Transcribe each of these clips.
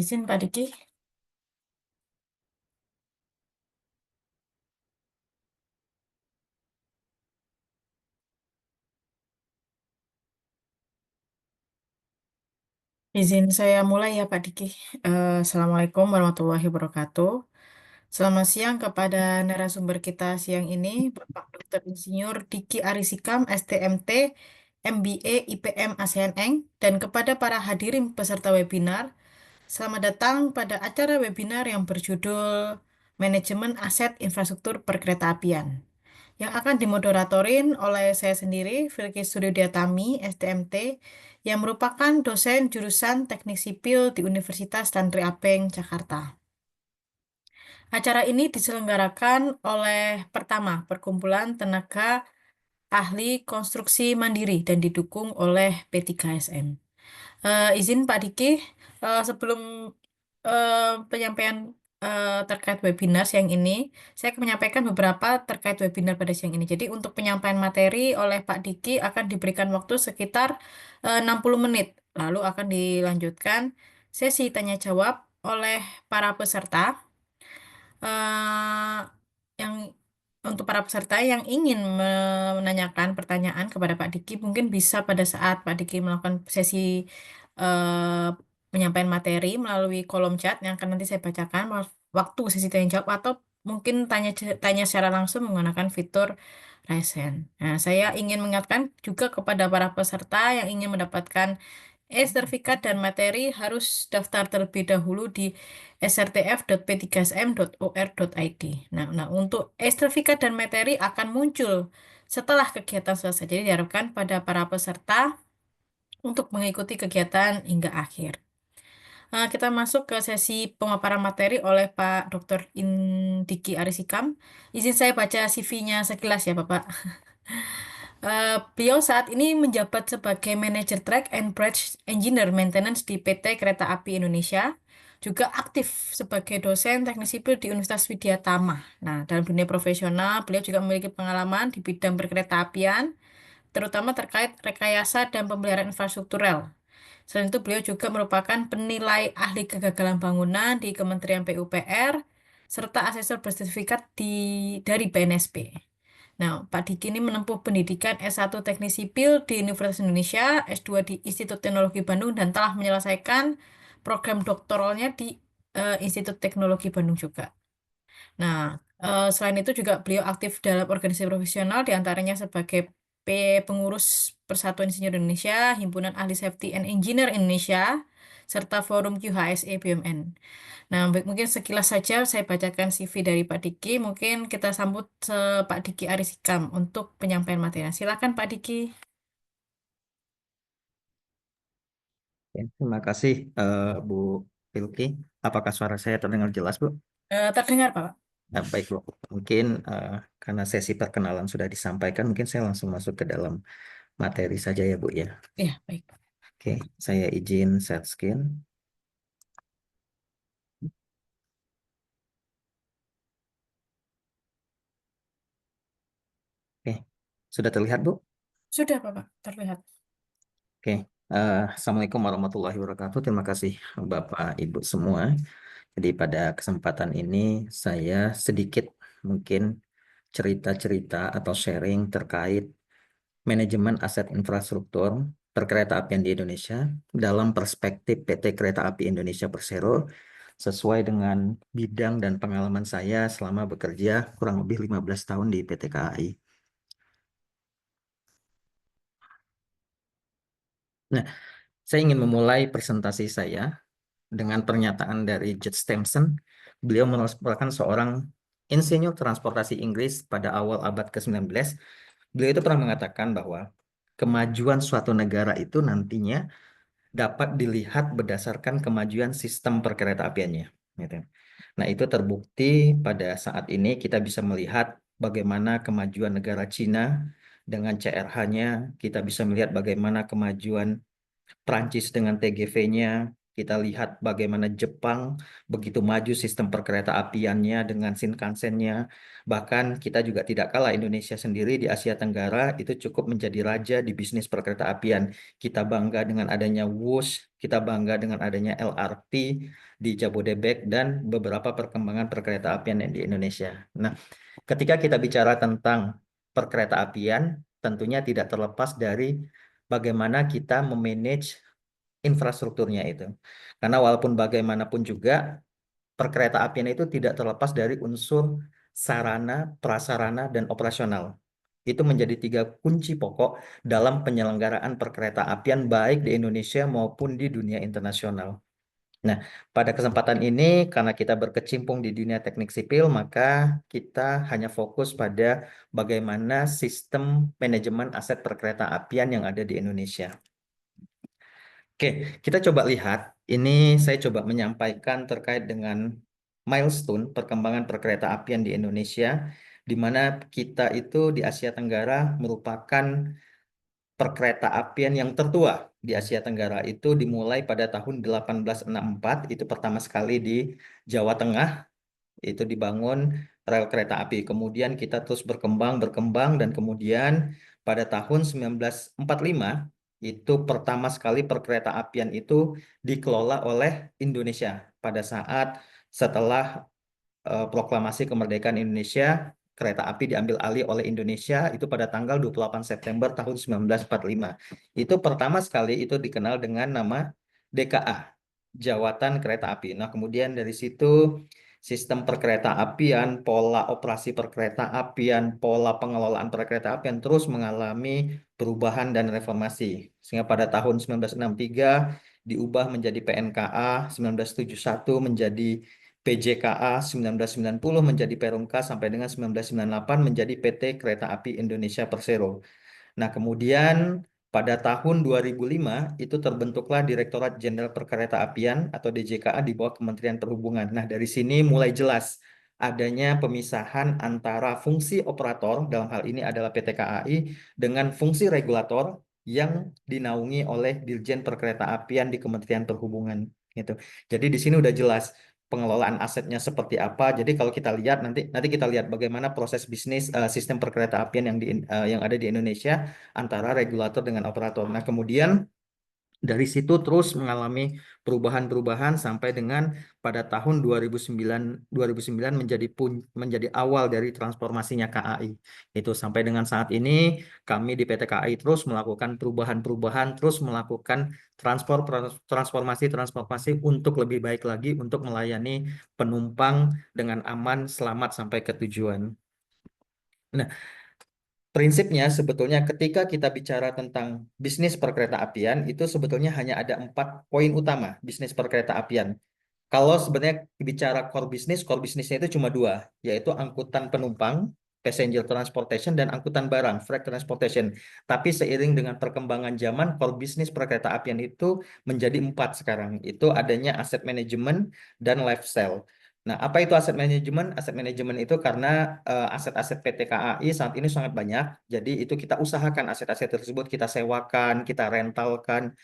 Izin Pak Diki, izin saya mulai ya Pak Diki. Assalamualaikum warahmatullahi wabarakatuh. Selamat siang kepada narasumber kita siang ini, Bapak Dr. Insinyur Diki Arisikam, STMT, MBA, IPM ASEAN Eng, dan kepada para hadirin peserta webinar. Selamat datang pada acara webinar yang berjudul Manajemen Aset Infrastruktur Perkeretaapian, yang akan dimoderatorin oleh saya sendiri, Filki Suryodiatami, STMT, yang merupakan dosen jurusan Teknik Sipil di Universitas Tanri Apeng, Jakarta. Acara ini diselenggarakan oleh pertama, Perkumpulan Tenaga Ahli Konstruksi Mandiri dan didukung oleh P3SM. Izin Pak Diki, sebelum penyampaian terkait webinar siang ini, saya akan menyampaikan beberapa terkait webinar pada siang ini. Jadi untuk penyampaian materi oleh Pak Diki akan diberikan waktu sekitar 60 menit. Lalu akan dilanjutkan sesi tanya jawab oleh para peserta eh, yang untuk para peserta yang ingin menanyakan pertanyaan kepada Pak Diki, mungkin bisa pada saat Pak Diki melakukan sesi eh, penyampaian materi melalui kolom chat yang akan nanti saya bacakan waktu sesi tanya jawab, atau mungkin tanya secara langsung menggunakan fitur Raise Hand. Nah, saya ingin mengingatkan juga kepada para peserta yang ingin mendapatkan sertifikat dan materi harus daftar terlebih dahulu di srtf.p3sm.or.id. Nah, untuk sertifikat dan materi akan muncul setelah kegiatan selesai. Jadi diharapkan pada para peserta untuk mengikuti kegiatan hingga akhir. Kita masuk ke sesi pemaparan materi oleh Pak Dr. Indiki Arisikam. Izin saya baca CV-nya sekilas ya, Bapak. Beliau saat ini menjabat sebagai Manager Track and Bridge Engineer Maintenance di PT Kereta Api Indonesia. Juga aktif sebagai dosen teknik sipil di Universitas Widya Tama. Nah, dalam dunia profesional, beliau juga memiliki pengalaman di bidang perkeretaapian, terutama terkait rekayasa dan pemeliharaan infrastrukturel. Selain itu, beliau juga merupakan penilai ahli kegagalan bangunan di Kementerian PUPR, serta asesor bersertifikat dari BNSP. Nah, Pak Diki ini menempuh pendidikan S1 Teknik Sipil di Universitas Indonesia, S2 di Institut Teknologi Bandung, dan telah menyelesaikan program doktoralnya di Institut Teknologi Bandung juga. Nah, selain itu juga beliau aktif dalam organisasi profesional, diantaranya sebagai pengurus Persatuan Insinyur Indonesia, Himpunan Ahli Safety and Engineer Indonesia, serta Forum QHSE BUMN. Nah, mungkin sekilas saja saya bacakan CV dari Pak Diki. Mungkin kita sambut Pak Diki Arisikam untuk penyampaian materi. Silakan Pak Diki. Ya, terima kasih Bu Filki. Apakah suara saya terdengar jelas, Bu? Terdengar Pak? Nah, baik, Bu. Mungkin karena sesi perkenalan sudah disampaikan, mungkin saya langsung masuk ke dalam materi saja ya, Bu ya. Iya, baik. Oke, saya izin share screen. Oke, sudah terlihat, Bu? Sudah Pak, terlihat. Oke, Assalamualaikum warahmatullahi wabarakatuh. Terima kasih Bapak Ibu semua. Jadi pada kesempatan ini saya sedikit mungkin cerita-cerita atau sharing terkait manajemen aset infrastruktur perkeretaapian di Indonesia dalam perspektif PT Kereta Api Indonesia Persero sesuai dengan bidang dan pengalaman saya selama bekerja kurang lebih 15 tahun di PT KAI. Nah, saya ingin memulai presentasi saya dengan pernyataan dari Judge Stempson. Beliau merupakan seorang insinyur transportasi Inggris pada awal abad ke-19. Beliau itu pernah mengatakan bahwa kemajuan suatu negara itu nantinya dapat dilihat berdasarkan kemajuan sistem perkeretaapiannya. Gitu. Nah, itu terbukti pada saat ini kita bisa melihat bagaimana kemajuan negara Cina dengan CRH-nya, kita bisa melihat bagaimana kemajuan Prancis dengan TGV-nya, Kita lihat bagaimana Jepang begitu maju sistem perkereta apiannya dengan Shinkansen-nya. Bahkan kita juga tidak kalah, Indonesia sendiri di Asia Tenggara itu cukup menjadi raja di bisnis perkereta apian. Kita bangga dengan adanya WUS, kita bangga dengan adanya LRT di Jabodebek dan beberapa perkembangan perkereta apian yang di Indonesia. Nah, ketika kita bicara tentang perkereta apian, tentunya tidak terlepas dari bagaimana kita memanage infrastrukturnya itu. Karena walaupun bagaimanapun juga, perkereta apian itu tidak terlepas dari unsur sarana, prasarana, dan operasional. Itu menjadi tiga kunci pokok dalam penyelenggaraan perkereta apian baik di Indonesia maupun di dunia internasional. Nah, pada kesempatan ini, karena kita berkecimpung di dunia teknik sipil, maka kita hanya fokus pada bagaimana sistem manajemen aset perkereta apian yang ada di Indonesia. Oke, kita coba lihat. Ini saya coba menyampaikan terkait dengan milestone perkembangan perkereta apian di Indonesia, di mana kita itu di Asia Tenggara merupakan perkereta apian yang tertua di Asia Tenggara. Itu dimulai pada tahun 1864, itu pertama sekali di Jawa Tengah, itu dibangun rel kereta api. Kemudian kita terus berkembang, berkembang, dan kemudian pada tahun 1945, itu pertama sekali perkereta apian itu dikelola oleh Indonesia pada saat setelah proklamasi kemerdekaan Indonesia, kereta api diambil alih oleh Indonesia itu pada tanggal 28 September tahun 1945. Itu pertama sekali itu dikenal dengan nama DKA, Jawatan Kereta Api. Nah, kemudian dari situ sistem perkereta apian, pola operasi perkereta apian, pola pengelolaan perkereta apian terus mengalami perubahan dan reformasi. Sehingga pada tahun 1963 diubah menjadi PNKA, 1971 menjadi PJKA, 1990 menjadi Perumka, sampai dengan 1998 menjadi PT Kereta Api Indonesia Persero. Nah, kemudian pada tahun 2005 itu terbentuklah Direktorat Jenderal Perkeretaapian atau DJKA di bawah Kementerian Perhubungan. Nah, dari sini mulai jelas adanya pemisahan antara fungsi operator, dalam hal ini adalah PT KAI, dengan fungsi regulator yang dinaungi oleh Dirjen Perkeretaapian di Kementerian Perhubungan. Gitu. Jadi di sini udah jelas pengelolaan asetnya seperti apa. Jadi kalau kita lihat nanti kita lihat bagaimana proses bisnis sistem perkeretaapian yang ada di Indonesia antara regulator dengan operator. Nah, kemudian dari situ terus mengalami perubahan-perubahan sampai dengan pada tahun 2009 menjadi awal dari transformasinya KAI. Itu sampai dengan saat ini kami di PT KAI terus melakukan perubahan-perubahan, terus melakukan transformasi untuk lebih baik lagi untuk melayani penumpang dengan aman, selamat sampai ke tujuan. Nah, prinsipnya sebetulnya ketika kita bicara tentang bisnis perkeretaapian itu sebetulnya hanya ada 4 poin utama bisnis perkeretaapian. Kalau sebenarnya bicara core bisnisnya itu cuma dua, yaitu angkutan penumpang, passenger transportation, dan angkutan barang, freight transportation. Tapi seiring dengan perkembangan zaman, core bisnis perkeretaapian itu menjadi 4 sekarang. Itu adanya aset manajemen dan lifestyle. Nah, apa itu aset manajemen? Aset manajemen itu karena aset-aset PT KAI saat ini sangat banyak. Jadi itu kita usahakan aset-aset tersebut kita sewakan, kita rentalkan,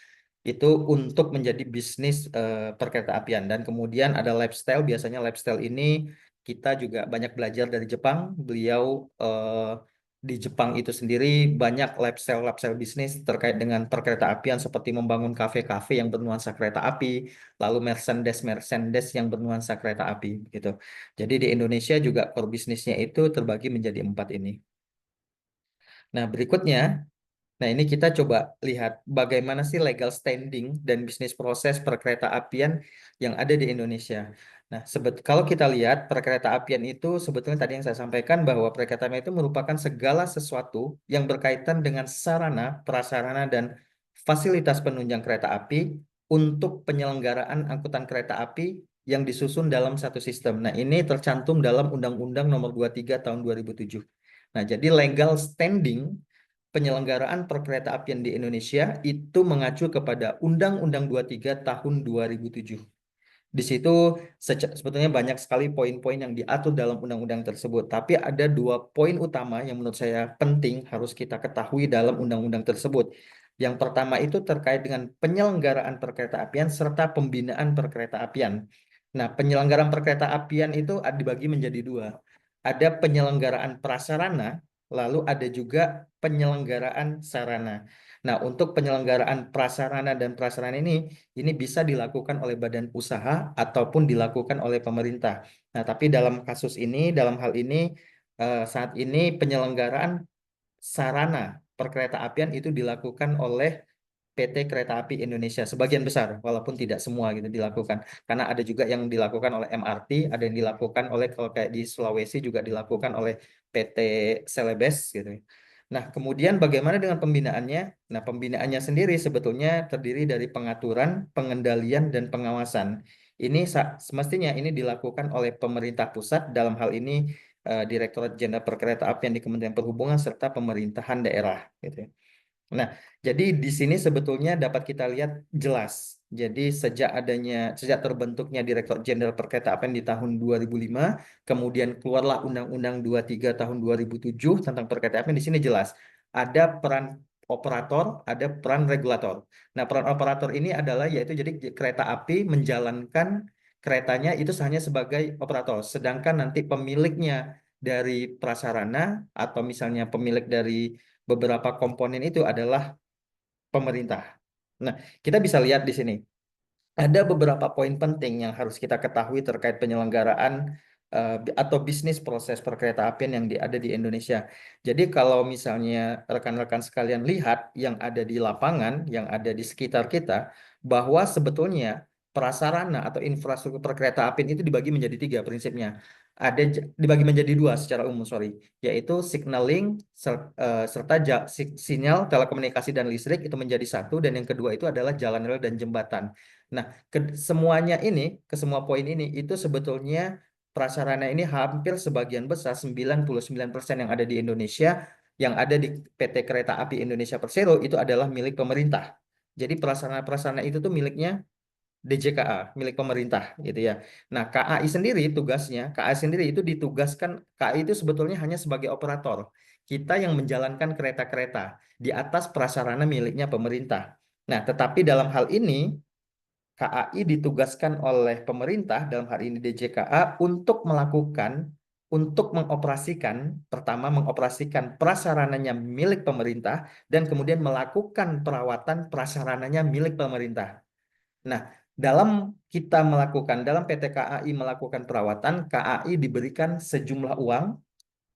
itu untuk menjadi bisnis perkeretaapian. Dan kemudian ada lifestyle, biasanya lifestyle ini kita juga banyak belajar dari Jepang. Beliau di Jepang itu sendiri banyak lifestyle bisnis terkait dengan perkeretaapian seperti membangun kafe-kafe yang bernuansa kereta api, lalu merchandise yang bernuansa kereta api gitu. Jadi di Indonesia juga core bisnisnya itu terbagi menjadi 4 ini. Nah, berikutnya, nah, ini kita coba lihat bagaimana sih legal standing dan bisnis proses perkeretaapian yang ada di Indonesia. Nah, kalau kita lihat perkeretaapian itu sebetulnya tadi yang saya sampaikan bahwa perkeretaapian itu merupakan segala sesuatu yang berkaitan dengan sarana, prasarana, dan fasilitas penunjang kereta api untuk penyelenggaraan angkutan kereta api yang disusun dalam satu sistem. Nah, ini tercantum dalam Undang-Undang Nomor 23 Tahun 2007. Nah, jadi legal standing penyelenggaraan perkeretaapian di Indonesia itu mengacu kepada Undang-Undang 23 tahun 2007. Di situ sebetulnya banyak sekali poin-poin yang diatur dalam undang-undang tersebut, tapi ada 2 poin utama yang menurut saya penting harus kita ketahui dalam undang-undang tersebut. Yang pertama itu terkait dengan penyelenggaraan perkeretaapian serta pembinaan perkeretaapian. Nah, penyelenggaraan perkeretaapian itu dibagi menjadi dua. Ada penyelenggaraan prasarana, lalu ada juga penyelenggaraan sarana. Nah, untuk penyelenggaraan prasarana dan prasarana ini bisa dilakukan oleh badan usaha ataupun dilakukan oleh pemerintah. Nah, tapi dalam kasus ini, dalam hal ini, saat ini penyelenggaraan sarana perkeretaapian itu dilakukan oleh PT Kereta Api Indonesia sebagian besar, walaupun tidak semua gitu dilakukan. Karena ada juga yang dilakukan oleh MRT, ada yang dilakukan oleh kalau kayak di Sulawesi juga dilakukan oleh PT Celebes gitu. Nah, kemudian bagaimana dengan pembinaannya? Nah, pembinaannya sendiri sebetulnya terdiri dari pengaturan, pengendalian, dan pengawasan. Ini semestinya ini dilakukan oleh pemerintah pusat dalam hal ini Direktorat Jenderal Perkeretaapian di Kementerian Perhubungan serta pemerintahan daerah gitu ya. Nah, jadi di sini sebetulnya dapat kita lihat jelas. Jadi sejak terbentuknya Direktorat Jenderal Perkeretaapian di tahun 2005, kemudian keluarlah Undang-Undang 23 tahun 2007 tentang perkeretaapian, di sini jelas ada peran operator, ada peran regulator. Nah, peran operator ini adalah yaitu jadi kereta api menjalankan keretanya itu hanya sebagai operator, sedangkan nanti pemiliknya dari prasarana atau misalnya pemilik dari beberapa komponen itu adalah pemerintah. Nah, kita bisa lihat di sini. Ada beberapa poin penting yang harus kita ketahui terkait penyelenggaraan atau bisnis proses perkeretaapian yang ada di Indonesia. Jadi kalau misalnya rekan-rekan sekalian lihat yang ada di lapangan, yang ada di sekitar kita, bahwa sebetulnya prasarana atau infrastruktur perkeretaapian itu dibagi menjadi tiga prinsipnya. Dibagi menjadi dua secara umum, sorry, yaitu signaling serta sinyal telekomunikasi dan listrik itu menjadi satu, dan yang kedua itu adalah jalan rel dan jembatan. Nah, semuanya ini, ke semua poin ini, itu sebetulnya prasarana ini hampir sebagian besar, 99% yang ada di Indonesia, yang ada di PT Kereta Api Indonesia Persero, itu adalah milik pemerintah. Jadi prasarana-prasarana itu tuh miliknya DJKA, milik pemerintah gitu ya. Nah, KAI sendiri tugasnya, KAI sendiri itu ditugaskan, KAI itu sebetulnya hanya sebagai operator. Kita yang menjalankan kereta-kereta di atas prasarana miliknya pemerintah. Nah, tetapi dalam hal ini, KAI ditugaskan oleh pemerintah, dalam hal ini DJKA, untuk mengoperasikan, pertama mengoperasikan prasarananya milik pemerintah, dan kemudian melakukan perawatan prasarananya milik pemerintah. Nah, dalam PT KAI melakukan perawatan, KAI diberikan sejumlah uang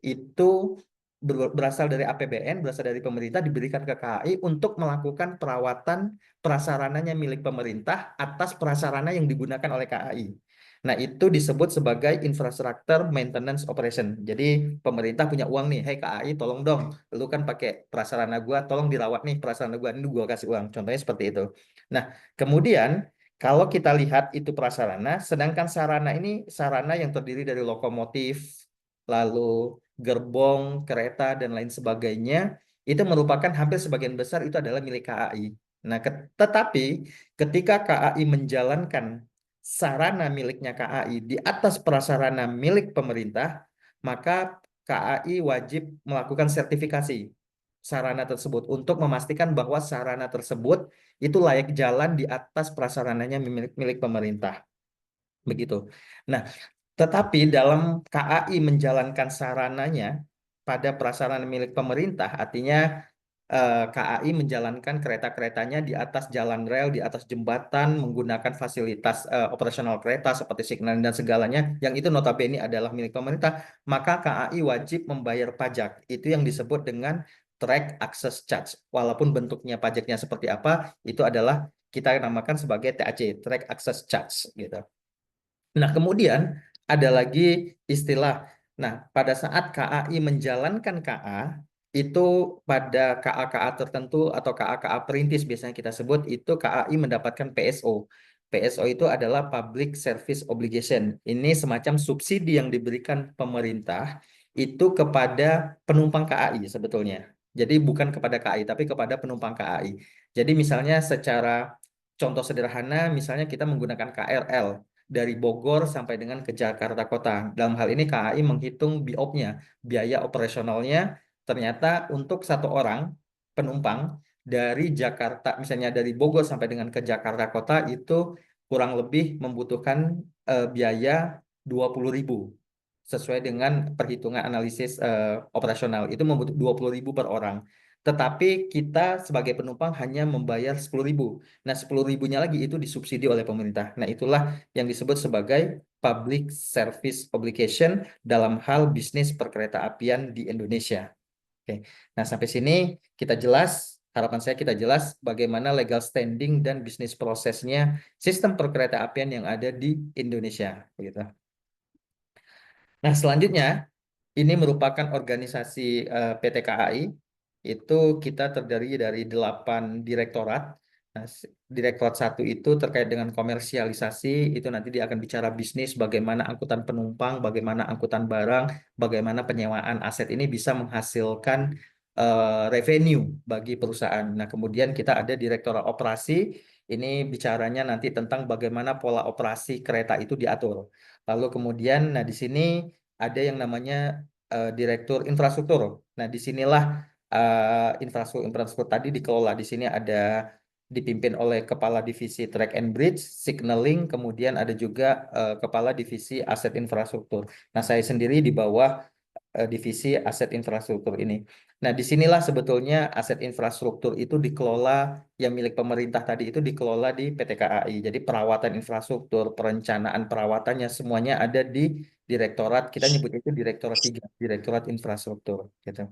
itu berasal dari APBN, berasal dari pemerintah, diberikan ke KAI untuk melakukan perawatan prasarananya milik pemerintah atas prasarana yang digunakan oleh KAI. Nah, itu disebut sebagai infrastructure maintenance operation. Jadi pemerintah punya uang nih, hey KAI tolong dong, lu kan pakai prasarana gua, tolong dirawat nih prasarana gua, ini gua kasih uang. Contohnya seperti itu. Nah, kemudian kalau kita lihat itu prasarana, sedangkan sarana ini sarana yang terdiri dari lokomotif, lalu gerbong, kereta, dan lain sebagainya, itu merupakan hampir sebagian besar itu adalah milik KAI. Nah, tetapi ketika KAI menjalankan sarana miliknya KAI di atas prasarana milik pemerintah, maka KAI wajib melakukan sertifikasi sarana tersebut untuk memastikan bahwa sarana tersebut itu layak jalan di atas prasarananya milik pemerintah. Begitu. Nah, tetapi dalam KAI menjalankan sarananya pada prasarana milik pemerintah, artinya KAI menjalankan kereta-keretanya di atas jalan rel, di atas jembatan, menggunakan fasilitas operasional kereta seperti signal dan segalanya, yang itu notabene adalah milik pemerintah, maka KAI wajib membayar pajak. Itu yang disebut dengan track access charge. Walaupun bentuknya pajaknya seperti apa, itu adalah kita namakan sebagai TAC, track access charge gitu. Nah, kemudian ada lagi istilah. Nah, pada saat KAI menjalankan KA, itu pada KA-KA tertentu atau KA-KA perintis biasanya kita sebut, itu KAI mendapatkan PSO. PSO itu adalah Public Service Obligation. Ini semacam subsidi yang diberikan pemerintah itu kepada penumpang KAI sebetulnya. Jadi bukan kepada KAI, tapi kepada penumpang KAI. Jadi misalnya secara contoh sederhana, misalnya kita menggunakan KRL dari Bogor sampai dengan ke Jakarta Kota. Dalam hal ini KAI menghitung BOP-nya, biaya operasionalnya, ternyata untuk satu orang penumpang dari Jakarta, misalnya dari Bogor sampai dengan ke Jakarta Kota itu kurang lebih membutuhkan biaya 20.000 sesuai dengan perhitungan analisis operasional itu membutuhkan 20.000 per orang. Tetapi kita sebagai penumpang hanya membayar 10.000. Nah, 10.000-nya lagi itu disubsidi oleh pemerintah. Nah, itulah yang disebut sebagai public service obligation dalam hal bisnis perkereta-apian di Indonesia. Oke. Nah, sampai sini kita jelas, harapan saya kita jelas bagaimana legal standing dan bisnis prosesnya sistem perkereta-apian yang ada di Indonesia. Begitu. Nah, selanjutnya ini merupakan organisasi PT KAI. Itu kita terdiri dari 8 direktorat. Nah, direktorat satu itu terkait dengan komersialisasi, itu nanti dia akan bicara bisnis, bagaimana angkutan penumpang, bagaimana angkutan barang, bagaimana penyewaan aset ini bisa menghasilkan revenue bagi perusahaan. Nah, kemudian kita ada direktorat operasi, ini bicaranya nanti tentang bagaimana pola operasi kereta itu diatur. Lalu kemudian, nah di sini ada yang namanya direktur infrastruktur. Nah, disinilah infrastruktur tadi dikelola. Di sini ada dipimpin oleh Kepala Divisi Track and Bridge, Signaling, kemudian ada juga Kepala Divisi Aset Infrastruktur. Nah, saya sendiri di bawah divisi aset infrastruktur ini. Nah, disinilah sebetulnya aset infrastruktur itu dikelola yang milik pemerintah tadi itu dikelola di PT KAI. Jadi perawatan infrastruktur, perencanaan perawatannya semuanya ada di direktorat, kita nyebut itu direktorat 3, direktorat infrastruktur gitu.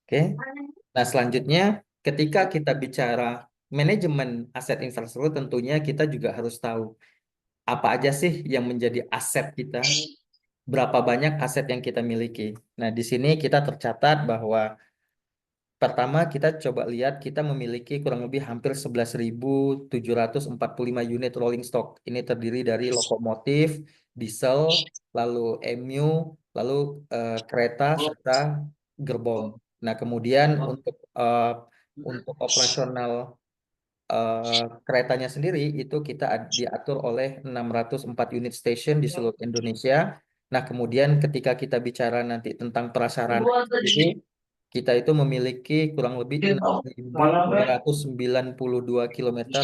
Oke. Nah, selanjutnya ketika kita bicara manajemen aset infrastruktur tentunya kita juga harus tahu apa aja sih yang menjadi aset kita, berapa banyak aset yang kita miliki. Nah, di sini kita tercatat bahwa pertama kita coba lihat kita memiliki kurang lebih hampir 11.745 unit rolling stock. Ini terdiri dari lokomotif, diesel, lalu MU, lalu kereta serta gerbong. Nah, kemudian untuk operasional keretanya sendiri itu kita diatur oleh 604 unit station di seluruh Indonesia. Nah, kemudian ketika kita bicara nanti tentang prasarana sendiri, kita itu memiliki kurang lebih 6.292 kilometer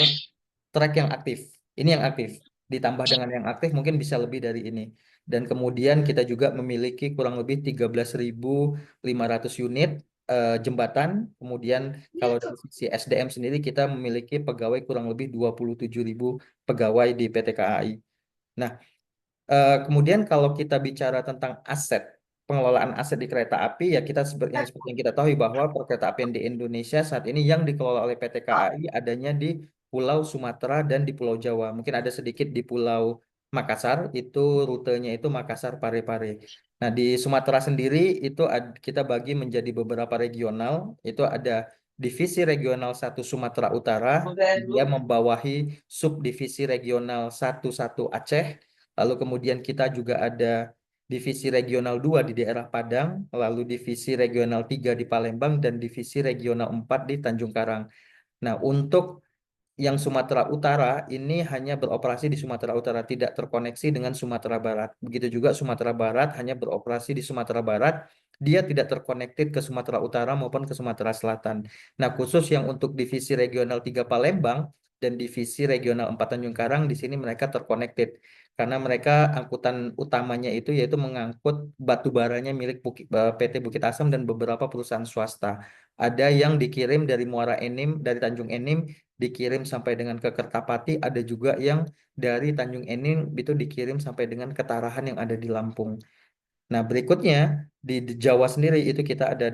trek yang aktif. Ini yang aktif. Ditambah dengan yang aktif mungkin bisa lebih dari ini. Dan kemudian kita juga memiliki kurang lebih 13.500 unit jembatan. Kemudian kalau dari sisi SDM sendiri kita memiliki pegawai kurang lebih 27.000 pegawai di PT KAI. Nah, kemudian kalau kita bicara tentang aset, pengelolaan aset di kereta api, ya kita seperti yang kita tahu bahwa perkeretaapian di Indonesia saat ini yang dikelola oleh PT KAI adanya di Pulau Sumatera dan di Pulau Jawa. Mungkin ada sedikit di Pulau Makassar, itu rutenya itu Makassar Parepare. Nah, di Sumatera sendiri itu kita bagi menjadi beberapa regional, itu ada Divisi Regional 1 Sumatera Utara, dia membawahi subdivisi regional 11 Aceh. Lalu kemudian kita juga ada divisi regional 2 di daerah Padang, lalu divisi regional 3 di Palembang, dan divisi regional 4 di Tanjung Karang. Nah, untuk yang Sumatera Utara ini hanya beroperasi di Sumatera Utara, tidak terkoneksi dengan Sumatera Barat. Begitu juga Sumatera Barat hanya beroperasi di Sumatera Barat, dia tidak terkonektif ke Sumatera Utara maupun ke Sumatera Selatan. Nah, khusus yang untuk divisi regional 3 Palembang dan divisi regional 4 Tanjung Karang, di sini mereka terkonektif. Karena mereka angkutan utamanya itu yaitu mengangkut batu baranya milik PT Bukit Asam dan beberapa perusahaan swasta. Ada yang dikirim dari Muara Enim, dari Tanjung Enim, dikirim sampai dengan ke Kertapati, ada juga yang dari Tanjung Enim itu dikirim sampai dengan ke Tarahan yang ada di Lampung. Nah, berikutnya di Jawa sendiri itu kita ada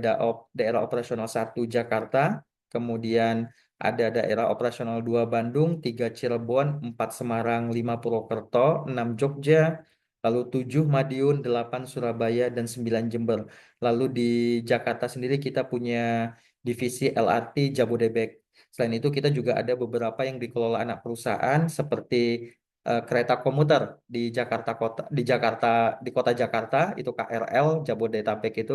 daerah operasional 1 Jakarta, kemudian ada daerah operasional 2 Bandung, 3 Cirebon, 4 Semarang, 5 Purwokerto, 6 Jogja, lalu 7 Madiun, 8 Surabaya, dan 9 Jember. Lalu di Jakarta sendiri kita punya divisi LRT Jabodebek. Selain itu kita juga ada beberapa yang dikelola anak perusahaan seperti kereta komuter di Jakarta kota di kota Jakarta itu KRL Jabodetabek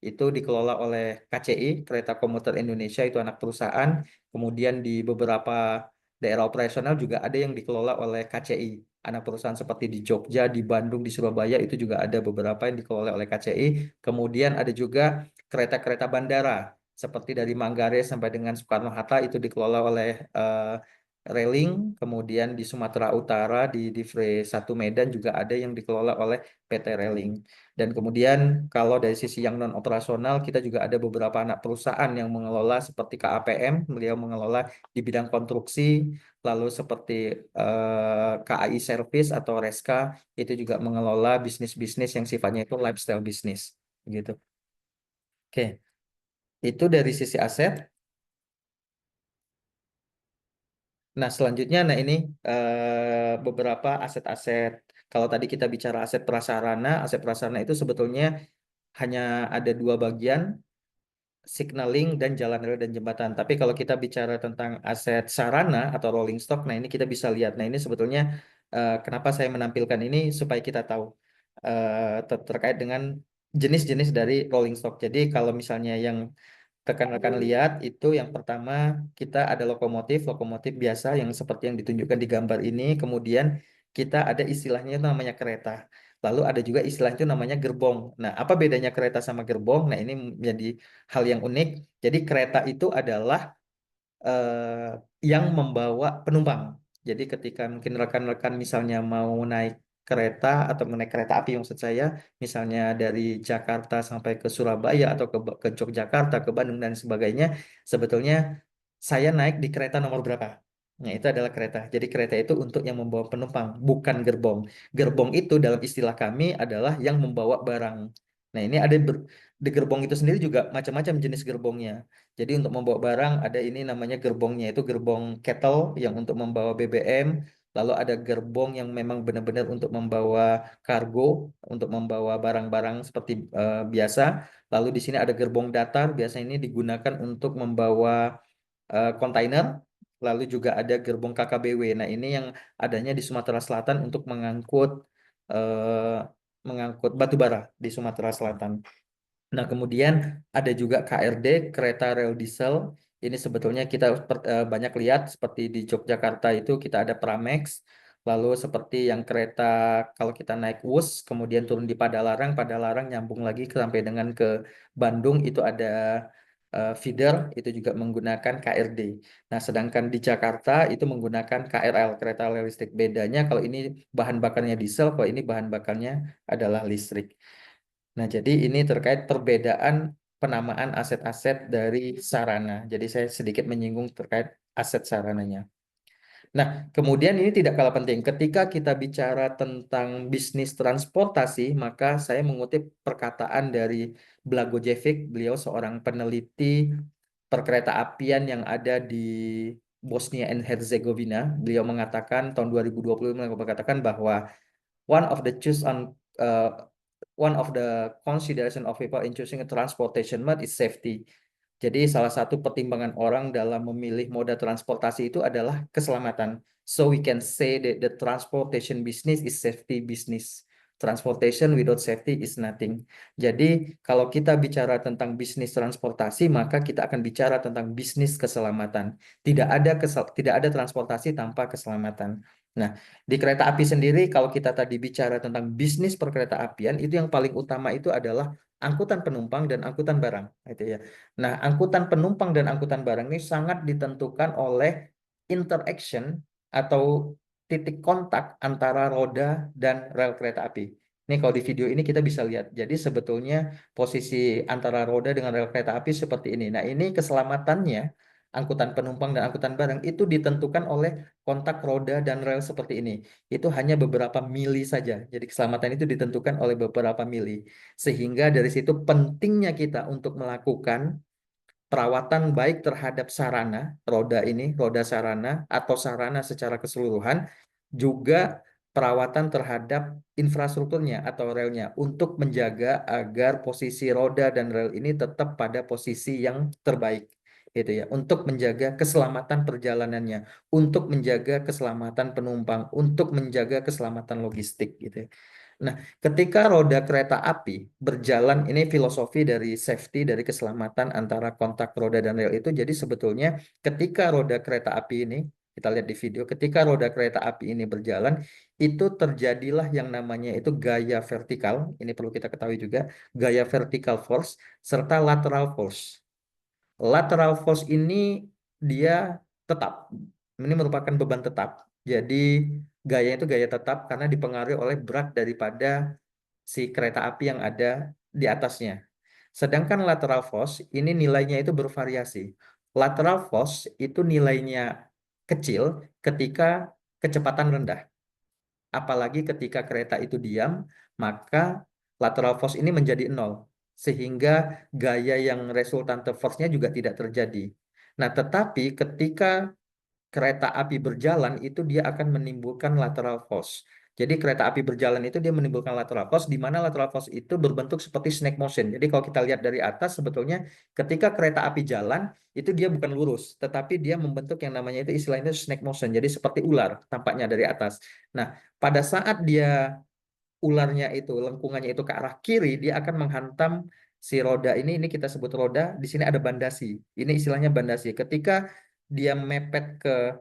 itu dikelola oleh KCI Kereta Komuter Indonesia itu anak perusahaan. Kemudian di beberapa daerah operasional juga ada yang dikelola oleh KCI anak perusahaan seperti di Jogja, di Bandung, di Surabaya itu juga ada beberapa yang dikelola oleh KCI. Kemudian ada juga kereta-kereta bandara. seperti dari Manggarai sampai dengan Soekarno-Hatta itu dikelola oleh Railing. Kemudian di Sumatera Utara di Divre 1 Medan juga ada yang dikelola oleh PT Railing. Dan kemudian kalau dari sisi yang non operasional kita juga ada beberapa anak perusahaan yang mengelola seperti KAPM, beliau mengelola di bidang konstruksi, lalu seperti KAI Service atau Reska itu juga mengelola bisnis-bisnis yang sifatnya itu lifestyle bisnis gitu. Oke, itu dari sisi aset. Nah, selanjutnya, nah ini beberapa aset-aset. Kalau tadi kita bicara aset prasarana itu sebetulnya hanya ada dua bagian, signaling dan jalan rel dan jembatan. Tapi kalau kita bicara tentang aset sarana atau rolling stock, nah ini kita bisa lihat. Nah, ini sebetulnya kenapa saya menampilkan ini supaya kita tahu terkait dengan jenis-jenis dari rolling stock. Jadi kalau misalnya yang rekan-rekan lihat itu yang pertama kita ada lokomotif, lokomotif biasa yang seperti yang ditunjukkan di gambar ini. Kemudian kita ada istilahnya itu namanya kereta. Lalu ada juga istilah itu namanya gerbong. Nah, apa bedanya kereta sama gerbong? Nah, ini menjadi hal yang unik. Jadi kereta itu adalah yang membawa penumpang. Jadi ketika mungkin rekan-rekan misalnya mau naik kereta atau naik kereta api maksud saya, misalnya dari Jakarta sampai ke Surabaya atau ke Yogyakarta, ke Bandung dan sebagainya, sebetulnya saya naik di kereta nomor berapa? Nah, itu adalah kereta. Jadi kereta itu untuk yang membawa penumpang, bukan gerbong. Gerbong itu dalam istilah kami adalah yang membawa barang. Nah, ini ada di gerbong itu sendiri juga macam-macam jenis gerbongnya. Jadi untuk membawa barang ada ini namanya gerbongnya itu gerbong kettle yang untuk membawa BBM. Lalu ada gerbong yang memang benar-benar untuk membawa kargo, untuk membawa barang-barang seperti biasa. Lalu di sini ada gerbong datar, biasanya ini digunakan untuk membawa kontainer. Lalu juga ada gerbong KKBW. Nah, ini yang adanya di Sumatera Selatan untuk mengangkut batu bara di Sumatera Selatan. Nah, kemudian ada juga KRD, kereta rel diesel. Ini sebetulnya kita banyak lihat seperti di Yogyakarta itu kita ada Pramex. Lalu seperti yang kereta kalau kita naik Wus, kemudian turun di Padalarang, Padalarang nyambung lagi sampai dengan ke Bandung itu ada feeder, itu juga menggunakan KRD. Nah, sedangkan di Jakarta itu menggunakan KRL, kereta rel listrik. Bedanya kalau ini bahan bakarnya diesel, kalau ini bahan bakarnya adalah listrik. Nah, jadi ini terkait perbedaan penamaan aset-aset dari sarana. Jadi saya sedikit menyinggung terkait aset sarananya. Nah, kemudian ini tidak kalah penting. Ketika kita bicara tentang bisnis transportasi, maka saya mengutip perkataan dari Blagojevic, beliau seorang peneliti perkereta apian yang ada di Bosnia and Herzegovina. Beliau mengatakan tahun 2020 mengatakan bahwa one of the choose on uh, one of the consideration of people in choosing a transportation mode is safety. Jadi salah satu pertimbangan orang dalam memilih moda transportasi itu adalah keselamatan. So we can say that the transportation business is safety business. Transportation without safety is nothing. Jadi kalau kita bicara tentang bisnis transportasi, maka kita akan bicara tentang bisnis keselamatan. Tidak ada transportasi tanpa keselamatan. Nah, di kereta api sendiri, kalau kita tadi bicara tentang bisnis perkereta apian, itu yang paling utama itu adalah angkutan penumpang dan angkutan barang, itu ya. Nah, angkutan penumpang dan angkutan barang ini sangat ditentukan oleh interaction atau titik kontak antara roda dan rel kereta api. Ini kalau di video ini kita bisa lihat. Jadi sebetulnya posisi antara roda dengan rel kereta api seperti ini. Nah, ini keselamatannya angkutan penumpang dan angkutan barang itu ditentukan oleh kontak roda dan rel seperti ini. Itu hanya beberapa mili saja. Jadi keselamatan itu ditentukan oleh beberapa mili. Sehingga dari situ pentingnya kita untuk melakukan perawatan baik terhadap sarana, roda ini, roda sarana atau sarana secara keseluruhan, juga perawatan terhadap infrastrukturnya atau relnya untuk menjaga agar posisi roda dan rel ini tetap pada posisi yang terbaik. Gitu ya, untuk menjaga keselamatan perjalanannya, untuk menjaga keselamatan penumpang, untuk menjaga keselamatan logistik gitu ya. Nah, ketika roda kereta api berjalan, ini filosofi dari safety, dari keselamatan antara kontak roda dan rel itu. Jadi sebetulnya ketika roda kereta api ini, kita lihat di video, ketika roda kereta api ini berjalan, itu terjadilah yang namanya itu gaya vertikal. Ini perlu kita ketahui juga, gaya vertikal force serta lateral force. Lateral force ini dia tetap. Ini merupakan beban tetap. Jadi gaya itu gaya tetap karena dipengaruhi oleh berat daripada si kereta api yang ada di atasnya. Sedangkan lateral force ini nilainya itu bervariasi. Lateral force itu nilainya kecil ketika kecepatan rendah. Apalagi ketika kereta itu diam, maka lateral force ini menjadi nol. Sehingga gaya yang resultante force-nya juga tidak terjadi. Nah, tetapi ketika kereta api berjalan itu dia akan menimbulkan lateral force. Jadi kereta api berjalan itu dia menimbulkan lateral force di mana lateral force itu berbentuk seperti snake motion. Jadi kalau kita lihat dari atas sebetulnya ketika kereta api jalan itu dia bukan lurus, tetapi dia membentuk yang namanya itu istilahnya snake motion. Jadi seperti ular tampaknya dari atas. Nah, pada saat dia ularnya itu lengkungannya itu ke arah kiri, dia akan menghantam si roda ini kita sebut roda, di sini ada bandasi. Ini istilahnya bandasi. Ketika dia mepet ke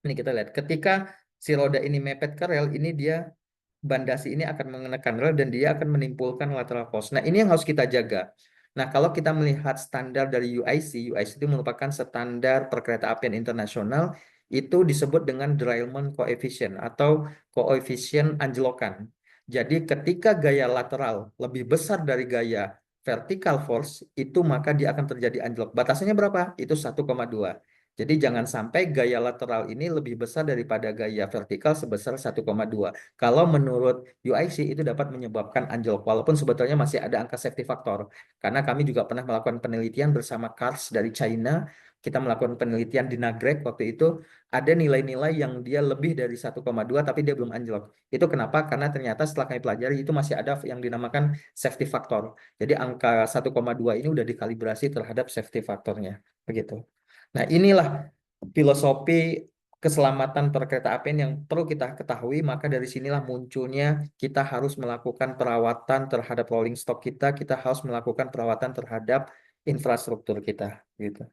ini kita lihat, ketika si roda ini mepet ke rel, ini dia bandasi ini akan mengenakan rel dan dia akan menimbulkan lateral force. Nah, ini yang harus kita jaga. Nah, kalau kita melihat standar dari UIC itu merupakan standar perkeretaapian internasional, itu disebut dengan derailment coefficient atau koefisien anjlokan. Jadi, ketika gaya lateral lebih besar dari gaya vertical force, itu maka dia akan terjadi anjlok. Batasannya berapa? Itu 1,2. Jadi jangan sampai gaya lateral ini lebih besar daripada gaya vertikal sebesar 1,2. Kalau menurut UIC itu dapat menyebabkan anjlok, walaupun sebetulnya masih ada angka safety factor. Karena kami juga pernah melakukan penelitian bersama CARS dari China, kita melakukan penelitian di Nagreg waktu itu, ada nilai-nilai yang dia lebih dari 1,2 tapi dia belum anjlok. Itu kenapa? Karena ternyata setelah kami pelajari itu masih ada yang dinamakan safety factor. Jadi angka 1,2 ini udah dikalibrasi terhadap safety faktornya. Begitu. Nah, inilah filosofi keselamatan perkeretaapian yang perlu kita ketahui, maka dari sinilah munculnya kita harus melakukan perawatan terhadap rolling stock kita, kita harus melakukan perawatan terhadap infrastruktur kita, gitu.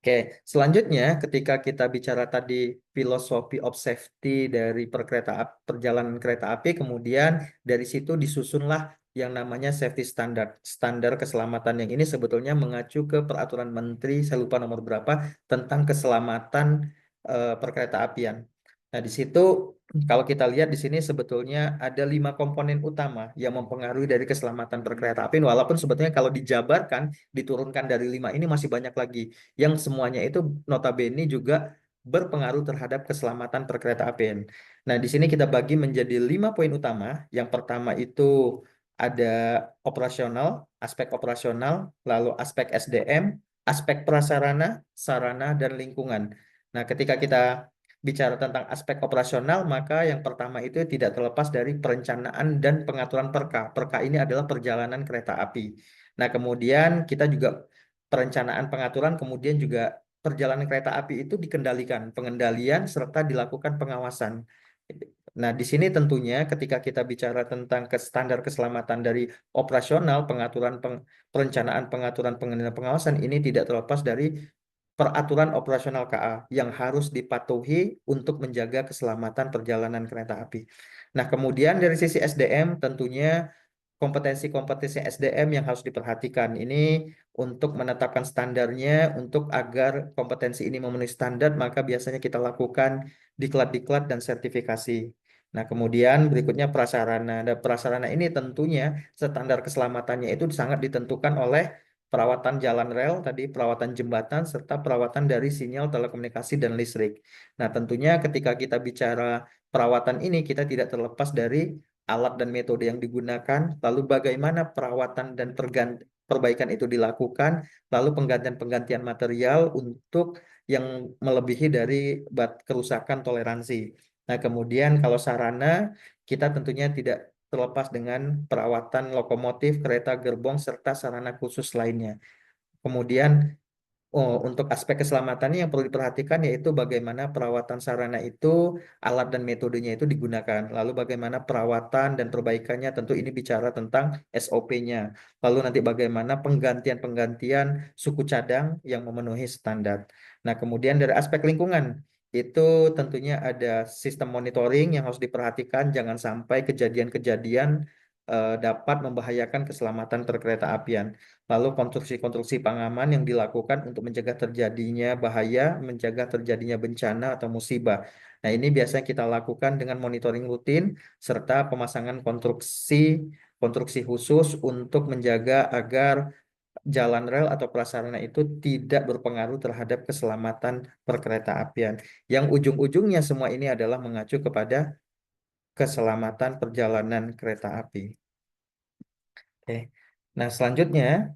Oke, selanjutnya ketika kita bicara tadi filosofi of safety dari perjalanan kereta api, kemudian dari situ disusunlah yang namanya safety standard. Standar keselamatan yang ini sebetulnya mengacu ke peraturan Menteri, saya lupa nomor berapa, tentang keselamatan perkeretaapian. Nah, di situ kalau kita lihat di sini sebetulnya ada 5 komponen utama yang mempengaruhi dari keselamatan perkeretaapian, walaupun sebetulnya kalau dijabarkan, diturunkan dari 5 ini masih banyak lagi yang semuanya itu notabene juga berpengaruh terhadap keselamatan perkeretaapian. Nah, di sini kita bagi menjadi 5 poin utama. Yang pertama itu ada operasional, aspek operasional, lalu aspek SDM, aspek prasarana, sarana, dan lingkungan. Nah, ketika kita bicara tentang aspek operasional, maka yang pertama itu tidak terlepas dari perencanaan dan pengaturan perka. Perka ini adalah perjalanan kereta api. Nah, kemudian kita juga perencanaan pengaturan, kemudian juga perjalanan kereta api itu dikendalikan, pengendalian serta dilakukan pengawasan. Nah, di sini tentunya ketika kita bicara tentang standar keselamatan dari operasional, perencanaan pengaturan pengendalian pengawasan ini tidak terlepas dari peraturan operasional KA yang harus dipatuhi untuk menjaga keselamatan perjalanan kereta api. Nah, kemudian dari sisi SDM tentunya kompetensi-kompetensi SDM yang harus diperhatikan. Ini untuk menetapkan standarnya, untuk agar kompetensi ini memenuhi standar, maka biasanya kita lakukan diklat-diklat dan sertifikasi. Nah, kemudian berikutnya prasarana. Dan prasarana ini tentunya standar keselamatannya itu sangat ditentukan oleh perawatan jalan rel, tadi perawatan jembatan, serta perawatan dari sinyal telekomunikasi dan listrik. Nah, tentunya ketika kita bicara perawatan ini, kita tidak terlepas dari alat dan metode yang digunakan, lalu bagaimana perawatan dan perbaikan itu dilakukan, lalu penggantian-penggantian material untuk yang melebihi dari kerusakan toleransi. Nah, kemudian kalau sarana, kita tentunya tidak terlepas dengan perawatan lokomotif, kereta gerbong, serta sarana khusus lainnya. Kemudian untuk aspek keselamatannya yang perlu diperhatikan yaitu bagaimana perawatan sarana itu, alat dan metodenya itu digunakan. Lalu bagaimana perawatan dan perbaikannya, tentu ini bicara tentang SOP-nya. Lalu nanti bagaimana penggantian-penggantian suku cadang yang memenuhi standar. Nah, kemudian dari aspek lingkungan, itu tentunya ada sistem monitoring yang harus diperhatikan, jangan sampai kejadian-kejadian dapat membahayakan keselamatan perkereta apian. Lalu konstruksi-konstruksi pengaman yang dilakukan untuk mencegah terjadinya bahaya, mencegah terjadinya bencana atau musibah. Nah, ini biasanya kita lakukan dengan monitoring rutin serta pemasangan konstruksi konstruksi khusus untuk menjaga agar jalan rel atau prasarana itu tidak berpengaruh terhadap keselamatan perkereta apian. Yang ujung-ujungnya semua ini adalah mengacu kepada keselamatan perjalanan kereta api. Oke. Nah, selanjutnya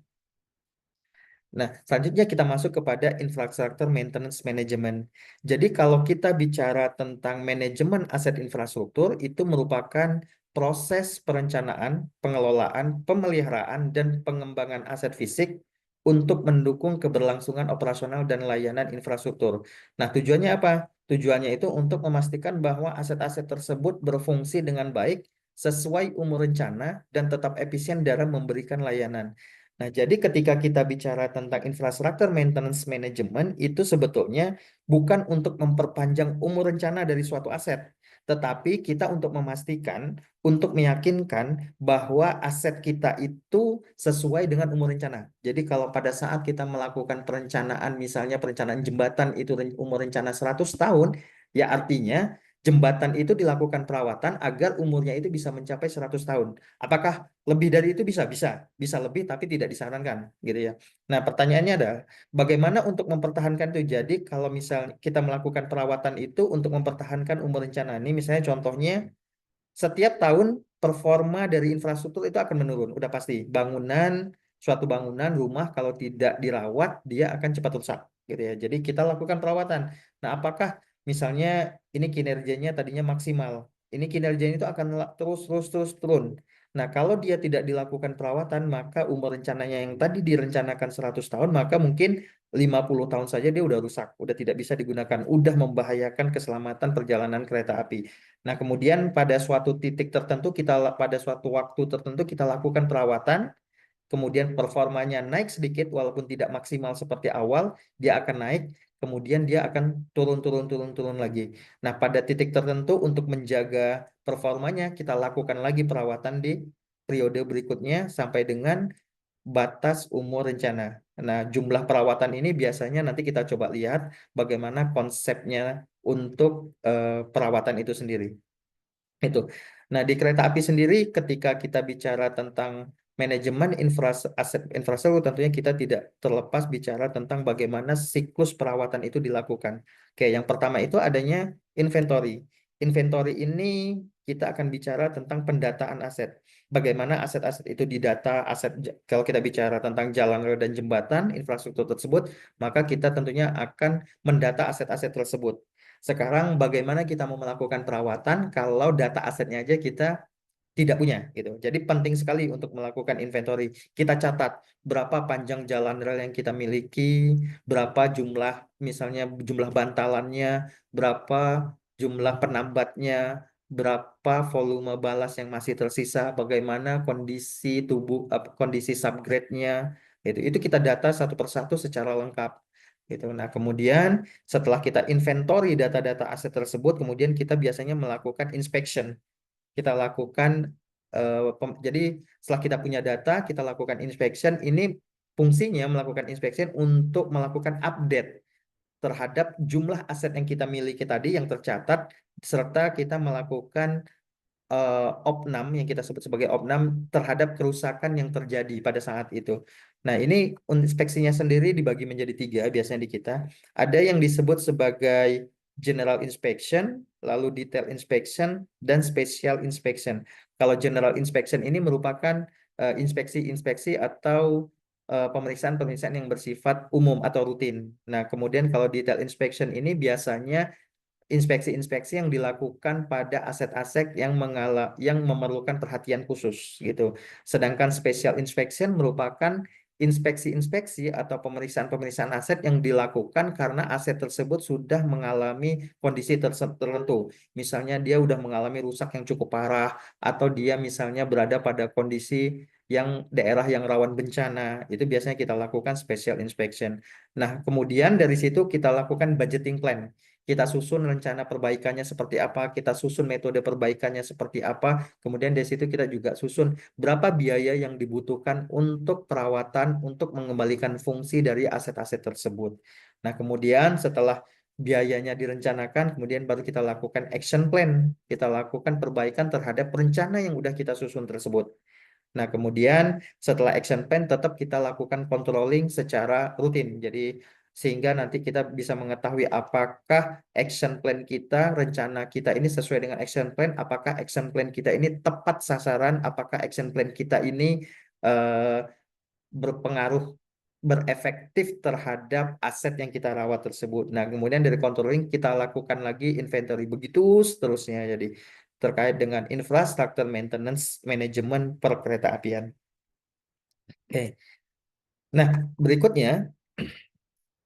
kita masuk kepada infrastruktur maintenance management. Jadi kalau kita bicara tentang manajemen aset infrastruktur, itu merupakan proses perencanaan, pengelolaan, pemeliharaan, dan pengembangan aset fisik untuk mendukung keberlangsungan operasional dan layanan infrastruktur. Nah, tujuannya apa? Tujuannya itu untuk memastikan bahwa aset-aset tersebut berfungsi dengan baik sesuai umur rencana dan tetap efisien dalam memberikan layanan. Nah, jadi ketika kita bicara tentang infrastruktur maintenance management, itu sebetulnya bukan untuk memperpanjang umur rencana dari suatu aset, tetapi kita untuk memastikan, untuk meyakinkan bahwa aset kita itu sesuai dengan umur rencana. Jadi kalau pada saat kita melakukan perencanaan, misalnya perencanaan jembatan itu umur rencana 100 tahun, ya artinya jembatan itu dilakukan perawatan agar umurnya itu bisa mencapai 100 tahun. Apakah lebih dari itu bisa? Bisa. Bisa lebih tapi tidak disarankan gitu ya. Nah, pertanyaannya adalah bagaimana untuk mempertahankan itu? Jadi kalau misal kita melakukan perawatan itu untuk mempertahankan umur rencana ini, misalnya contohnya setiap tahun performa dari infrastruktur itu akan menurun, udah pasti. Suatu bangunan rumah kalau tidak dirawat dia akan cepat rusak, gitu ya. Jadi kita lakukan perawatan. Nah, apakah misalnya ini kinerjanya tadinya maksimal, ini kinerjanya itu akan terus terus terus turun. Nah, kalau dia tidak dilakukan perawatan, maka umur rencananya yang tadi direncanakan 100 tahun, maka mungkin 50 tahun saja dia udah rusak, udah tidak bisa digunakan, udah membahayakan keselamatan perjalanan kereta api. Nah, kemudian pada suatu titik tertentu pada suatu waktu tertentu kita lakukan perawatan, kemudian performanya naik sedikit walaupun tidak maksimal seperti awal, dia akan naik, kemudian dia akan turun lagi. Nah, pada titik tertentu untuk menjaga performanya kita lakukan lagi perawatan di periode berikutnya sampai dengan batas umur rencana. Nah, jumlah perawatan ini biasanya nanti kita coba lihat bagaimana konsepnya untuk perawatan itu sendiri. Itu. Nah, di kereta api sendiri ketika kita bicara tentang manajemen aset infrastruktur tentunya kita tidak terlepas bicara tentang bagaimana siklus perawatan itu dilakukan. Oke, yang pertama itu adanya inventory. Inventory ini kita akan bicara tentang pendataan aset. Bagaimana aset-aset itu didata, kalau kita bicara tentang jalan rel dan jembatan, infrastruktur tersebut, maka kita tentunya akan mendata aset-aset tersebut. Sekarang bagaimana kita mau melakukan perawatan kalau data asetnya aja kita tidak punya gitu. Jadi penting sekali untuk melakukan inventory. Kita catat berapa panjang jalan rel yang kita miliki, berapa jumlah misalnya jumlah bantalannya, berapa jumlah penambatnya, berapa volume balas yang masih tersisa, bagaimana kondisi kondisi subgrade-nya. Itu kita data satu persatu secara lengkap. Gitu. Nah, kemudian setelah kita inventory data-data aset tersebut, kemudian kita biasanya melakukan inspection. Kita lakukan jadi setelah kita punya data, kita lakukan inspection. Ini fungsinya melakukan inspection untuk melakukan update terhadap jumlah aset yang kita miliki tadi yang tercatat, serta kita melakukan opnam yang kita sebut sebagai opnam terhadap kerusakan yang terjadi pada saat itu. Nah, ini inspeksinya sendiri dibagi menjadi tiga biasanya di kita. Ada yang disebut sebagai general inspection, lalu detail inspection, dan special inspection. Kalau general inspection ini merupakan inspeksi-inspeksi atau pemeriksaan-pemeriksaan yang bersifat umum atau rutin. Nah, kemudian kalau detail inspection ini biasanya inspeksi-inspeksi yang dilakukan pada aset-aset yang memerlukan perhatian khusus gitu. Sedangkan special inspection merupakan inspeksi-inspeksi atau pemeriksaan-pemeriksaan aset yang dilakukan karena aset tersebut sudah mengalami kondisi tertentu. Misalnya dia sudah mengalami rusak yang cukup parah atau dia misalnya berada pada kondisi yang daerah yang rawan bencana. Itu biasanya kita lakukan special inspection. Nah, kemudian dari situ kita lakukan budgeting plan. kita susun rencana perbaikannya seperti apa, kita susun metode perbaikannya seperti apa, kemudian dari situ kita juga susun berapa biaya yang dibutuhkan untuk perawatan, untuk mengembalikan fungsi dari aset-aset tersebut. Nah, kemudian setelah biayanya direncanakan, kemudian baru kita lakukan action plan, kita lakukan perbaikan terhadap rencana yang udah kita susun tersebut. Nah, kemudian setelah action plan tetap kita lakukan controlling secara rutin. Jadi sehingga nanti kita bisa mengetahui apakah action plan kita, rencana kita ini sesuai dengan action plan, apakah action plan kita ini tepat sasaran, apakah action plan kita ini eh, berpengaruh berefektif terhadap aset yang kita rawat tersebut. Nah, kemudian dari controlling kita lakukan lagi inventory begitu seterusnya. Jadi terkait dengan infrastruktur maintenance manajemen perkereta apian. Oke. Nah, berikutnya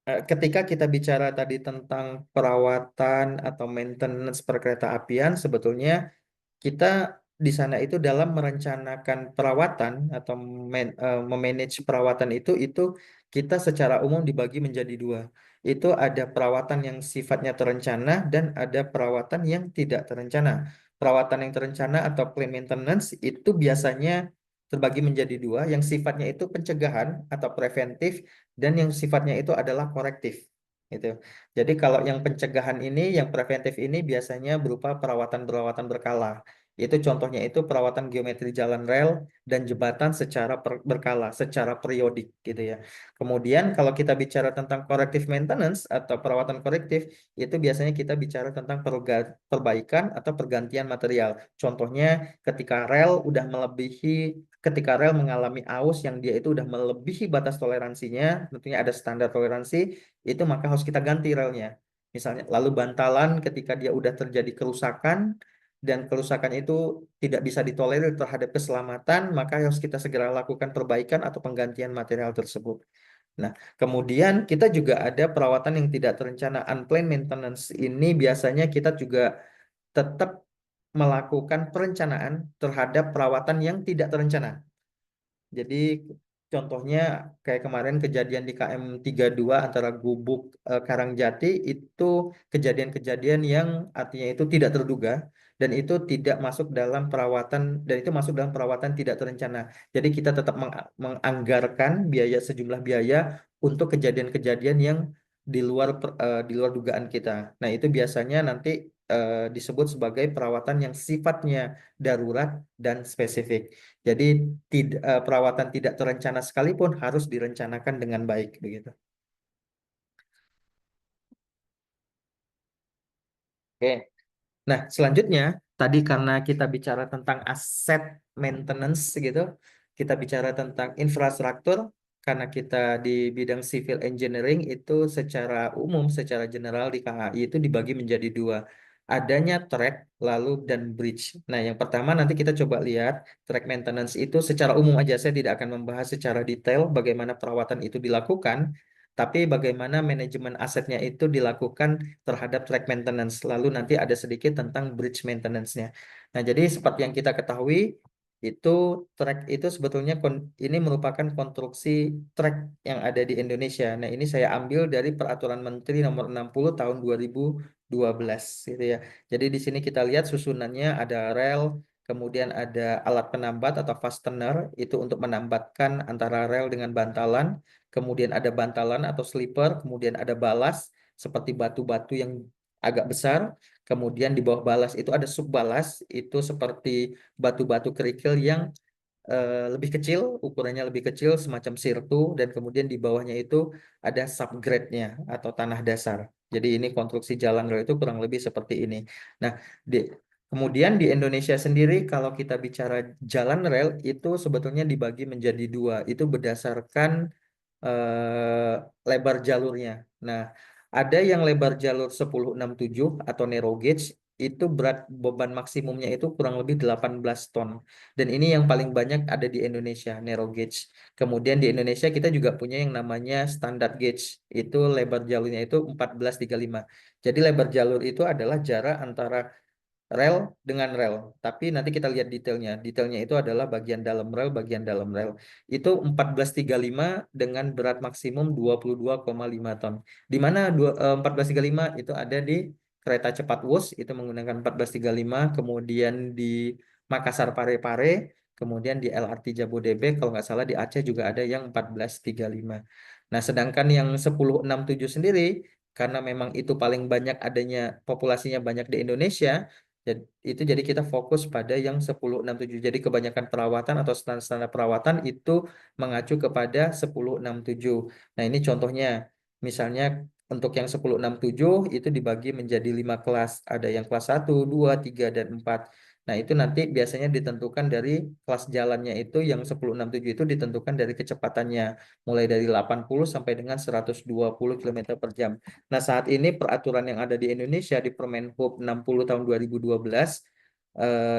ketika kita bicara tadi tentang perawatan atau maintenance perkereta apian, sebetulnya kita di sana itu dalam merencanakan perawatan atau memanage perawatan itu kita secara umum dibagi menjadi dua. Itu ada perawatan yang sifatnya terencana dan ada perawatan yang tidak terencana. Perawatan yang terencana atau plan maintenance itu biasanya terbagi menjadi dua, yang sifatnya itu pencegahan atau preventif dan yang sifatnya itu adalah korektif. Gitu. Jadi kalau yang pencegahan ini, yang preventif ini biasanya berupa perawatan-perawatan berkala. Itu contohnya itu perawatan geometri jalan rel dan jembatan secara berkala, secara periodik gitu ya. Kemudian kalau kita bicara tentang corrective maintenance atau perawatan korektif, itu biasanya kita bicara tentang perbaikan atau pergantian material. Contohnya ketika rel udah melebihi, ketika rel mengalami aus yang dia itu udah melebihi batas toleransinya, tentunya ada standar toleransi, itu maka harus kita ganti relnya. Misalnya, lalu bantalan ketika dia udah terjadi kerusakan, dan kerusakan itu tidak bisa ditolerir terhadap keselamatan, maka harus kita segera lakukan perbaikan atau penggantian material tersebut. Nah, kemudian kita juga ada perawatan yang tidak terencana, unplanned maintenance. Ini biasanya kita juga tetap melakukan perencanaan terhadap perawatan yang tidak terencana. Jadi contohnya kayak kemarin kejadian di KM 32 antara Gubuk Karangjati, itu kejadian-kejadian yang artinya itu tidak terduga dan itu tidak masuk dalam perawatan, dan itu masuk dalam perawatan tidak terencana. Jadi kita tetap menganggarkan biaya, sejumlah biaya untuk kejadian-kejadian yang di luar dugaan kita. Nah, itu biasanya nanti disebut sebagai perawatan yang sifatnya darurat dan spesifik. Jadi perawatan tidak terencana sekalipun harus direncanakan dengan baik begitu. Oke. Nah, selanjutnya tadi karena kita bicara tentang aset maintenance gitu, kita bicara tentang infrastruktur, karena kita di bidang civil engineering itu secara umum, secara general di KAI itu dibagi menjadi dua. Adanya track lalu dan bridge. Nah, yang pertama nanti kita coba lihat track maintenance itu secara umum aja. Saya tidak akan membahas secara detail bagaimana perawatan itu dilakukan, tapi bagaimana manajemen asetnya itu dilakukan terhadap track maintenance. Lalu nanti ada sedikit tentang bridge maintenance-nya. Nah, jadi seperti yang kita ketahui, itu track itu sebetulnya ini merupakan konstruksi track yang ada di Indonesia. Nah, ini saya ambil dari Peraturan Menteri Nomor 60 Tahun 2012 gitu ya. Jadi di sini kita lihat susunannya ada rel, kemudian ada alat penambat atau fastener itu untuk menambatkan antara rel dengan bantalan, kemudian ada bantalan atau slipper, kemudian ada balas seperti batu-batu yang agak besar, kemudian di bawah balas itu ada subbalas, itu seperti batu-batu kerikil yang lebih kecil, ukurannya lebih kecil, semacam sirtu, dan kemudian di bawahnya itu ada subgrade-nya atau tanah dasar. Jadi ini konstruksi jalan rel itu kurang lebih seperti ini. Nah, di, kemudian di Indonesia sendiri, kalau kita bicara jalan rel, itu sebetulnya dibagi menjadi dua. Itu berdasarkan lebar jalurnya. Nah, ada yang lebar jalur 1067 atau narrow gauge, itu berat beban maksimumnya itu kurang lebih 18 ton. Dan ini yang paling banyak ada di Indonesia, narrow gauge. Kemudian di Indonesia kita juga punya yang namanya standard gauge. Itu lebar jalurnya itu 1435. Jadi lebar jalur itu adalah jarak antara rel dengan rel. Tapi nanti kita lihat detailnya. Detailnya itu adalah bagian dalam rel, bagian dalam rel. Itu 1435 dengan berat maksimum 22,5 ton. Di mana 1435 itu ada di kereta cepat Wus, itu menggunakan 1435, kemudian di Makassar Parepare, kemudian di LRT Jabodebek, kalau nggak salah di Aceh juga ada yang 1435. Nah, sedangkan yang 1067 sendiri, karena memang itu paling banyak adanya populasinya banyak di Indonesia, itu jadi kita fokus pada yang 1067. Jadi kebanyakan perawatan atau standar-standar perawatan itu mengacu kepada 1067. Nah, ini contohnya. Misalnya untuk yang 1067 itu dibagi menjadi 5 kelas. Ada yang kelas 1, 2, 3, dan 4. Nah, itu nanti biasanya ditentukan dari kelas jalannya itu yang 1067 itu ditentukan dari kecepatannya. Mulai dari 80 sampai dengan 120 km per jam. Nah, saat ini peraturan yang ada di Indonesia di Permen Hub 60 tahun 2012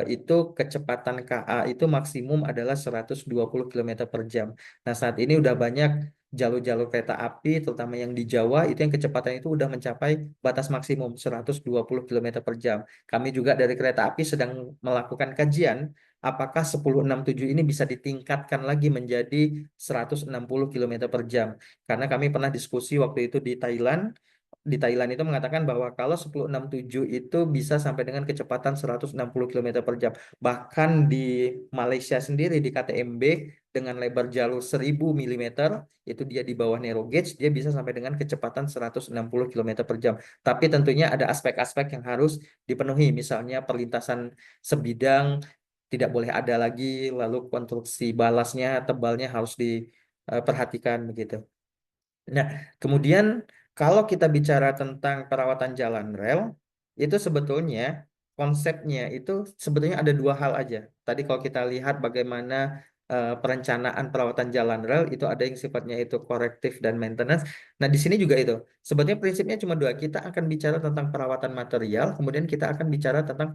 itu kecepatan KA itu maksimum adalah 120 km per jam. Nah, saat ini udah banyak jalur-jalur kereta api, terutama yang di Jawa, itu yang kecepatan itu udah mencapai batas maksimum 120 km per jam. Kami juga dari kereta api sedang melakukan kajian apakah 1067 ini bisa ditingkatkan lagi menjadi 160 km per jam. Karena kami pernah diskusi waktu itu di Thailand. Di Thailand itu mengatakan bahwa kalau 1067 itu bisa sampai dengan kecepatan 160 km per jam. Bahkan di Malaysia sendiri di KTMB dengan lebar jalur 1000 mm itu dia di bawah narrow gauge, dia bisa sampai dengan kecepatan 160 km per jam. Tapi tentunya ada aspek-aspek yang harus dipenuhi, misalnya perlintasan sebidang tidak boleh ada lagi, lalu konstruksi balasnya, tebalnya harus diperhatikan begitu. Nah, kemudian kalau kita bicara tentang perawatan jalan rel, itu sebetulnya konsepnya itu sebetulnya ada dua hal aja. Tadi kalau kita lihat bagaimana perencanaan perawatan jalan rel itu ada yang sifatnya itu korektif dan maintenance. Nah, di sini juga itu. Sebetulnya prinsipnya cuma dua. Kita akan bicara tentang perawatan material, kemudian kita akan bicara tentang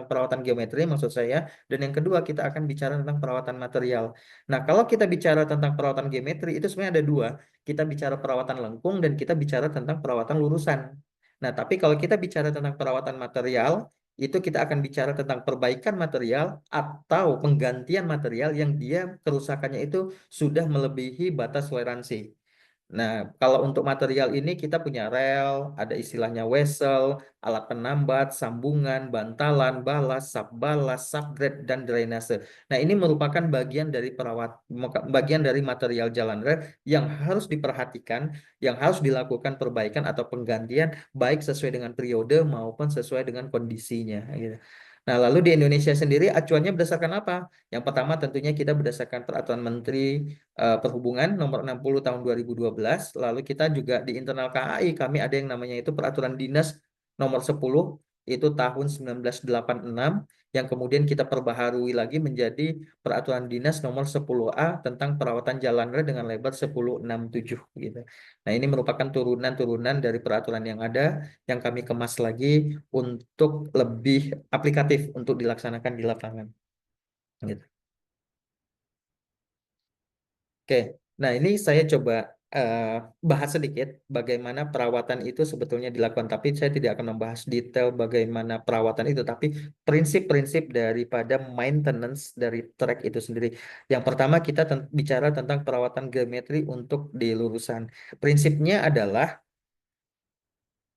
perawatan geometri maksud saya, dan yang kedua kita akan bicara tentang perawatan material. Nah, kalau kita bicara tentang perawatan geometri, itu sebenarnya ada dua. Kita bicara perawatan lengkung dan kita bicara tentang perawatan lurusan. Nah, tapi kalau kita bicara tentang perawatan material, itu kita akan bicara tentang perbaikan material atau penggantian material yang dia kerusakannya itu sudah melebihi batas toleransi. Nah, kalau untuk material ini kita punya rel, ada istilahnya wesel, alat penambat, sambungan, bantalan, balas, subbalas, subgrade, dan drainase. Nah, ini merupakan bagian dari material jalan rel yang harus diperhatikan, yang harus dilakukan perbaikan atau penggantian baik sesuai dengan periode maupun sesuai dengan kondisinya, gitu. Nah, lalu di Indonesia sendiri acuannya berdasarkan apa? Yang pertama tentunya kita berdasarkan Peraturan Menteri Perhubungan nomor 60 tahun 2012. Lalu kita juga di internal KAI kami ada yang namanya itu Peraturan Dinas nomor 10 itu tahun 1986 yang kemudian kita perbaharui lagi menjadi Peraturan Dinas nomor 10A tentang perawatan jalan raya dengan lebar 1067 gitu. Nah, ini merupakan turunan-turunan dari peraturan yang ada yang kami kemas lagi untuk lebih aplikatif untuk dilaksanakan di lapangan gitu. Oke, nah ini saya coba eh, bahas sedikit bagaimana perawatan itu sebetulnya dilakukan. Tapi saya tidak akan membahas detail bagaimana perawatan itu, tapi prinsip-prinsip daripada maintenance dari trek itu sendiri. Yang pertama kita bicara tentang perawatan geometri untuk di lurusan. Prinsipnya adalah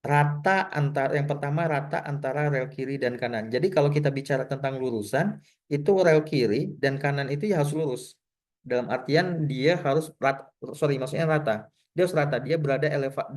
rata antara yang pertama rata antara rel kiri dan kanan. Jadi kalau kita bicara tentang lurusan, itu rel kiri dan kanan itu ya harus lurus. Dalam artian dia harus rata, sorry maksudnya rata. Dia harus rata, dia berada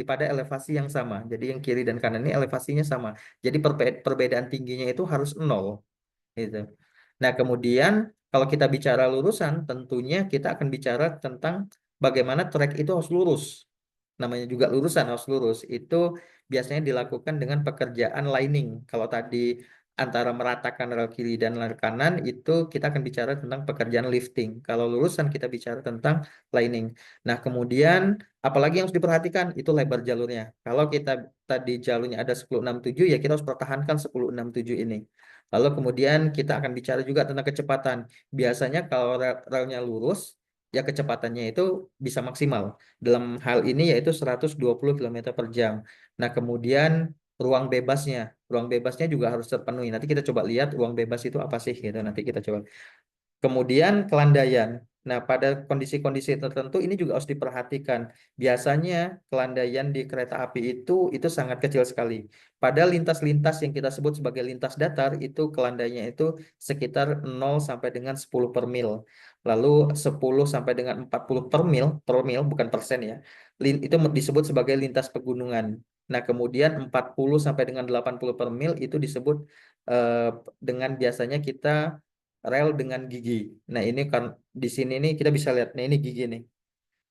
pada elevasi yang sama. Jadi yang kiri dan kanan ini elevasinya sama. Jadi perbedaan tingginya itu harus nol gitu. Nah, kemudian kalau kita bicara lurusan, tentunya kita akan bicara tentang bagaimana trek itu harus lurus. Namanya juga lurusan harus lurus. Itu biasanya dilakukan dengan pekerjaan lining. Kalau tadi antara meratakan rel kiri dan rel kanan, itu kita akan bicara tentang pekerjaan lifting. Kalau lurusan kita bicara tentang lining. Nah, kemudian apalagi yang harus diperhatikan itu lebar jalurnya. Kalau kita tadi jalurnya ada 1067, ya kita harus pertahankan 1067 ini. Lalu kemudian kita akan bicara juga tentang kecepatan. Biasanya kalau relnya lurus, ya kecepatannya itu bisa maksimal. Dalam hal ini yaitu 120 km per jam. Nah, kemudian ruang bebasnya. Ruang bebasnya juga harus terpenuhi. Nanti kita coba lihat ruang bebas itu apa sih gitu. Nanti kita coba. Kemudian kelandaian. Nah, pada kondisi-kondisi tertentu ini juga harus diperhatikan. Biasanya kelandaian di kereta api itu sangat kecil sekali. Pada lintas-lintas yang kita sebut sebagai lintas datar itu kelandaiannya itu sekitar 0 sampai dengan 10 per mil. Lalu 10 sampai dengan 40 per mil bukan persen ya. Itu disebut sebagai lintas pegunungan. Nah, kemudian 40 sampai dengan 80 per mil itu disebut eh, dengan biasanya kita rel dengan gigi. Nah, ini kan di sini nih kita bisa lihat. Nah, ini gigi nih.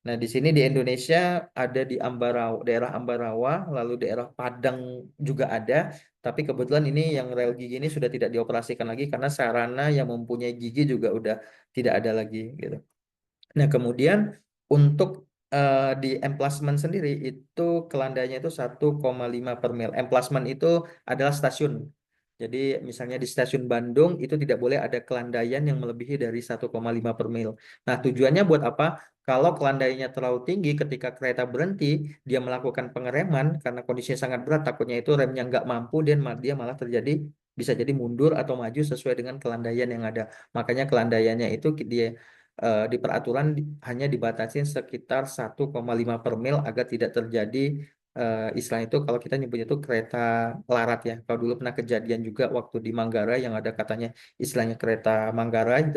Nah, di sini di Indonesia ada di Ambarawa, daerah Ambarawa, lalu daerah Padang juga ada. Tapi kebetulan ini yang rel gigi ini sudah tidak dioperasikan lagi karena sarana yang mempunyai gigi juga udah tidak ada lagi gitu. Nah, kemudian untuk di emplasment sendiri itu kelandaiannya itu 1,5 per mil. Emplasment itu adalah stasiun. Jadi misalnya di stasiun Bandung itu tidak boleh ada kelandaian yang melebihi dari 1,5 per mil. Nah, tujuannya buat apa? Kalau kelandaiannya terlalu tinggi ketika kereta berhenti, dia melakukan pengereman karena kondisinya sangat berat, takutnya itu remnya nggak mampu dan dia malah terjadi bisa jadi mundur atau maju sesuai dengan kelandaian yang ada. Makanya kelandaiannya itu dia di peraturan hanya dibatasin sekitar 1,5 per mil agar tidak terjadi istilah itu kalau kita nyebutnya itu kereta larat ya. Kalau dulu pernah kejadian juga waktu di Manggarai yang ada katanya istilahnya kereta Manggarai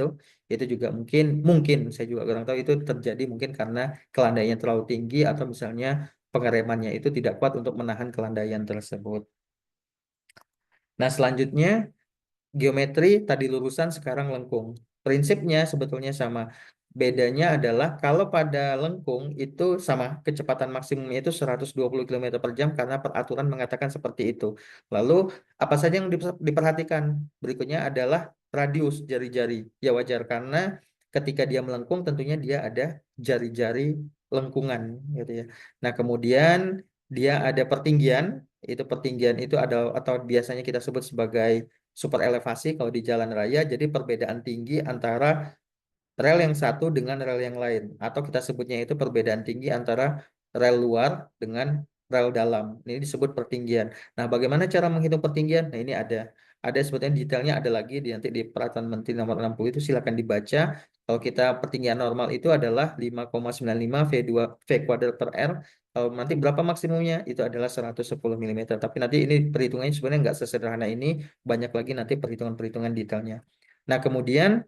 itu juga mungkin mungkin saya juga kurang tahu itu terjadi mungkin karena kelandaiannya terlalu tinggi atau misalnya pengeremannya itu tidak kuat untuk menahan kelandaian tersebut. Nah, selanjutnya geometri tadi lurusan sekarang lengkung. Prinsipnya sebetulnya sama. Bedanya adalah kalau pada lengkung itu sama kecepatan maksimumnya itu 120 km per jam karena peraturan mengatakan seperti itu. Lalu apa saja yang diperhatikan? Berikutnya adalah radius jari-jari. Ya wajar karena ketika dia melengkung tentunya dia ada jari-jari lengkungan gitu ya. Nah, kemudian dia ada pertinggian. Itu pertinggian itu ada atau biasanya kita sebut sebagai super elevasi kalau di jalan raya. Jadi perbedaan tinggi antara rel yang satu dengan rel yang lain. Atau kita sebutnya itu perbedaan tinggi antara rel luar dengan rel dalam. Ini disebut pertinggian. Nah, bagaimana cara menghitung pertinggian? Nah, ini ada. Ada sebetulnya detailnya ada lagi di nanti di Peraturan Menteri Nomor 60 itu silakan dibaca. Kalau kita pertinggian normal itu adalah 5,95 V2 V kuadrat per R. Kalau nanti berapa maksimumnya? Itu adalah 110 mm. Tapi nanti ini perhitungannya sebenarnya nggak sesederhana ini. Banyak lagi nanti perhitungan-perhitungan detailnya. Nah, kemudian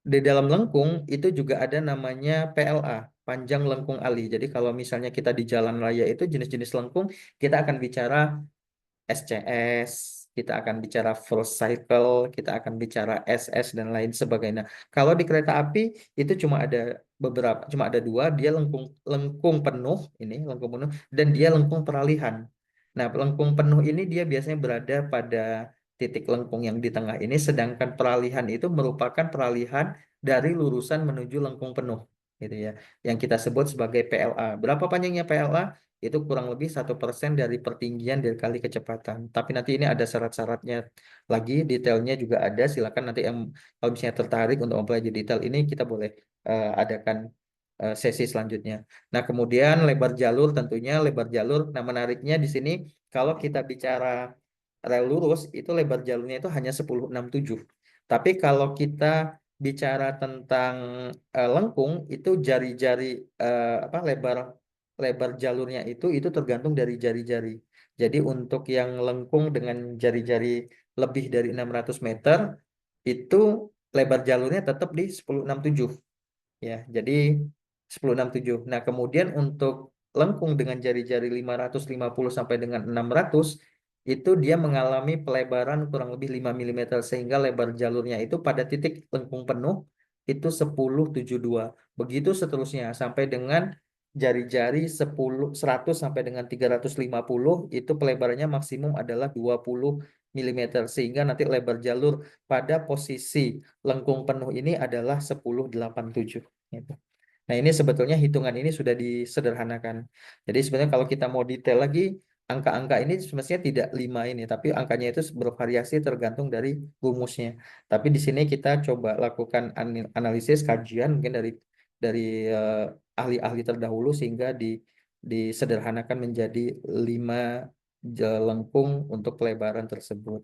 di dalam lengkung itu juga ada namanya PLA, panjang lengkung ali. Jadi kalau misalnya kita di jalan raya itu jenis-jenis lengkung, kita akan bicara SCS, kita akan bicara full cycle, kita akan bicara SS dan lain sebagainya. Kalau di kereta api itu cuma ada dua, dia lengkung lengkung penuh ini lengkung penuh dan dia lengkung peralihan. Nah, lengkung penuh ini dia biasanya berada pada titik lengkung yang di tengah ini, sedangkan peralihan itu merupakan peralihan dari lurusan menuju lengkung penuh, gitu ya, yang kita sebut sebagai PLA. Berapa panjangnya PLA? Itu kurang lebih 1% dari pertinggian dikali kecepatan. Tapi nanti ini ada syarat-syaratnya lagi, detailnya juga ada. Silakan nanti yang kalau misalnya tertarik untuk mempelajari detail ini, kita boleh adakan sesi selanjutnya. Nah, kemudian lebar jalur tentunya lebar jalur. Nah, menariknya di sini kalau kita bicara rel lurus itu lebar jalurnya itu hanya 10,67. Tapi kalau kita bicara tentang lengkung itu jari-jari apa lebar lebar jalurnya itu tergantung dari jari-jari. Jadi untuk yang lengkung dengan jari-jari lebih dari 600 meter itu lebar jalurnya tetap di 10,67 ya. Jadi 10,67. Nah, kemudian untuk lengkung dengan jari-jari 550 sampai dengan 600 itu dia mengalami pelebaran kurang lebih 5 mm sehingga lebar jalurnya itu pada titik lengkung penuh itu 10,72. Begitu seterusnya sampai dengan jari-jari 100 sampai dengan 350 itu pelebarannya maksimum adalah 20 mm sehingga nanti lebar jalur pada posisi lengkung penuh ini adalah 10,87 gitu. Nah, ini sebetulnya hitungan ini sudah disederhanakan. Jadi sebenarnya kalau kita mau detail lagi, angka-angka ini sebenarnya tidak lima ini, tapi angkanya itu bervariasi tergantung dari rumusnya. Tapi di sini kita coba lakukan analisis kajian mungkin dari ahli-ahli terdahulu sehingga disederhanakan menjadi lima lengkung untuk pelebaran tersebut.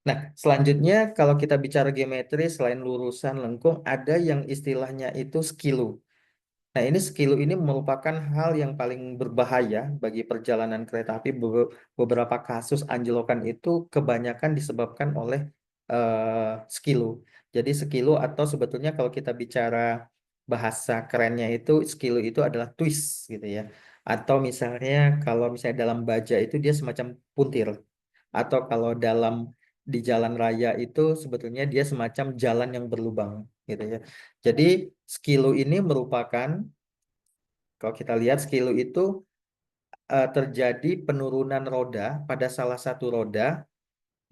Nah, selanjutnya kalau kita bicara geometri, selain lurusan lengkung, ada yang istilahnya itu skilu. Nah, ini skilu ini merupakan hal yang paling berbahaya bagi perjalanan kereta api. Beberapa kasus anjlokan itu kebanyakan disebabkan oleh skilu. Jadi skilu atau sebetulnya kalau kita bicara bahasa kerennya itu skilu itu adalah twist gitu ya. Atau misalnya kalau misalnya dalam baja itu dia semacam puntir. Atau kalau dalam di jalan raya itu sebetulnya dia semacam jalan yang berlubang gitu ya. Jadi skilu ini merupakan kalau kita lihat skilu itu terjadi penurunan roda pada salah satu roda.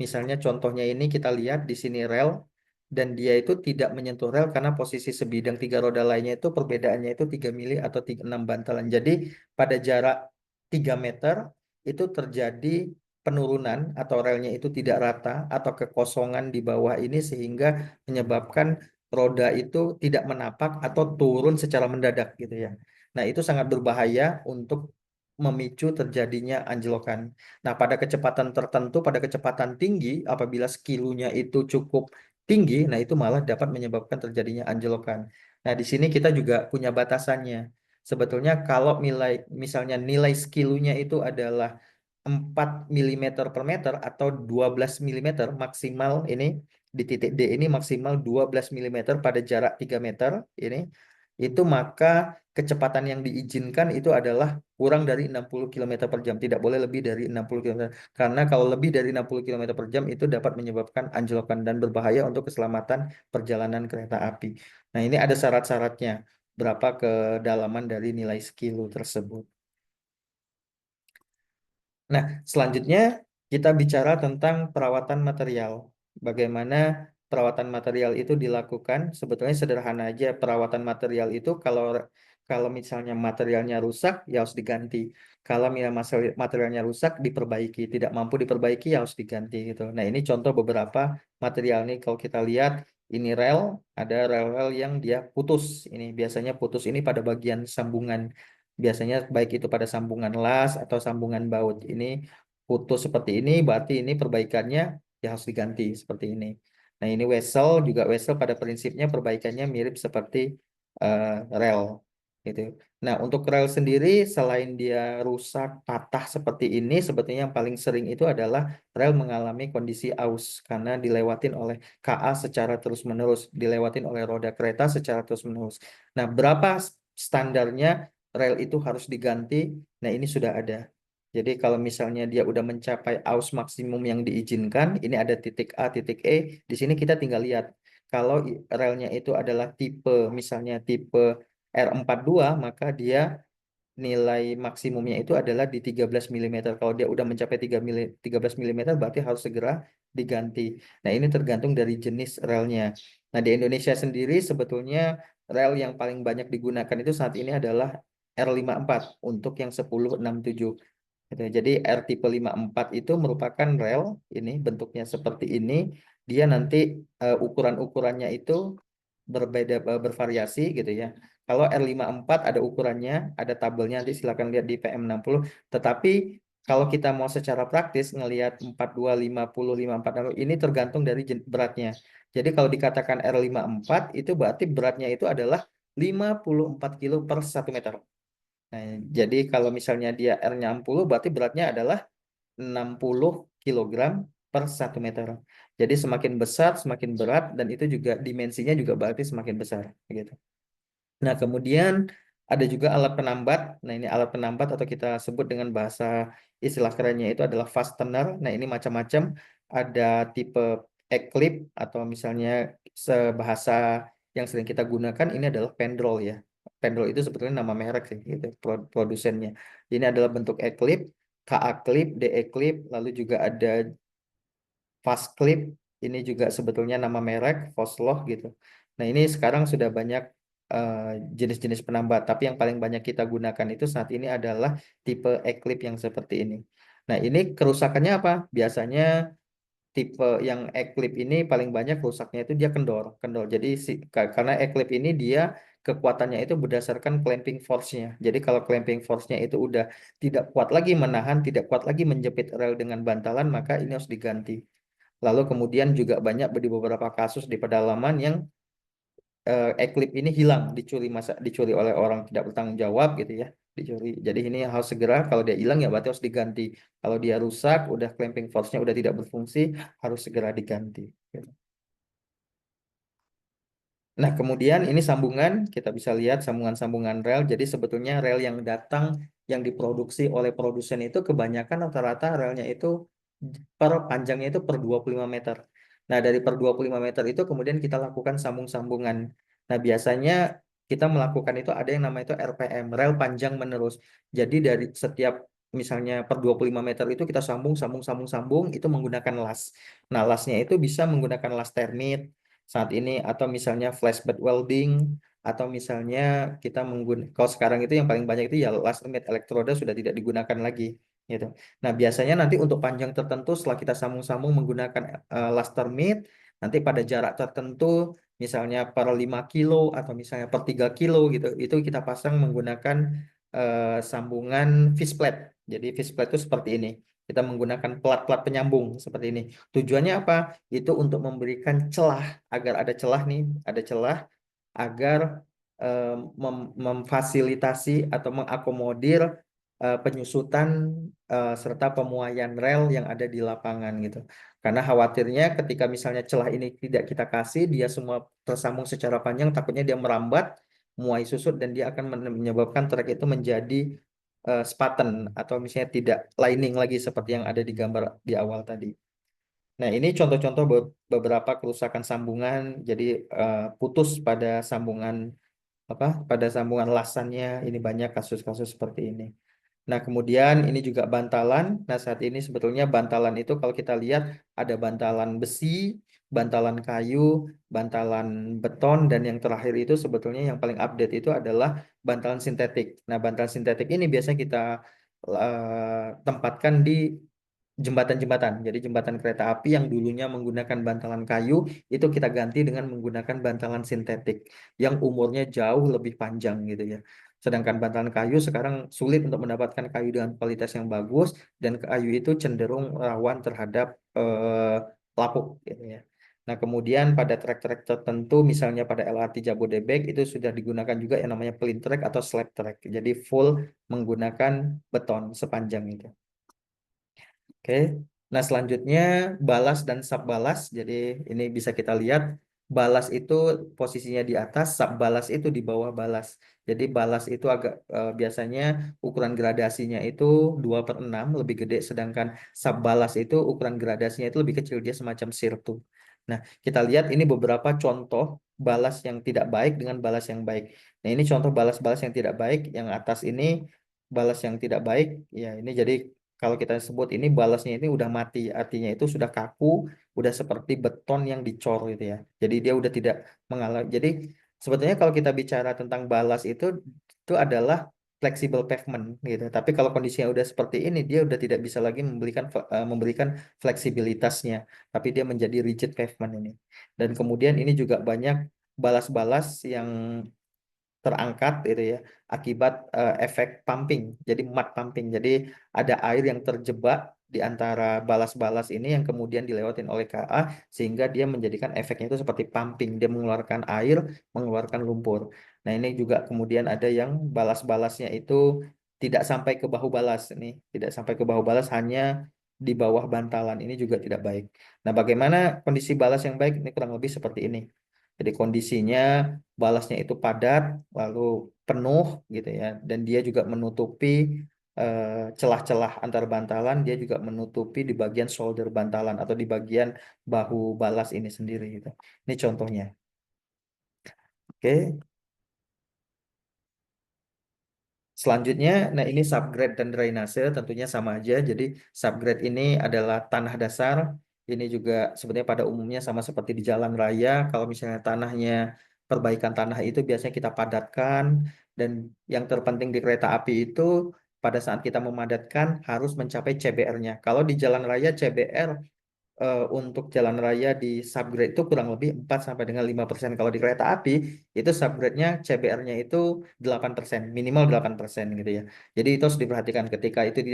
Misalnya contohnya ini kita lihat di sini rel dan dia itu tidak menyentuh rel karena posisi sebidang tiga roda lainnya itu perbedaannya itu 3 mili atau 6 bantalan. Jadi pada jarak 3 meter itu terjadi penurunan atau relnya itu tidak rata atau kekosongan di bawah ini sehingga menyebabkan roda itu tidak menapak atau turun secara mendadak gitu ya. Nah, itu sangat berbahaya untuk memicu terjadinya anjlokan. Nah, pada kecepatan tertentu, pada kecepatan tinggi, apabila skilunya itu cukup tinggi, nah itu malah dapat menyebabkan terjadinya anjlokan. Nah, di sini kita juga punya batasannya. Sebetulnya kalau nilai, misalnya nilai skilunya itu adalah 4 mm per meter atau 12 milimeter maksimal ini, di titik D ini maksimal 12 milimeter pada jarak 3 meter ini, itu maka kecepatan yang diizinkan itu adalah kurang dari 60 kilometer per jam. Tidak boleh lebih dari 60 kilometer. Karena kalau lebih dari 60 kilometer per jam itu dapat menyebabkan anjlokan dan berbahaya untuk keselamatan perjalanan kereta api. Nah, ini ada syarat-syaratnya. Berapa kedalaman dari nilai skilu tersebut. Nah, selanjutnya kita bicara tentang perawatan material. Bagaimana perawatan material itu dilakukan? Sebetulnya sederhana aja. Perawatan material itu kalau kalau misalnya materialnya rusak, ya harus diganti. Kalau materialnya rusak, diperbaiki. Tidak mampu diperbaiki, ya harus diganti gitu. Nah, ini contoh beberapa material nih. Kalau kita lihat, ini rel, ada rel-rel yang dia putus. Ini biasanya putus ini pada bagian sambungan. Biasanya baik itu pada sambungan las atau sambungan baut. Ini putus seperti ini, berarti ini perbaikannya ya harus diganti seperti ini. Nah, ini wesel juga wesel pada prinsipnya perbaikannya mirip seperti eh, rel gitu. Nah, untuk rel sendiri selain dia rusak, patah seperti ini, sebetulnya yang paling sering itu adalah rel mengalami kondisi aus karena dilewatin oleh KA secara terus-menerus, dilewatin oleh roda kereta secara terus-menerus. Nah, berapa standarnya rel itu harus diganti? Nah, ini sudah ada. Jadi kalau misalnya dia udah mencapai aus maksimum yang diizinkan, ini ada titik A, titik E. Di sini kita tinggal lihat. Kalau relnya itu adalah tipe, misalnya tipe R42, maka dia nilai maksimumnya itu adalah di 13 milimeter. Kalau dia udah mencapai 13 milimeter, berarti harus segera diganti. Nah, ini tergantung dari jenis relnya. Nah, di Indonesia sendiri sebetulnya rel yang paling banyak digunakan itu saat ini adalah R54 untuk yang 1067. Gitu. Jadi R tipe 54 itu merupakan rel, ini bentuknya seperti ini. Dia nanti ukuran-ukurannya itu berbeda, bervariasi gitu ya. Kalau R54 ada ukurannya, ada tabelnya, nanti silakan lihat di PM60. Tetapi kalau kita mau secara praktis ngelihat 42, 50, 54, ini tergantung dari beratnya. Jadi kalau dikatakan R54 itu berarti beratnya itu adalah 54 kilo per 1 meter. Nah, jadi kalau misalnya dia R-nya 60 berarti beratnya adalah 60 kilogram per 1 meter. Jadi semakin besar, semakin berat, dan itu juga dimensinya juga berarti semakin besar. Gitu. Nah, kemudian ada juga alat penambat. Nah, ini alat penambat atau kita sebut dengan bahasa istilah kerennya itu adalah fastener. Nah, ini macam-macam. Ada tipe E-clip atau misalnya sebahasa yang sering kita gunakan ini adalah pendrol ya. Pendrol itu sebetulnya nama merek sih, gitu, produsennya. Ini adalah bentuk E-clip, KA clip, DE clip, lalu juga ada fast clip, ini juga sebetulnya nama merek, Fosloh gitu. Nah, ini sekarang sudah banyak eh, jenis-jenis penambat, tapi yang paling banyak kita gunakan itu saat ini adalah tipe E-clip yang seperti ini. Nah, ini kerusakannya apa? Biasanya tipe yang E-clip ini paling banyak rusaknya itu dia kendor, kendor. Jadi karena E-clip ini dia kekuatannya itu berdasarkan clamping force-nya. Jadi kalau clamping force-nya itu udah tidak kuat lagi menahan, tidak kuat lagi menjepit rel dengan bantalan, maka ini harus diganti. Lalu kemudian juga banyak di beberapa kasus di pedalaman yang eklip ini hilang, dicuri oleh orang tidak bertanggung jawab gitu ya, dicuri. Jadi ini harus segera, kalau dia hilang ya berarti harus diganti. Kalau dia rusak, udah clamping force-nya udah tidak berfungsi, harus segera diganti. Gitu. Nah, kemudian ini sambungan, kita bisa lihat sambungan-sambungan rel. Jadi sebetulnya rel yang datang, yang diproduksi oleh produsen itu kebanyakan rata-rata relnya itu per panjangnya itu per 25 meter. Nah, dari per 25 meter itu kemudian kita lakukan sambung-sambungan. Nah, biasanya kita melakukan itu ada yang namanya itu RPM, rel panjang menerus. Jadi dari setiap misalnya per 25 meter itu kita sambung, sambung, sambung, sambung, itu menggunakan las. Nah, lasnya itu bisa menggunakan las termit, saat ini atau misalnya flashbed welding atau misalnya kita menggunakan kalau sekarang itu yang paling banyak itu ya laser made elektroda sudah tidak digunakan lagi gitu. Nah, biasanya nanti untuk panjang tertentu setelah kita sambung-sambung menggunakan laser made nanti pada jarak tertentu misalnya per 5 kilo atau misalnya per 3 kilo gitu itu kita pasang menggunakan sambungan fish plate. Jadi fish plate itu seperti ini. Kita menggunakan plat-plat penyambung seperti ini. Tujuannya apa? Itu untuk memberikan celah agar ada celah nih, ada celah agar memfasilitasi atau mengakomodir penyusutan serta pemuaian rel yang ada di lapangan gitu. Karena khawatirnya ketika misalnya celah ini tidak kita kasih, dia semua tersambung secara panjang, takutnya dia merambat, muai susut dan dia akan menyebabkan trek itu menjadi spaten atau misalnya tidak lining lagi seperti yang ada di gambar di awal tadi. Nah, ini contoh-contoh beberapa kerusakan sambungan, jadi putus pada sambungan pada sambungan lasannya. Ini banyak kasus-kasus seperti ini. Nah, kemudian ini juga bantalan. Nah, saat ini sebetulnya bantalan itu kalau kita lihat ada bantalan besi, bantalan kayu, bantalan beton, dan yang terakhir itu sebetulnya yang paling update itu adalah bantalan sintetik. Nah, bantalan sintetik ini biasanya kita tempatkan di jembatan-jembatan. Jadi jembatan kereta api yang dulunya menggunakan bantalan kayu itu kita ganti dengan menggunakan bantalan sintetik yang umurnya jauh lebih panjang gitu ya. Sedangkan bantalan kayu sekarang sulit untuk mendapatkan kayu dengan kualitas yang bagus dan kayu itu cenderung rawan terhadap lapuk gitu ya. Nah, kemudian pada trek-trek tertentu misalnya pada LRT Jabodebek itu sudah digunakan juga yang namanya plint track atau slab track. Jadi full menggunakan beton sepanjang itu. Oke. Nah, selanjutnya balas dan subbalas. Jadi ini bisa kita lihat balas itu posisinya di atas, subbalas itu di bawah balas. Jadi balas itu agak biasanya ukuran gradasinya itu 2/6 lebih gede, sedangkan subbalas itu ukuran gradasinya itu lebih kecil, dia semacam sirtu. Nah, kita lihat ini beberapa contoh balas yang tidak baik dengan balas yang baik. Nah, ini contoh balas-balas yang tidak baik. Yang atas ini balas yang tidak baik. Ya, ini jadi kalau kita sebut ini balasnya ini udah mati, artinya itu sudah kaku, udah seperti beton yang dicor gitu ya. Jadi dia udah tidak mengalami. Jadi sebetulnya kalau kita bicara tentang balas itu adalah flexible pavement gitu. Tapi kalau kondisinya udah seperti ini, dia udah tidak bisa lagi memberikan fleksibilitasnya, tapi dia menjadi rigid pavement ini. Dan kemudian ini juga banyak balas-balas yang terangkat gitu ya akibat efek pumping. Jadi mud pumping. Jadi ada air yang terjebak di antara balas-balas ini yang kemudian dilewatin oleh KA sehingga dia menjadikan efeknya itu seperti pumping. Dia mengeluarkan air, mengeluarkan lumpur. Nah, ini juga kemudian ada yang balas-balasnya itu tidak sampai ke bahu balas nih, tidak sampai ke bahu balas, hanya di bawah bantalan. Ini juga tidak baik. Nah, bagaimana kondisi balas yang baik? Ini kurang lebih seperti ini. Jadi kondisinya balasnya itu padat, lalu penuh gitu ya, dan dia juga menutupi celah-celah antar bantalan, dia juga menutupi di bagian shoulder bantalan atau di bagian bahu balas ini sendiri gitu. Ini contohnya. Oke. Selanjutnya, nah ini subgrade dan drainase tentunya sama aja. Jadi subgrade ini adalah tanah dasar. Ini juga sebenarnya pada umumnya sama seperti di jalan raya. Kalau misalnya tanahnya, perbaikan tanah itu biasanya kita padatkan. Dan yang terpenting di kereta api itu pada saat kita memadatkan harus mencapai CBR-nya. Kalau di jalan raya CBR untuk jalan raya di subgrade itu kurang lebih 4 sampai dengan 5%. Kalau di kereta api itu subgrade-nya CBR-nya itu 8%, minimal 8% gitu ya. Jadi itu harus diperhatikan ketika itu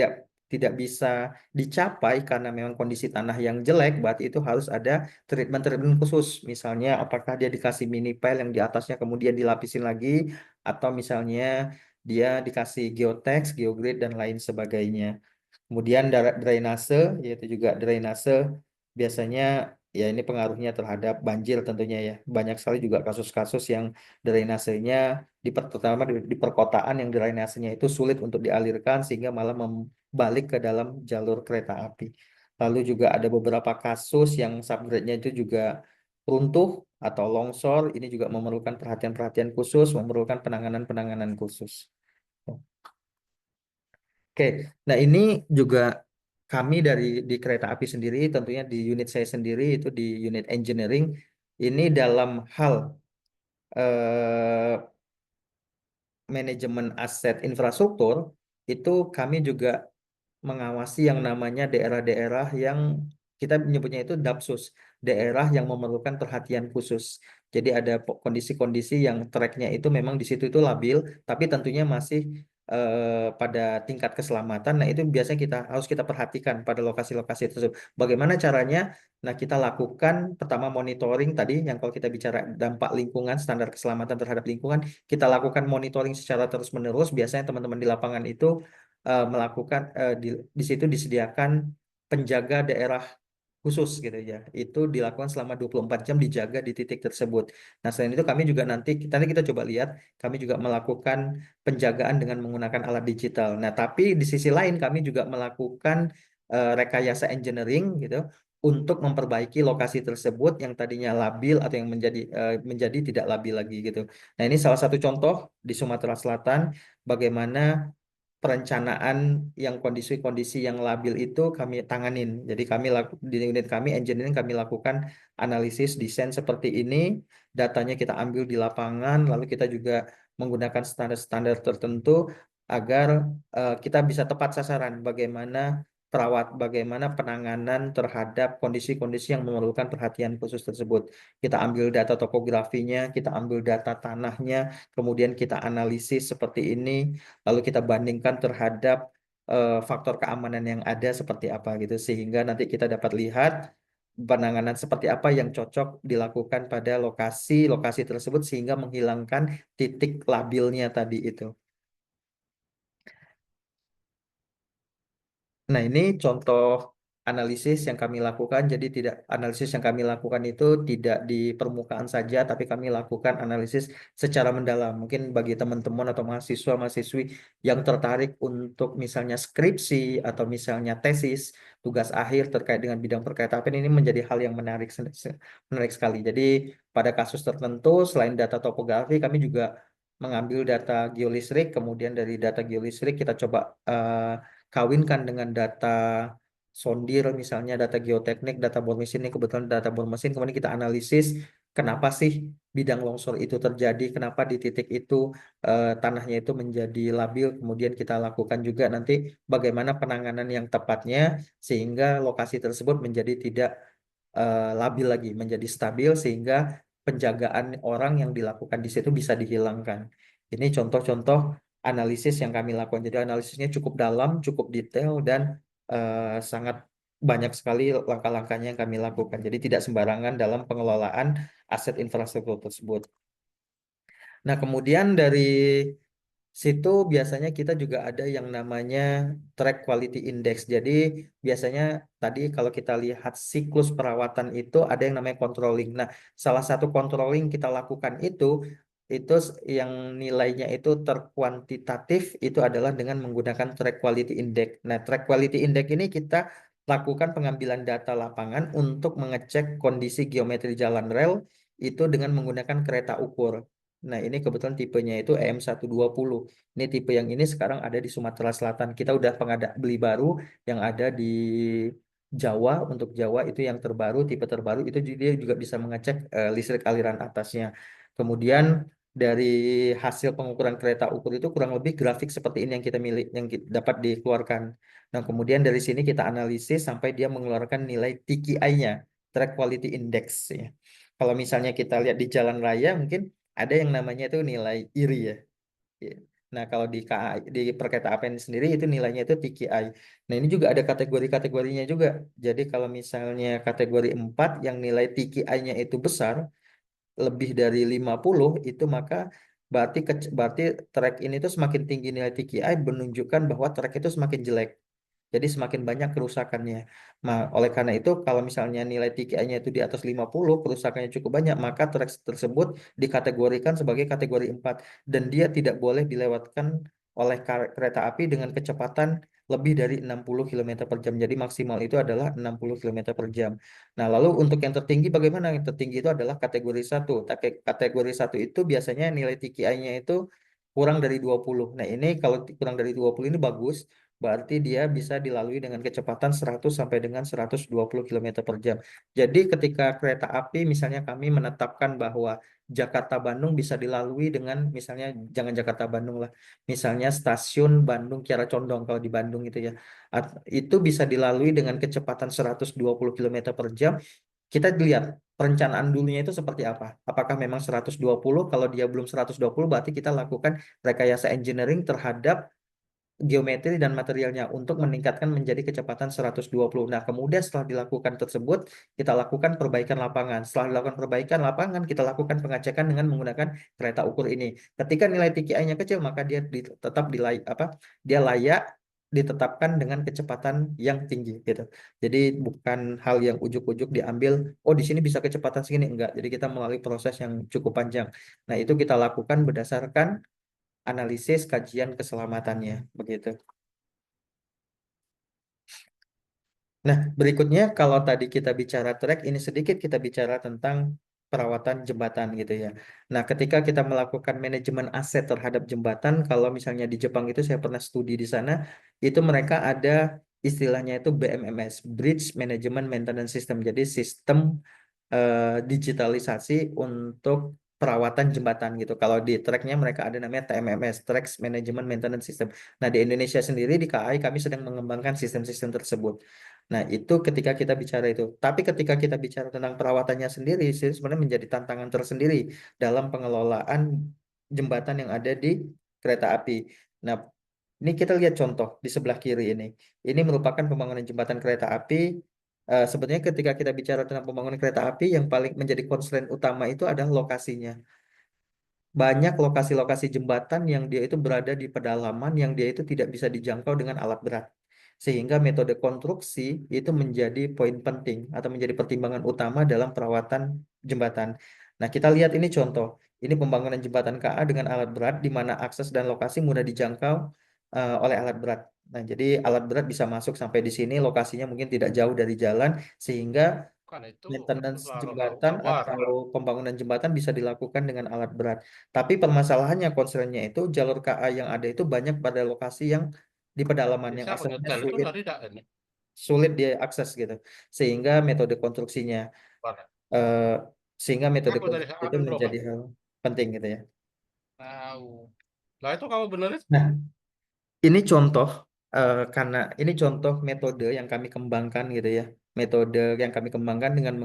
tidak bisa dicapai karena memang kondisi tanah yang jelek, berarti itu harus ada treatment-treatment khusus. Misalnya apakah dia dikasih mini pile yang di atasnya kemudian dilapisin lagi, atau misalnya dia dikasih geotex, geogrid, dan lain sebagainya. Kemudian drainase, yaitu juga drainase biasanya ya ini pengaruhnya terhadap banjir tentunya ya. Banyak sekali juga kasus-kasus yang drainasenya terutama di perkotaan yang drainasenya itu sulit untuk dialirkan sehingga malah membalik ke dalam jalur kereta api. Lalu juga ada beberapa kasus yang subgrade-nya itu juga runtuh atau longsor. Ini juga memerlukan perhatian-perhatian khusus, memerlukan penanganan-penanganan khusus. Oke, nah ini juga kami di kereta api sendiri, tentunya di unit saya sendiri itu di unit engineering, ini dalam hal eh, manajemen aset infrastruktur itu kami juga mengawasi yang namanya daerah-daerah yang kita menyebutnya itu DAPSUS, daerah yang memerlukan perhatian khusus. Jadi ada kondisi-kondisi yang treknya itu memang di situ itu labil, tapi tentunya masih pada tingkat keselamatan. Nah, itu biasanya harus kita perhatikan pada lokasi-lokasi tersebut. Bagaimana caranya? Nah, kita lakukan pertama monitoring tadi yang kalau kita bicara dampak lingkungan, standar keselamatan terhadap lingkungan, kita lakukan monitoring secara terus-menerus. Biasanya teman-teman di lapangan itu melakukan di situ disediakan penjaga daerah khusus gitu ya. Itu dilakukan selama 24 jam dijaga di titik tersebut. Nah, selain itu kami juga nanti kita coba lihat, kami juga melakukan penjagaan dengan menggunakan alat digital. Nah, tapi di sisi lain kami juga melakukan rekayasa engineering gitu untuk memperbaiki lokasi tersebut yang tadinya labil atau yang menjadi tidak labil lagi gitu. Nah, ini salah satu contoh di Sumatera Selatan bagaimana perencanaan yang kondisi-kondisi yang labil itu kami tanganin. Jadi di unit kami engineering kami lakukan analisis desain seperti ini, datanya kita ambil di lapangan, lalu kita juga menggunakan standar-standar tertentu agar kita bisa tepat sasaran bagaimana penanganan terhadap kondisi-kondisi yang memerlukan perhatian khusus tersebut. Kita ambil data topografinya, kita ambil data tanahnya, kemudian kita analisis seperti ini, lalu kita bandingkan terhadap faktor keamanan yang ada seperti apa gitu sehingga nanti kita dapat lihat penanganan seperti apa yang cocok dilakukan pada lokasi-lokasi tersebut sehingga menghilangkan titik labilnya tadi itu. Nah, ini contoh analisis yang kami lakukan. Jadi tidak analisis yang kami lakukan itu tidak di permukaan saja, tapi kami lakukan analisis secara mendalam. Mungkin bagi teman-teman atau mahasiswa-mahasiswi yang tertarik untuk misalnya skripsi atau misalnya tesis, tugas akhir terkait dengan bidang perkeretaapian ini menjadi hal yang menarik sekali. Jadi pada kasus tertentu, selain data topografi, kami juga mengambil data geolistrik, kemudian dari data geolistrik kita coba kawinkan dengan data sondir, misalnya data geoteknik, data bor mesin, ini kebetulan data bor mesin, kemudian kita analisis kenapa sih bidang longsor itu terjadi, kenapa di titik itu tanahnya itu menjadi labil, kemudian kita lakukan juga nanti bagaimana penanganan yang tepatnya sehingga lokasi tersebut menjadi tidak labil lagi, menjadi stabil sehingga penjagaan orang yang dilakukan di situ bisa dihilangkan. Ini contoh-contoh analisis yang kami lakukan. Jadi analisisnya cukup dalam, cukup detail, dan sangat banyak sekali langkah-langkahnya yang kami lakukan. Jadi tidak sembarangan dalam pengelolaan aset infrastruktur tersebut. Nah, kemudian dari situ biasanya kita juga ada yang namanya track quality index. Jadi biasanya tadi kalau kita lihat siklus perawatan itu ada yang namanya controlling. Nah, salah satu controlling kita lakukan itu yang nilainya itu terkuantitatif itu adalah dengan menggunakan track quality index. Nah, track quality index ini kita lakukan pengambilan data lapangan untuk mengecek kondisi geometri jalan rel itu dengan menggunakan kereta ukur. Nah, ini kebetulan tipenya itu EM120. Ini tipe yang ini sekarang ada di Sumatera Selatan. Kita udah beli baru yang ada di Jawa. Untuk Jawa itu yang terbaru, tipe terbaru itu dia juga bisa mengecek listrik aliran atasnya. Kemudian dari hasil pengukuran kereta ukur itu kurang lebih grafik seperti ini yang kita dapat dikeluarkan. Nah, kemudian dari sini kita analisis sampai dia mengeluarkan nilai TQI-nya, Track Quality Index ya. Kalau misalnya kita lihat di jalan raya mungkin ada yang namanya itu nilai IRI ya. Iya. Nah, kalau di KAI, di perkereta apian sendiri itu nilainya itu TQI. Nah, ini juga ada kategori-kategorinya juga. Jadi kalau misalnya kategori 4 yang nilai TQI-nya itu besar, lebih dari 50 itu maka berarti track ini tuh semakin tinggi nilai TQI menunjukkan bahwa track itu semakin jelek. Jadi semakin banyak kerusakannya. Nah, oleh karena itu kalau misalnya nilai TKI-nya itu di atas 50, kerusakannya cukup banyak, maka trek tersebut dikategorikan sebagai kategori 4 dan dia tidak boleh dilewatkan oleh kereta api dengan kecepatan lebih dari 60 km per jam. Jadi maksimal itu adalah 60 km per jam. Nah, lalu untuk yang tertinggi bagaimana? Yang tertinggi itu adalah kategori satu. Kategori satu itu biasanya nilai TKI-nya itu kurang dari 20. Nah, ini kalau kurang dari 20 ini bagus. Berarti dia bisa dilalui dengan kecepatan 100 sampai dengan 120 km per jam. Jadi ketika kereta api misalnya kami menetapkan bahwa Jakarta-Bandung bisa dilalui dengan misalnya jangan Jakarta-Bandung lah. Misalnya stasiun Bandung Kiara Condong kalau di Bandung itu ya. Itu bisa dilalui dengan kecepatan 120 km per jam. Kita lihat perencanaan dulunya itu seperti apa. Apakah memang 120? Kalau dia belum 120 berarti kita lakukan rekayasa engineering terhadap geometri dan materialnya untuk meningkatkan menjadi kecepatan 120. Nah, kemudian setelah dilakukan tersebut, kita lakukan perbaikan lapangan. Setelah dilakukan perbaikan lapangan, kita lakukan pengecekan dengan menggunakan kereta ukur ini. Ketika nilai TKI-nya kecil, maka dia tetap dia layak ditetapkan dengan kecepatan yang tinggi gitu. Jadi bukan hal yang ujuk-ujuk diambil, oh di sini bisa kecepatan segini enggak. Jadi kita melalui proses yang cukup panjang. Nah, itu kita lakukan berdasarkan analisis kajian keselamatannya begitu. Nah, berikutnya kalau tadi kita bicara trek, ini sedikit kita bicara tentang perawatan jembatan gitu ya. Nah, ketika kita melakukan manajemen aset terhadap jembatan, kalau misalnya di Jepang itu saya pernah studi di sana, itu mereka ada istilahnya itu BMMS, Bridge Management Maintenance System. Jadi sistem digitalisasi untuk perawatan jembatan gitu. Kalau di tracknya mereka ada namanya TMMS, Tracks Management Maintenance System. Nah, di Indonesia sendiri di KAI kami sedang mengembangkan sistem-sistem tersebut. Nah, itu ketika kita bicara itu. Tapi ketika kita bicara tentang perawatannya sendiri, sih sebenarnya menjadi tantangan tersendiri dalam pengelolaan jembatan yang ada di kereta api. Nah, ini kita lihat contoh di sebelah kiri ini. Ini merupakan pembangunan jembatan kereta api. Sebenarnya ketika kita bicara tentang pembangunan kereta api, yang paling menjadi concern utama itu adalah lokasinya. Banyak lokasi-lokasi jembatan yang dia itu berada di pedalaman yang dia itu tidak bisa dijangkau dengan alat berat. Sehingga metode konstruksi itu menjadi poin penting atau menjadi pertimbangan utama dalam perawatan jembatan. Nah, kita lihat ini contoh. Ini pembangunan jembatan KA dengan alat berat di mana akses dan lokasi mudah dijangkau oleh alat berat. Nah, jadi alat berat bisa masuk sampai di sini, lokasinya mungkin tidak jauh dari jalan sehingga Kan itu maintenance kalau jembatan Jabar. atau pembangunan jembatan bisa dilakukan dengan alat berat. Tapi permasalahannya, concernnya itu jalur KA yang ada itu banyak pada lokasi yang di pedalaman yang Biasa aksesnya penyetel itu sulit dari dak ini. sulit diakses gitu. Sehingga metode konstruksinya Mana? eh, sehingga metode Aku dari konstruksi itu anu dulu menjadi kan. hal penting gitu ya. Tahu. Lah itu kamu benerin. Nah, ini contoh karena ini contoh metode yang kami kembangkan gitu ya. Metode yang kami kembangkan dengan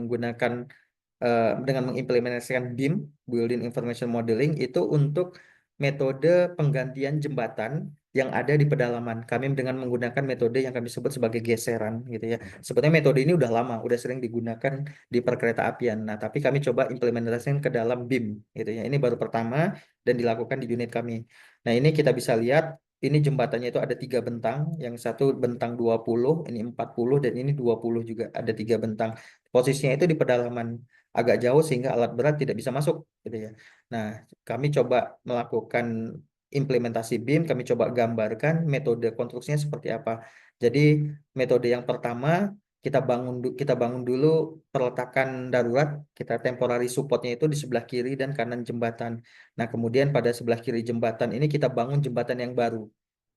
mengimplementasikan BIM, Building Information Modeling, itu untuk metode penggantian jembatan yang ada di pedalaman. Kami dengan menggunakan metode yang kami sebut sebagai geseran, gitu ya. Sebetulnya metode ini udah lama, udah sering digunakan di perkereta apian. Nah, tapi kami coba implementasikan ke dalam BIM, gitu ya. Ini baru pertama dan dilakukan di unit kami. Nah, ini kita bisa lihat. Ini jembatannya itu ada 3 bentang, yang satu bentang 20, ini 40, dan ini 20 juga, ada 3 bentang. Posisinya itu di pedalaman agak jauh sehingga alat berat tidak bisa masuk gitu ya. Nah, kami coba melakukan implementasi BIM, kami coba gambarkan metode konstruksinya seperti apa. Jadi metode yang pertama kita bangun dulu perletakan darurat, kita temporary supportnya itu di sebelah kiri dan kanan jembatan. Nah, kemudian pada sebelah kiri jembatan ini kita bangun jembatan yang baru.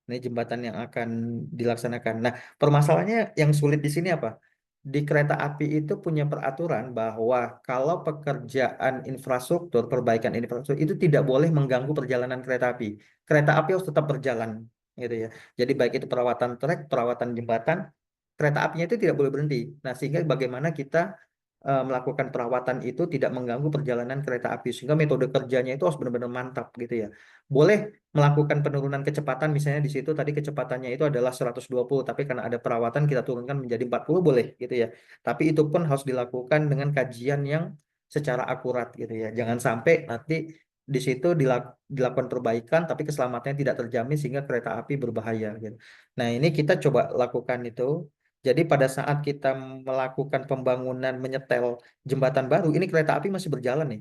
Ini jembatan yang akan dilaksanakan. Nah, permasalahannya yang sulit di sini apa? di kereta api itu punya peraturan bahwa kalau pekerjaan infrastruktur, perbaikan infrastruktur itu tidak boleh mengganggu perjalanan kereta api. Kereta api harus tetap berjalan, gitu ya. Jadi baik itu perawatan trek, perawatan jembatan, kereta apinya itu tidak boleh berhenti. Nah, sehingga bagaimana kita melakukan perawatan itu tidak mengganggu perjalanan kereta api, sehingga metode kerjanya itu harus benar-benar mantap, gitu ya. Boleh melakukan penurunan kecepatan, misalnya di situ tadi kecepatannya itu adalah 120, tapi karena ada perawatan kita turunkan menjadi 40, boleh, gitu ya. Tapi itu pun harus dilakukan dengan kajian yang secara akurat, gitu ya. Jangan sampai nanti di situ dilakukan perbaikan tapi keselamatannya tidak terjamin sehingga kereta api berbahaya, gitu. Nah, ini kita coba lakukan itu. Jadi pada saat kita melakukan pembangunan menyetel jembatan baru, ini kereta api masih berjalan nih.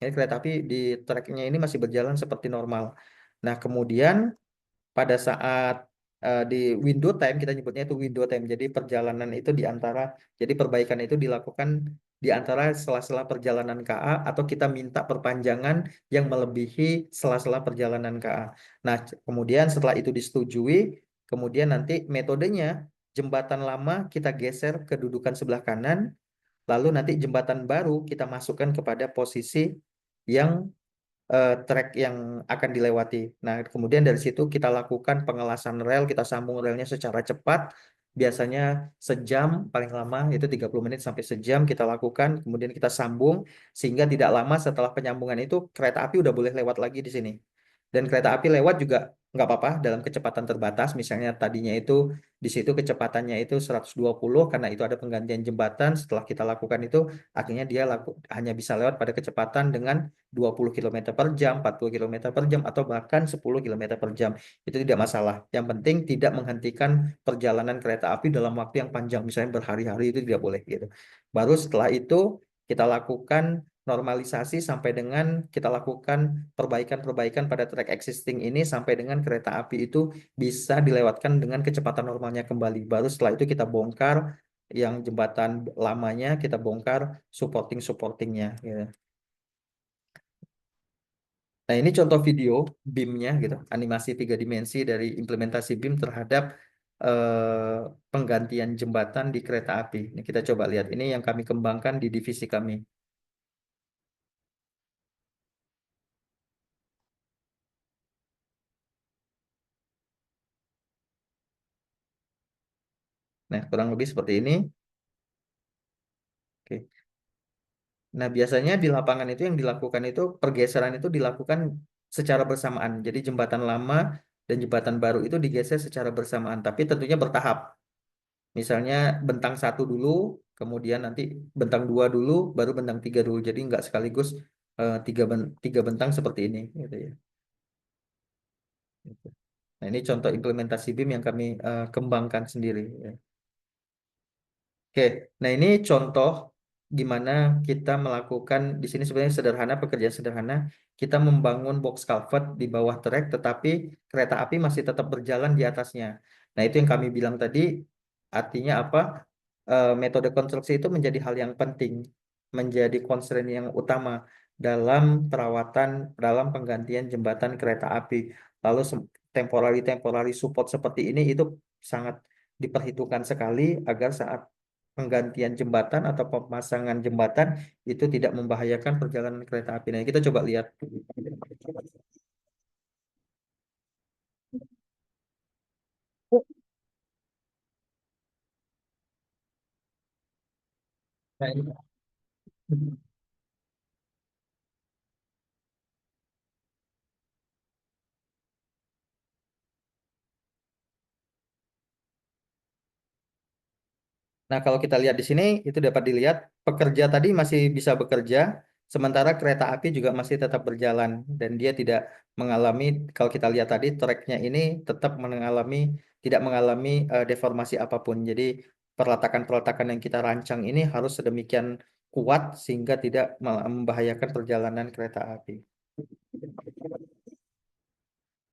Ini kereta api di treknya ini masih berjalan seperti normal. Nah, kemudian pada saat di window time, kita nyebutnya itu window time. Jadi perjalanan itu di antara, jadi perbaikan itu dilakukan di antara sela-sela perjalanan KA, atau kita minta perpanjangan yang melebihi sela-sela perjalanan KA. Nah, kemudian setelah itu disetujui, kemudian nanti metodenya jembatan lama kita geser ke dudukan sebelah kanan, lalu nanti jembatan baru kita masukkan kepada posisi yang trek yang akan dilewati. Nah, kemudian dari situ kita lakukan pengelasan rel, kita sambung relnya secara cepat. Biasanya sejam, paling lama itu 30 menit sampai sejam kita lakukan. Kemudian kita sambung, sehingga tidak lama setelah penyambungan itu kereta api udah boleh lewat lagi di sini. Dan kereta api lewat juga nggak apa-apa dalam kecepatan terbatas. Misalnya tadinya itu di situ kecepatannya itu 120, karena itu ada penggantian jembatan. Setelah kita lakukan itu, akhirnya dia hanya bisa lewat pada kecepatan dengan 20 km per jam, 40 km per jam, atau bahkan 10 km per jam. Itu tidak masalah. Yang penting tidak menghentikan perjalanan kereta api dalam waktu yang panjang, misalnya berhari-hari, itu tidak boleh, gitu. Baru setelah itu kita lakukan normalisasi sampai dengan kita lakukan perbaikan-perbaikan pada track existing ini sampai dengan kereta api itu bisa dilewatkan dengan kecepatan normalnya kembali. Baru setelah itu kita bongkar yang jembatan lamanya, kita bongkar supporting-supportingnya, gitu. Nah, ini contoh video BIM-nya, gitu, animasi 3 dimensi dari implementasi BIM terhadap penggantian jembatan di kereta api. Ini kita coba lihat, ini yang kami kembangkan di divisi kami. Nah, kurang lebih seperti ini. Oke. Nah, biasanya di lapangan itu yang dilakukan itu pergeseran itu dilakukan secara bersamaan. Jadi jembatan lama dan jembatan baru itu digeser secara bersamaan, tapi tentunya bertahap. Misalnya bentang satu dulu, kemudian nanti bentang dua dulu, baru bentang tiga dulu. Jadi nggak sekaligus tiga bentang seperti ini, gitu ya. Gitu. Nah, ini contoh implementasi BIM yang kami kembangkan sendiri, ya. Oke, nah ini contoh gimana kita melakukan di sini, sebenarnya sederhana, pekerjaan sederhana. Kita membangun box culvert di bawah trek, tetapi kereta api masih tetap berjalan di atasnya. Nah, itu yang kami bilang tadi, artinya apa? Metode konstruksi itu menjadi hal yang penting, menjadi constraint yang utama dalam perawatan, dalam penggantian jembatan kereta api. Lalu temporary support seperti ini itu sangat diperhitungkan sekali agar saat penggantian jembatan atau pemasangan jembatan itu tidak membahayakan perjalanan kereta api. Nah, kita coba lihat. Nah, ini. Nah, kalau kita lihat di sini, itu dapat dilihat pekerja tadi masih bisa bekerja, sementara kereta api juga masih tetap berjalan, dan dia tidak mengalami, kalau kita lihat tadi, treknya ini tetap tidak mengalami deformasi apapun. Jadi perletakan-perletakan yang kita rancang ini harus sedemikian kuat sehingga tidak membahayakan perjalanan kereta api.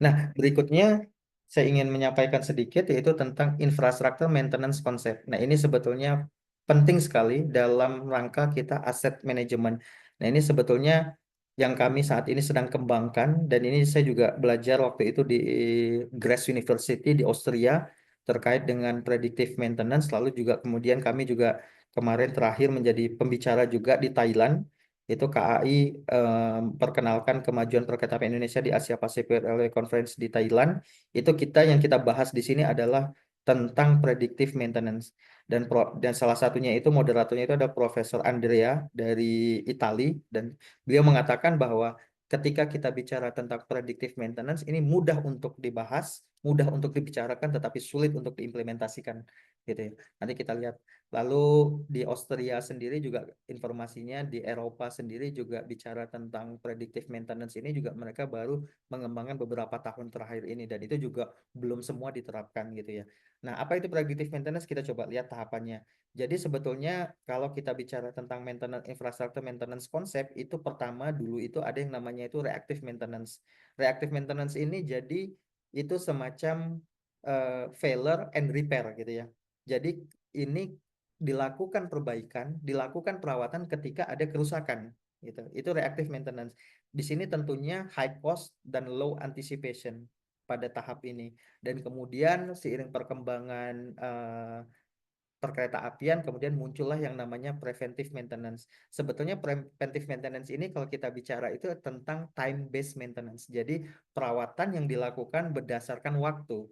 Nah, berikutnya saya ingin menyampaikan sedikit yaitu tentang infrastruktur maintenance konsep. Nah, ini sebetulnya penting sekali dalam rangka kita aset manajemen. Nah, ini sebetulnya yang kami saat ini sedang kembangkan, dan ini saya juga belajar waktu itu di Graz University di Austria. terkait dengan predictive maintenance. Lalu juga kemudian kami juga kemarin terakhir menjadi pembicara juga di Thailand. Itu KAI perkenalkan kemajuan perkereta Indonesia di Asia Pacific Railway Conference di Thailand. Itu yang kita bahas di sini adalah tentang predictive maintenance. Dan salah satunya itu moderatornya itu ada Profesor Andrea dari Itali, dan beliau mengatakan bahwa ketika kita bicara tentang predictive maintenance ini mudah untuk dibahas, mudah untuk dibicarakan, tetapi sulit untuk diimplementasikan gitu ya. Nanti kita lihat. Lalu di Austria sendiri juga informasinya, di Eropa sendiri juga bicara tentang predictive maintenance ini juga mereka baru mengembangkan beberapa tahun terakhir ini, dan itu juga belum semua diterapkan gitu ya. Nah, apa itu predictive maintenance? Kita coba lihat tahapannya. Jadi sebetulnya kalau kita bicara tentang maintenance infrastruktur, maintenance konsep, itu pertama dulu itu ada yang namanya itu reactive maintenance. Reactive maintenance ini jadi itu semacam failure and repair gitu ya. Jadi ini dilakukan perbaikan, dilakukan perawatan ketika ada kerusakan gitu. Itu reactive maintenance. Di sini tentunya high cost dan low anticipation pada tahap ini. Dan kemudian seiring perkembangan perkereta apian, kemudian muncullah yang namanya preventive maintenance. Sebetulnya preventive maintenance ini kalau kita bicara itu tentang time based maintenance. Jadi perawatan yang dilakukan berdasarkan waktu,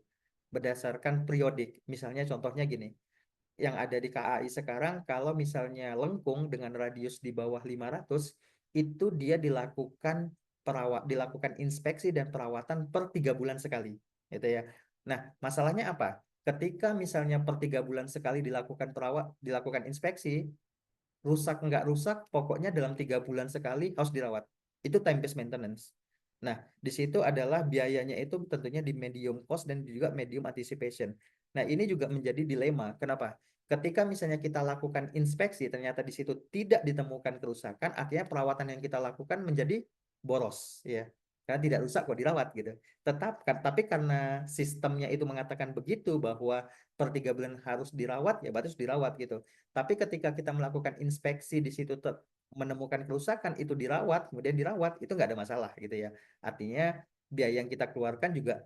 berdasarkan periodik. Misalnya contohnya gini, yang ada di KAI sekarang, kalau misalnya lengkung dengan radius di bawah 500, itu dia dilakukan inspeksi dan perawatan per 3 bulan sekali, gitu ya. Nah, masalahnya apa? Ketika misalnya per 3 bulan sekali dilakukan inspeksi, rusak nggak rusak, pokoknya dalam 3 bulan sekali harus dirawat. Itu time based maintenance. Nah, di situ adalah biayanya itu tentunya di medium cost dan juga medium anticipation. Nah, ini juga menjadi dilema. Kenapa? Ketika misalnya kita lakukan inspeksi, ternyata di situ tidak ditemukan kerusakan, akhirnya perawatan yang kita lakukan menjadi boros, ya. Karena tidak rusak kok dirawat gitu. Tapi karena sistemnya itu mengatakan begitu bahwa per 3 bulan harus dirawat, ya berarti harus dirawat gitu. Tapi ketika kita melakukan inspeksi di situ menemukan kerusakan, itu kemudian dirawat, itu nggak ada masalah gitu ya. Artinya biaya yang kita keluarkan juga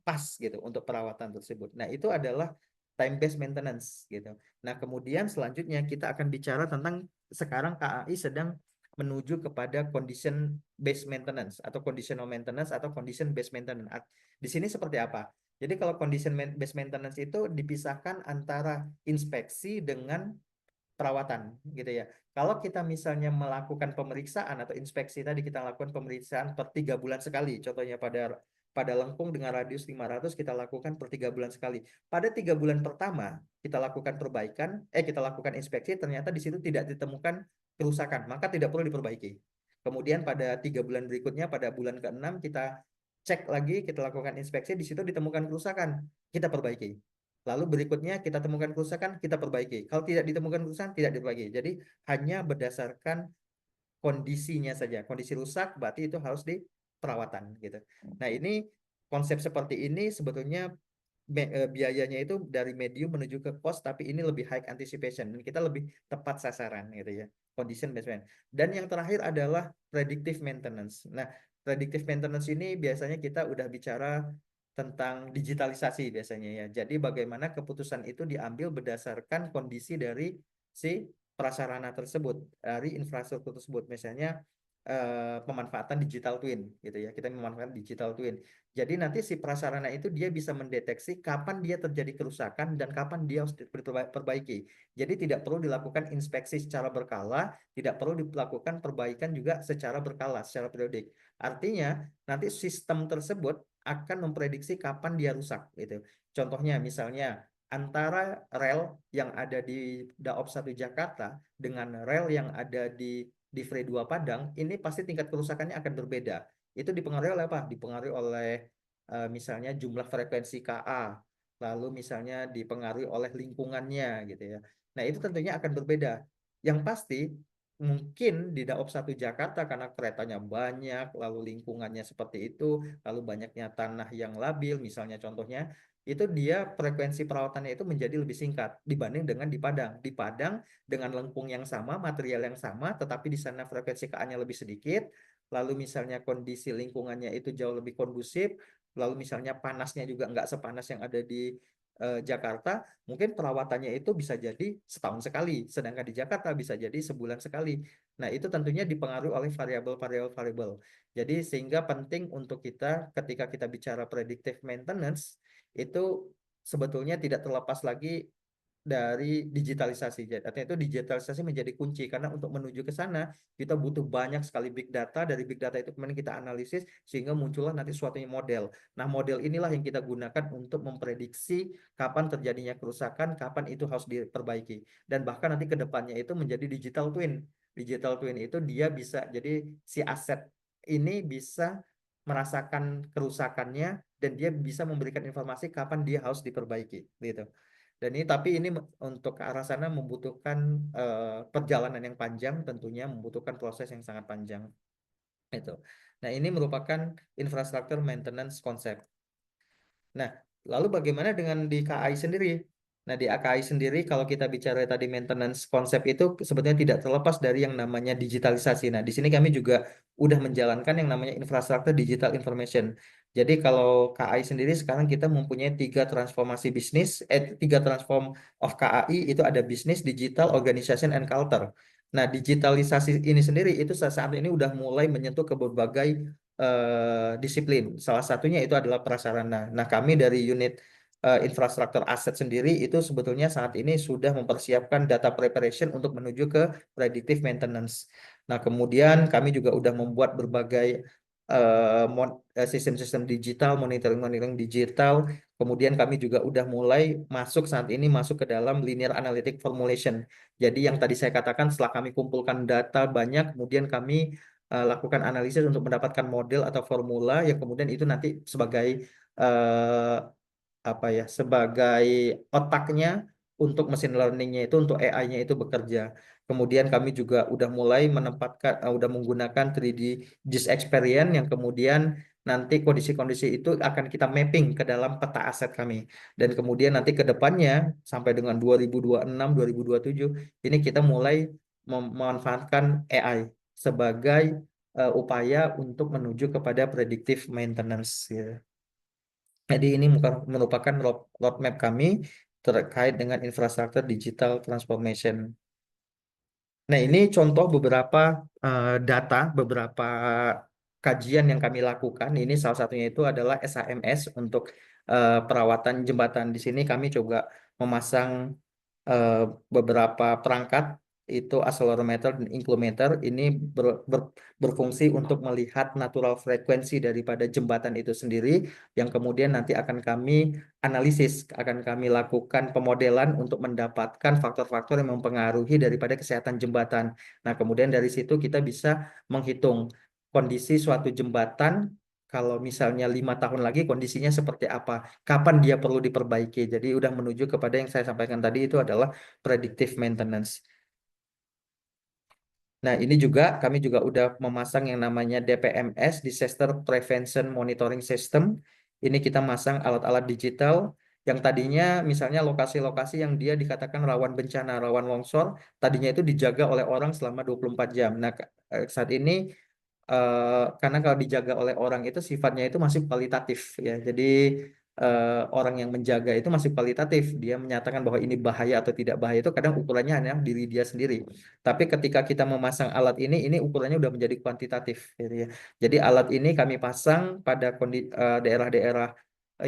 pas gitu untuk perawatan tersebut. Nah, itu adalah time based maintenance gitu. Nah, kemudian selanjutnya kita akan bicara tentang sekarang KAI sedang menuju kepada condition based maintenance atau conditional maintenance atau condition based maintenance. Di sini seperti apa? Jadi kalau condition based maintenance itu dipisahkan antara inspeksi dengan perawatan gitu ya. Kalau kita misalnya melakukan pemeriksaan atau inspeksi tadi, kita lakukan pemeriksaan per 3 bulan sekali. Contohnya pada lengkung dengan radius 500 kita lakukan per 3 bulan sekali. Pada 3 bulan pertama kita lakukan perbaikan, kita lakukan inspeksi, ternyata di situ tidak ditemukan kerusakan, maka tidak perlu diperbaiki. Kemudian pada 3 bulan berikutnya, pada bulan ke-6 kita cek lagi, kita lakukan inspeksi, di situ ditemukan kerusakan, kita perbaiki. Lalu berikutnya kita temukan kerusakan, kita perbaiki. Kalau tidak ditemukan kerusakan, tidak diperbaiki. Jadi hanya berdasarkan kondisinya saja. Kondisi rusak berarti itu harus di perawatan gitu. Nah, ini konsep seperti ini sebetulnya biayanya itu dari medium menuju ke cost, tapi ini lebih high anticipation dan kita lebih tepat sasaran gitu ya. Condition based maintenance. Dan yang terakhir adalah predictive maintenance. Nah, predictive maintenance ini biasanya kita udah bicara tentang digitalisasi biasanya ya. Jadi bagaimana keputusan itu diambil berdasarkan kondisi dari si prasarana tersebut, dari infrastruktur tersebut. Misalnya pemanfaatan digital twin gitu ya. Kita memanfaatkan digital twin. Jadi nanti si prasarana itu dia bisa mendeteksi kapan dia terjadi kerusakan dan kapan dia harus diperbaiki. Jadi tidak perlu dilakukan inspeksi secara berkala, tidak perlu dilakukan perbaikan juga secara berkala, secara periodik. Artinya nanti sistem tersebut akan memprediksi kapan dia rusak gitu. Contohnya misalnya antara rel yang ada di Daop 1 Jakarta dengan rel yang ada di Free 2 Padang, ini pasti tingkat kerusakannya akan berbeda. Itu dipengaruhi oleh apa? Dipengaruhi oleh misalnya jumlah frekuensi KA, lalu misalnya dipengaruhi oleh lingkungannya gitu ya. Nah, itu tentunya akan berbeda. Yang pasti mungkin di Daop 1 Jakarta karena keretanya banyak, lalu lingkungannya seperti itu, lalu banyaknya tanah yang labil, misalnya contohnya, itu dia frekuensi perawatannya itu menjadi lebih singkat dibanding dengan di Padang. Di Padang dengan lengkung yang sama, material yang sama, tetapi di sana frekuensi KA-nya lebih sedikit, lalu misalnya kondisi lingkungannya itu jauh lebih kondusif, lalu misalnya panasnya juga nggak sepanas yang ada di Jakarta, mungkin perawatannya itu bisa jadi setahun sekali, sedangkan di Jakarta bisa jadi sebulan sekali. Nah, itu tentunya dipengaruhi oleh variabel-variabel. Jadi sehingga penting untuk kita ketika kita bicara predictive maintenance itu sebetulnya tidak terlepas lagi dari digitalisasi. Jadi artinya itu digitalisasi menjadi kunci karena untuk menuju ke sana kita butuh banyak sekali big data. Dari big data itu kemudian kita analisis sehingga muncullah nanti suatu model. Nah, model inilah yang kita gunakan untuk memprediksi kapan terjadinya kerusakan, kapan itu harus diperbaiki. Dan bahkan nanti ke depannya itu menjadi digital twin. Digital twin itu dia bisa jadi si aset ini bisa merasakan kerusakannya dan dia bisa memberikan informasi kapan dia harus diperbaiki gitu. Dan ini tapi ini untuk ke arah sana membutuhkan perjalanan yang panjang, tentunya membutuhkan proses yang sangat panjang itu. Nah, ini merupakan infrastruktur maintenance konsep. Nah, lalu bagaimana dengan di KAI sendiri? Nah, di AKI sendiri kalau kita bicara tadi maintenance konsep itu sebetulnya tidak terlepas dari yang namanya digitalisasi. Nah, di sini kami juga udah menjalankan yang namanya infrastruktur digital information. Jadi kalau KAI sendiri sekarang kita mempunyai tiga transformasi bisnis, tiga transform of KAI itu ada bisnis, digital, organization, and culture. Nah, digitalisasi ini sendiri itu saat ini udah mulai menyentuh ke berbagai disiplin. Salah satunya itu adalah prasarana. Nah, kami dari unit infrastruktur aset sendiri itu sebetulnya saat ini sudah mempersiapkan data preparation untuk menuju ke predictive maintenance. Nah, kemudian kami juga udah membuat berbagai sistem-sistem digital, monitoring-monitoring digital. Kemudian kami juga udah mulai masuk saat ini masuk ke dalam linear analytic formulation. Jadi yang tadi saya katakan setelah kami kumpulkan data banyak, kemudian kami lakukan analisis untuk mendapatkan model atau formula yang kemudian itu nanti sebagai eh, apa ya sebagai otaknya untuk mesin learningnya itu untuk AI-nya itu bekerja. Kemudian kami juga udah mulai menempatkan udah menggunakan 3D GIS experience yang kemudian nanti kondisi-kondisi itu akan kita mapping ke dalam peta aset kami. Dan kemudian nanti ke depannya sampai dengan 2026 2027 ini kita mulai memanfaatkan AI sebagai upaya untuk menuju kepada predictive maintenance gitu. Jadi ini merupakan roadmap kami terkait dengan infrastruktur digital transformation. Nah, ini contoh beberapa data, beberapa kajian yang kami lakukan. Ini salah satunya itu adalah SHMS untuk perawatan jembatan. Di sini kami coba memasang eh, beberapa perangkat itu accelerometer dan inclumeter ini berfungsi untuk melihat natural frekuensi daripada jembatan itu sendiri yang kemudian nanti akan kami analisis, akan kami lakukan pemodelan untuk mendapatkan faktor-faktor yang mempengaruhi daripada kesehatan jembatan. Nah, kemudian dari situ kita bisa menghitung kondisi suatu jembatan kalau misalnya 5 tahun lagi kondisinya seperti apa, kapan dia perlu diperbaiki. Jadi udah menuju kepada yang saya sampaikan tadi itu adalah predictive maintenance. Nah, ini juga kami juga udah memasang yang namanya DPMS, Disaster Prevention Monitoring System. Ini kita masang alat-alat digital yang tadinya misalnya lokasi-lokasi yang dia dikatakan rawan bencana, rawan longsor, tadinya itu dijaga oleh orang selama 24 jam. Nah, saat ini karena kalau dijaga oleh orang itu sifatnya itu masih kualitatif ya. Jadi orang yang menjaga itu masih kualitatif. Dia menyatakan bahwa ini bahaya atau tidak bahaya itu kadang ukurannya hanya diri dia sendiri. Tapi ketika kita memasang alat ini ukurannya udah menjadi kuantitatif gitu ya. Jadi alat ini kami pasang pada daerah-daerah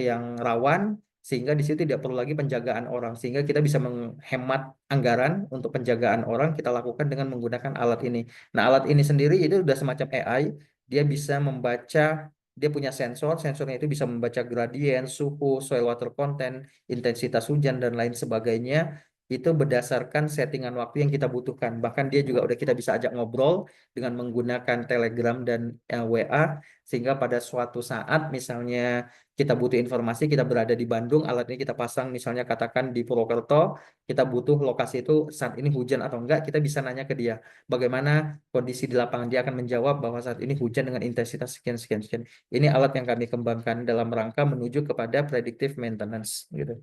yang rawan sehingga di situ tidak perlu lagi penjagaan orang sehingga kita bisa menghemat anggaran untuk penjagaan orang kita lakukan dengan menggunakan alat ini. Nah, alat ini sendiri itu sudah semacam AI, dia bisa membaca, dia punya sensor, sensornya itu bisa membaca gradien, suhu, soil water content, intensitas hujan dan lain sebagainya. Itu berdasarkan settingan waktu yang kita butuhkan. Bahkan dia juga udah kita bisa ajak ngobrol dengan menggunakan Telegram dan WA sehingga pada suatu saat misalnya kita butuh informasi, kita berada di Bandung, alat ini kita pasang misalnya katakan di Purwokerto, kita butuh lokasi itu saat ini hujan atau enggak, kita bisa nanya ke dia bagaimana kondisi di lapangan. Dia akan menjawab bahwa saat ini hujan dengan intensitas sekian sekian sekian. Ini alat yang kami kembangkan dalam rangka menuju kepada predictive maintenance gitu.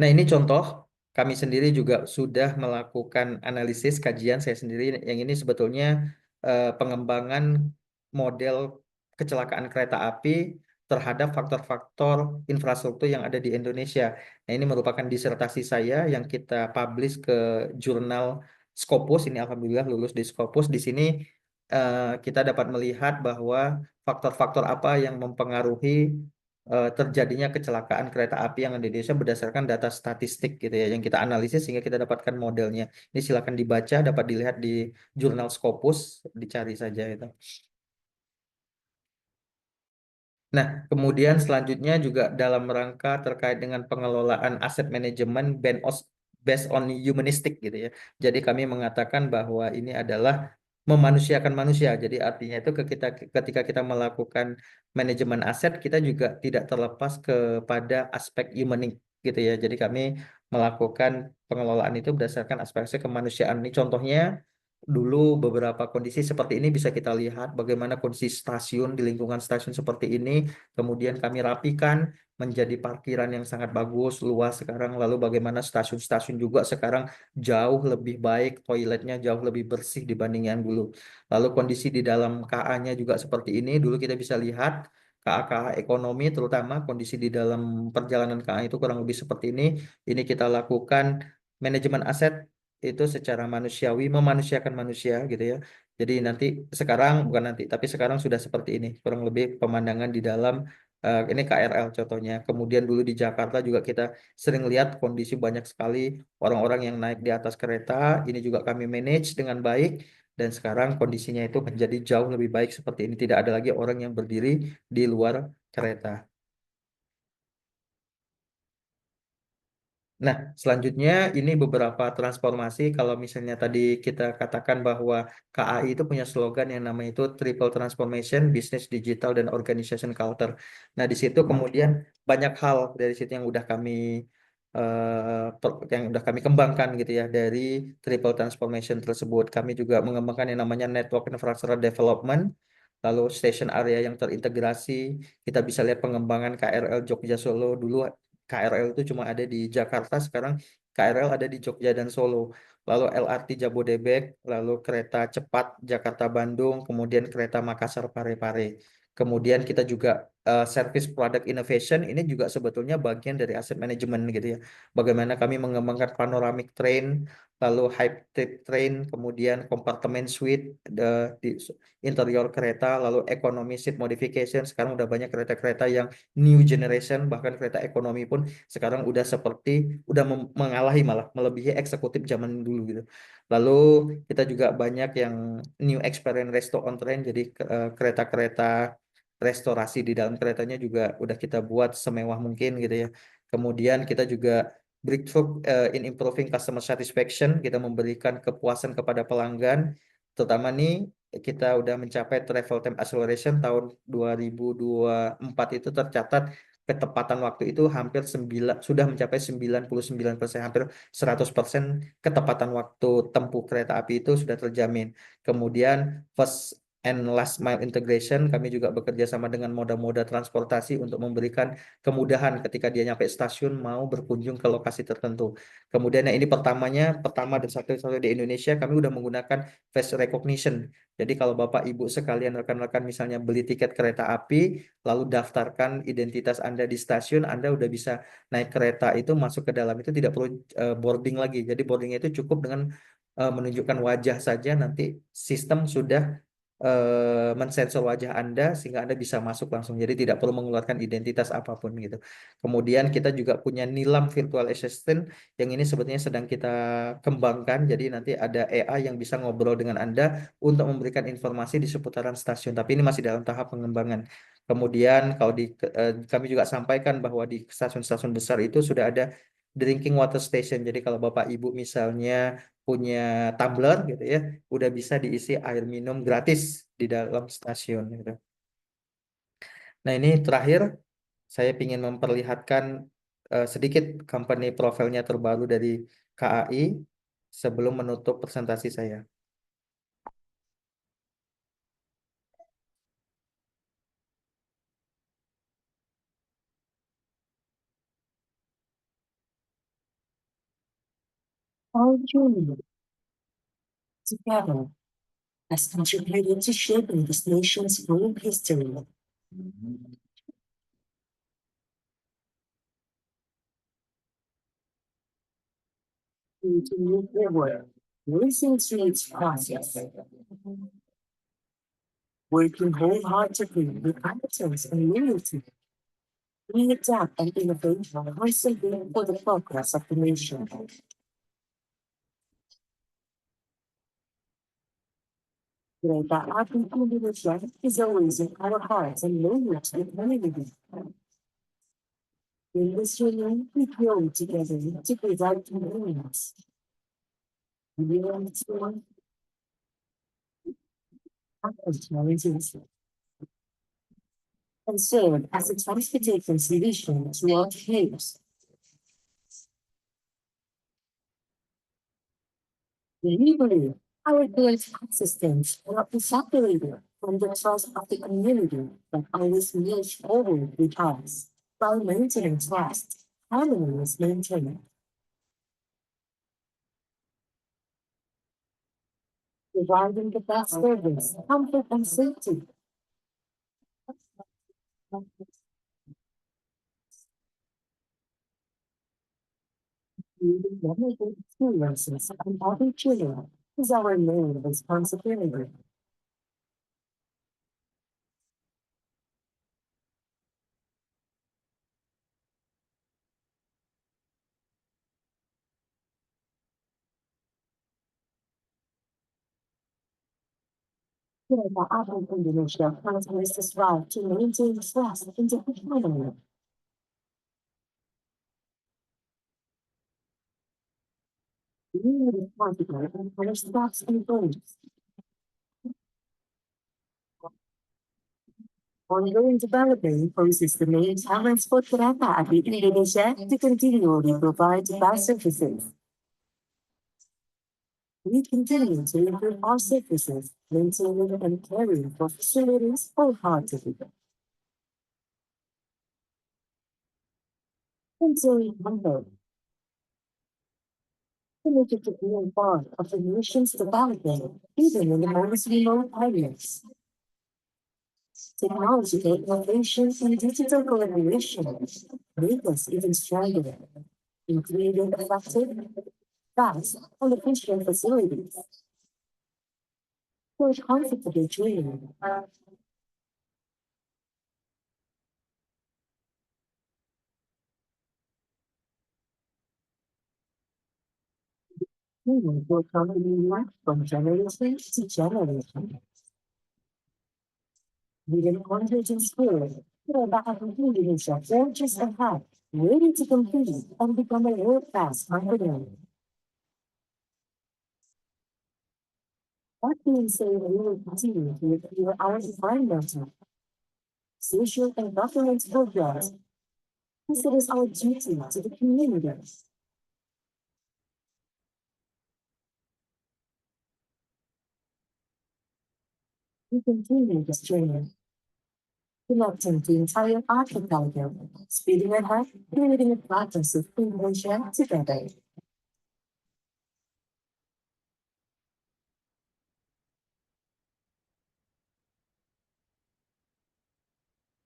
Nah, ini contoh kami sendiri juga sudah melakukan analisis kajian saya sendiri yang ini sebetulnya pengembangan model kecelakaan kereta api terhadap faktor-faktor infrastruktur yang ada di Indonesia. Nah, ini merupakan disertasi saya yang kita publish ke jurnal Scopus. Ini alhamdulillah lulus di Scopus. Di sini kita dapat melihat bahwa faktor-faktor apa yang mempengaruhi terjadinya kecelakaan kereta api yang ada di Indonesia berdasarkan data statistik gitu ya, yang kita analisis sehingga kita dapatkan modelnya. Ini silakan dibaca, dapat dilihat di jurnal Scopus, dicari saja itu. Nah, kemudian selanjutnya juga dalam rangka terkait dengan pengelolaan aset manajemen based on humanistic gitu ya. Jadi kami mengatakan bahwa ini adalah memanusiakan manusia. Jadi artinya itu ketika kita melakukan manajemen aset, kita juga tidak terlepas kepada aspek humanik gitu ya. Jadi kami melakukan pengelolaan itu berdasarkan aspek kemanusiaan. Ini contohnya dulu beberapa kondisi seperti ini bisa kita lihat bagaimana kondisi stasiun di lingkungan stasiun seperti ini. Kemudian kami rapikan menjadi parkiran yang sangat bagus, luas sekarang. Lalu bagaimana stasiun-stasiun juga sekarang jauh lebih baik, toiletnya jauh lebih bersih dibanding yang dulu. Lalu kondisi di dalam KA-nya juga seperti ini. Dulu kita bisa lihat KA-KA ekonomi, terutama kondisi di dalam perjalanan KA itu kurang lebih seperti ini. Ini kita lakukan manajemen aset itu secara manusiawi, memanusiakan manusia gitu ya. Jadi nanti sekarang bukan nanti, tapi sekarang sudah seperti ini, kurang lebih pemandangan di dalam ini KRL contohnya. Kemudian dulu di Jakarta juga kita sering lihat kondisi banyak sekali orang-orang yang naik di atas kereta. Ini juga kami manage dengan baik dan sekarang kondisinya itu menjadi jauh lebih baik seperti ini. Tidak ada lagi orang yang berdiri di luar kereta. Nah, selanjutnya ini beberapa transformasi. Kalau misalnya tadi kita katakan bahwa KAI itu punya slogan yang namanya itu Triple Transformation, Business Digital, dan Organization Culture. Nah, di situ kemudian banyak hal dari situ yang udah kami kembangkan gitu ya dari Triple Transformation tersebut. Kami juga mengembangkan yang namanya Network Infrastructure Development, lalu station area yang terintegrasi. Kita bisa lihat pengembangan KRL Jogja Solo dulu. KRL itu cuma ada di Jakarta, sekarang KRL ada di Jogja dan Solo. Lalu LRT Jabodebek, lalu kereta cepat Jakarta-Bandung, kemudian kereta Makassar-Parepare. Kemudian kita juga service product innovation, ini juga sebetulnya bagian dari aset manajemen gitu ya. Bagaimana kami mengembangkan panoramic train, lalu high trip train, kemudian compartment suite di interior kereta, lalu economy seat modification. Sekarang udah banyak kereta-kereta yang new generation, bahkan kereta ekonomi pun sekarang udah seperti mengalahi malah melebihi eksekutif zaman dulu gitu. Lalu kita juga banyak yang new experience resto on train, jadi kereta-kereta restorasi di dalam keretanya juga udah kita buat semewah mungkin gitu ya. Kemudian kita juga breakthrough in improving customer satisfaction, kita memberikan kepuasan kepada pelanggan, terutama nih kita udah mencapai travel time acceleration tahun 2024 itu tercatat ketepatan waktu itu hampir sudah mencapai 99%, hampir 100% ketepatan waktu tempuh kereta api itu sudah terjamin. Kemudian first and last mile integration, kami juga bekerja sama dengan moda-moda transportasi untuk memberikan kemudahan ketika dia nyampe stasiun mau berkunjung ke lokasi tertentu. Kemudian yang ini pertama dan satu-satu di Indonesia, kami udah menggunakan face recognition. Jadi kalau Bapak Ibu sekalian rekan-rekan misalnya beli tiket kereta api, lalu daftarkan identitas Anda di stasiun, Anda udah bisa naik kereta itu masuk ke dalam itu tidak perlu boarding lagi. Jadi boardingnya itu cukup dengan menunjukkan wajah saja, nanti sistem sudah mensensor wajah Anda sehingga Anda bisa masuk langsung. Jadi tidak perlu mengeluarkan identitas apapun gitu. Kemudian kita juga punya Nilam Virtual Assistant yang ini sebetulnya sedang kita kembangkan. Jadi nanti ada AI yang bisa ngobrol dengan Anda untuk memberikan informasi di seputaran stasiun. Tapi ini masih dalam tahap pengembangan. Kemudian kalau kami juga sampaikan bahwa di stasiun-stasiun besar itu sudah ada drinking water station. Jadi kalau Bapak Ibu misalnya punya tumbler gitu ya, udah bisa diisi air minum gratis di dalam stasiun gitu. Nah, ini terakhir saya ingin memperlihatkan sedikit company profilnya terbaru dari KAI sebelum menutup presentasi saya. All journey together has contributed to shaping this nation's growing history. to move forward, listen to its process, working wholeheartedly with competence and loyalty. We adapt and innovate constantly for the progress of the nation. Greta Api Indonesia is always in our hearts and loyal to the community. In this union, we grow together to provide convenience. We want to challenges and serve as a transportation solution to our troops. We believe our current systems cannot be separated from the trust of the community that always moves forward with us. While maintaining trust, harmony is maintained. Providing the best service, comfort, and safety. Creating memorable experiences and other children is our main responsibility. Kereta Api Indonesia continues to strive to maintain trust in the economy. We need confident and our staffs and goals. Ongoing development poses the main challenge for Kereta Api Indonesia to continually provide best services. We continue to improve our services, maintaining and caring for facilities wholeheartedly. Sincerely humble, committed to being part of the nation's development, even in the most remote areas. Technological innovation and digital collaboration make us even stronger in creating effective, fast, and efficient facilities. For a comfortable dream, dreaming will continue from generation to generation. With an unwavering spirit, Kereta Api Indonesia forges ahead, ready to compete and become a world-class company. That being said, we will continue to review our environmental, social, and governance programs. This is our duty to the community. We continue this journey, connecting the entire archipelago, speeding ahead, creating a progress of innovation together.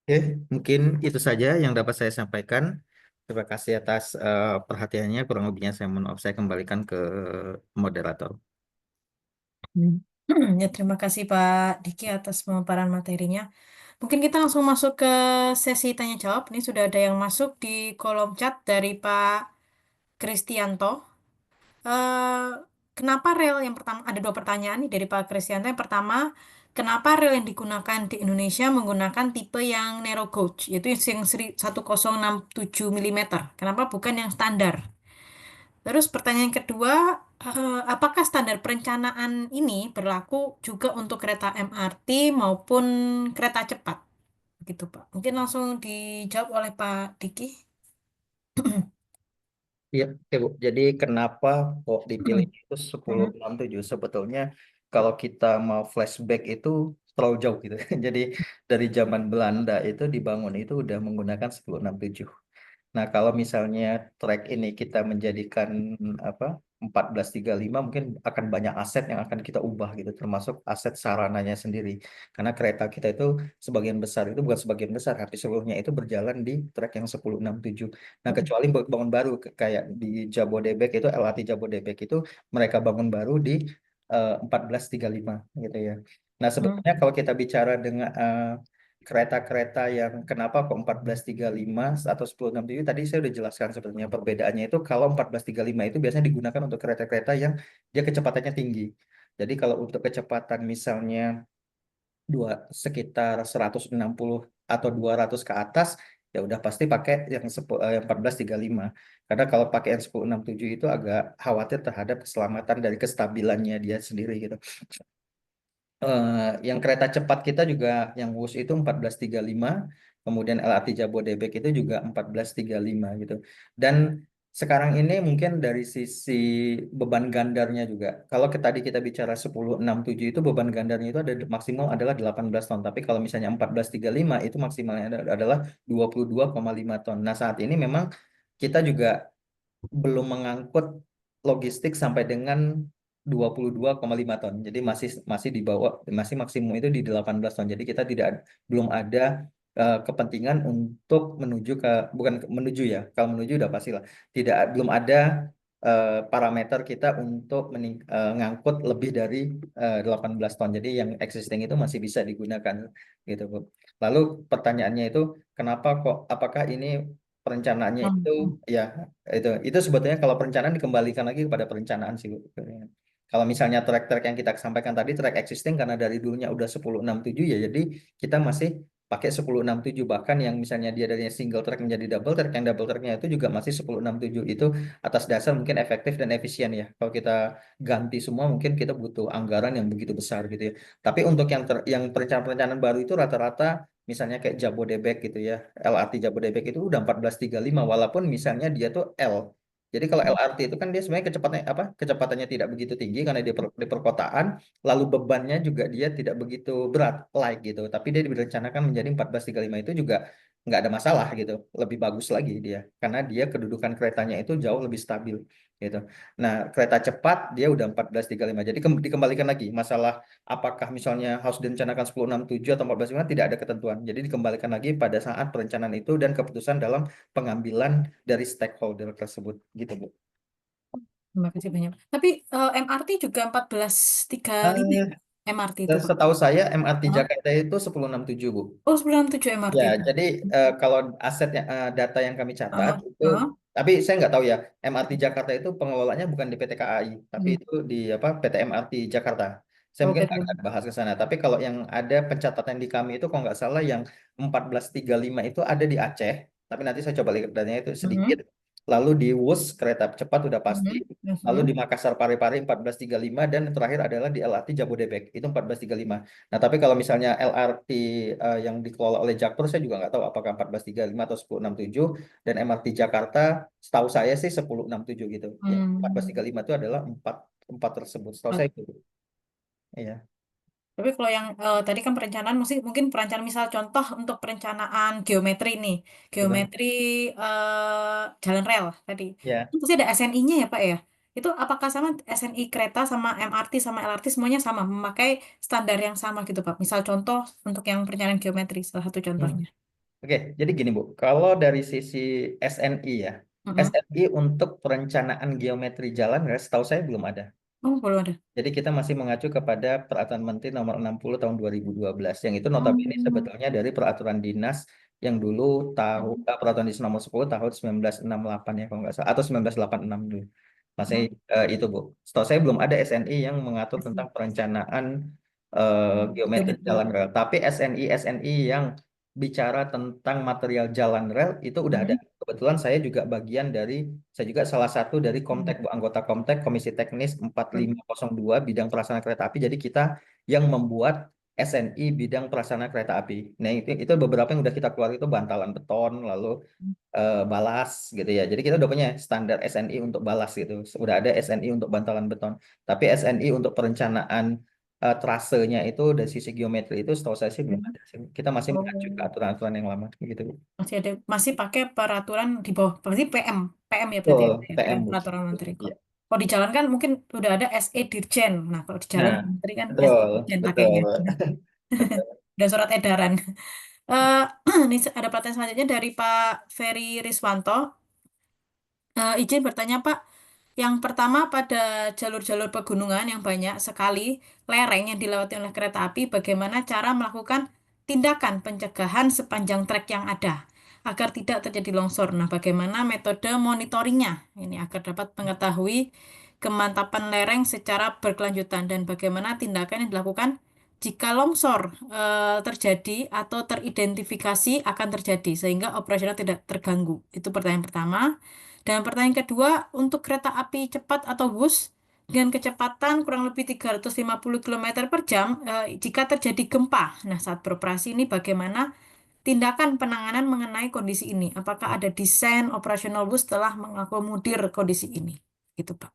Oke, mungkin itu saja yang dapat saya sampaikan. Terima kasih atas perhatiannya. Kurang lebihnya saya mohon maaf, saya kembalikan ke moderator. Ya, terima kasih Pak Diki atas pemaparan materinya. Mungkin kita langsung masuk ke sesi tanya jawab. Ini sudah ada yang masuk di kolom chat dari Pak Kristianto. Eh, kenapa rel yang pertama, ada dua pertanyaan nih dari Pak Kristianto. Yang pertama, kenapa rel yang digunakan di Indonesia menggunakan tipe yang narrow gauge, yaitu yang 1067 mm. Kenapa bukan yang standar? Terus pertanyaan kedua, apakah standar perencanaan ini berlaku juga untuk kereta MRT maupun kereta cepat? Gitu, Pak. Mungkin langsung dijawab oleh Pak Diki. Iya, oke Bu. Jadi kenapa kok dipilih itu 1067? Sebetulnya kalau kita mau flashback itu terlalu jauh gitu. Jadi dari zaman Belanda itu dibangun itu udah menggunakan 1067. Nah, kalau misalnya track ini kita menjadikan apa 1435 mungkin akan banyak aset yang akan kita ubah gitu, termasuk aset sarananya sendiri. Karena kereta kita itu sebagian besar itu bukan sebagian besar, tapi seluruhnya itu berjalan di trek yang 1067. Nah, kecuali bangun baru kayak di Jabodebek itu LRT Jabodebek itu mereka bangun baru di 1435 gitu ya. Nah, sebetulnya kalau kita bicara dengan kereta-kereta yang kenapa kok 1435 atau 1067 tadi saya udah jelaskan sebetulnya perbedaannya itu kalau 1435 itu biasanya digunakan untuk kereta-kereta yang dia kecepatannya tinggi. Jadi kalau untuk kecepatan misalnya sekitar 160 atau 200 ke atas ya udah pasti pakai yang 1435. Karena kalau pakai yang 1067 itu agak khawatir terhadap keselamatan dari kestabilannya dia sendiri gitu. Yang kereta cepat kita juga yang WUS itu 1435, kemudian LRT Jabodebek itu juga 1435 gitu. Dan sekarang ini mungkin dari sisi beban gandarnya juga. Kalau tadi kita bicara 1067 itu beban gandarnya itu ada maksimal adalah 18 ton. Tapi kalau misalnya 1435 itu maksimalnya adalah 22,5 ton. Nah, saat ini memang kita juga belum mengangkut logistik sampai dengan 22,5 ton. Jadi masih masih di bawah, masih maksimum itu di 18 ton. Jadi kita belum ada kepentingan untuk menuju ke, bukan menuju ya. Kalau menuju udah pastilah. Belum ada parameter kita untuk ngangkut lebih dari 18 ton. Jadi yang existing itu masih bisa digunakan gitu, Bu. Lalu pertanyaannya itu kenapa kok apakah ini perencanaannya itu ya itu sebetulnya kalau perencanaan dikembalikan lagi kepada perencanaan sih Bu. Kalau misalnya trek-trek yang kita sampaikan tadi trek existing karena dari dulunya udah 1067 ya jadi kita masih pakai 1067 bahkan yang misalnya dia dari single track menjadi double track yang double tracknya itu juga masih 1067 itu atas dasar mungkin efektif dan efisien ya. Kalau kita ganti semua mungkin kita butuh anggaran yang begitu besar gitu ya. Tapi untuk yang perencanaan-perencanaan baru itu rata-rata misalnya kayak Jabodebek gitu ya, LRT Jabodebek itu udah 1435 walaupun misalnya dia tuh L. Jadi kalau LRT itu kan dia sebenarnya kecepatannya tidak begitu tinggi karena di perkotaan, lalu bebannya juga dia tidak begitu berat like gitu. Tapi dia direncanakan menjadi 1435 itu juga nggak ada masalah gitu, lebih bagus lagi dia karena dia kedudukan keretanya itu jauh lebih stabil gitu. Nah, kereta cepat dia udah 1435. Jadi dikembalikan lagi masalah apakah misalnya harus direncanakan 1067 atau 1435 tidak ada ketentuan. Jadi dikembalikan lagi pada saat perencanaan itu dan keputusan dalam pengambilan dari stakeholder tersebut gitu, Bu. Terima kasih banyak. Tapi MRT juga 1435 ya? Eh, MRT itu, Pak. Setahu saya MRT Hah? Jakarta itu 1067, Bu. Oh, 97 MRT Ya, itu. jadi kalau asetnya data yang kami catat Ah, itu, ah, tapi saya nggak tahu ya, MRT Jakarta itu pengelolanya bukan di PT KAI, tapi hmm. itu di apa PT MRT Jakarta. Saya Oh, mungkin PT. agak bahas ke sana. Tapi kalau yang ada pencatatan di kami itu, kalau nggak salah yang 1435 itu ada di Aceh, tapi nanti saya coba lihat datanya itu sedikit. Mhm, Lalu di Wus kereta cepat udah pasti. mhm, yes, Lalu di Makassar Parepare 1435 dan terakhir adalah di LRT Jabodebek itu 1435. Nah, tapi kalau misalnya LRT yang dikelola oleh Jakpro, saya juga nggak tahu apakah 1435 atau 1067. Dan MRT Jakarta, setahu saya sih 1067 gitu. Ya, Hmm. 1435 itu adalah empat tersebut. Setahu Oh, saya itu. Iya, tapi kalau yang tadi kan perencanaan, mungkin perencanaan misal contoh untuk perencanaan geometri nih, betul. geometri jalan rel tadi, Ya. itu pasti ada SNI-nya ya Pak ya? Itu apakah sama SNI kereta sama MRT sama LRT semuanya sama, memakai standar yang sama gitu Pak? Misal contoh untuk yang perencanaan geometri, salah satu Hmm. contohnya. Oke, jadi gini Bu, kalau dari sisi SNI ya, Mm-mm. SNI untuk perencanaan geometri jalan, ya, setahu saya belum ada. Oh, belum ada. Jadi kita masih mengacu kepada Peraturan Menteri Nomor 60 Tahun 2012 yang itu notabene Hmm. sebetulnya dari peraturan dinas yang dulu Peraturan Dinas Nomor 10 Tahun 1968 ya kalau nggak salah atau 1986 dulu. Masih Hmm. itu Bu. Setahu saya belum ada SNI yang mengatur tentang perencanaan geometri Geometri. jalan rel. Tapi SNI yang bicara tentang material jalan rel itu udah ada. Hmm. Kebetulan saya juga salah satu dari Komtek, Bu, anggota Komtek Komisi Teknis 4502 bidang pelaksana kereta api. Jadi kita yang membuat SNI bidang pelaksana kereta api. Nah, itu beberapa yang udah kita keluar itu bantalan beton, lalu balas gitu ya. Jadi kita udah punya standar SNI untuk balas gitu. Udah ada SNI untuk bantalan beton. Tapi SNI untuk perencanaan trasenya itu dari sisi geometri itu setahu saya sih belum Hmm. ada sih. Kita masih mengacu ke Oh. aturan-aturan yang lama gitu. Masih pakai peraturan di bawah berarti PM ya berarti Betul, ya, PM PM Bu. peraturan menteri kok. Iya. Kalau di jalan kan mungkin udah ada SE Dirjen. Nah, kalau di jalan Nah, menteri kan SE betul, Dirjen betul. pakainya. Betul. Udah surat edaran. Eh, ini ada pertanyaan selanjutnya dari Pak Ferry Riswanto. Izin bertanya Pak, yang pertama pada jalur-jalur pegunungan yang banyak sekali lereng yang dilewati oleh kereta api, bagaimana cara melakukan tindakan pencegahan sepanjang trek yang ada agar tidak terjadi longsor? Nah, bagaimana metode monitoringnya ini agar dapat mengetahui kemantapan lereng secara berkelanjutan dan bagaimana tindakan yang dilakukan jika longsor terjadi atau teridentifikasi akan terjadi sehingga operasional tidak terganggu. Itu pertanyaan pertama. Dan pertanyaan kedua, untuk kereta api cepat atau bus dengan kecepatan kurang lebih 350 km per jam, jika terjadi gempa, nah saat beroperasi ini bagaimana tindakan penanganan mengenai kondisi ini? Apakah ada desain operasional bus telah mengakomodir kondisi ini? Gitu, Pak.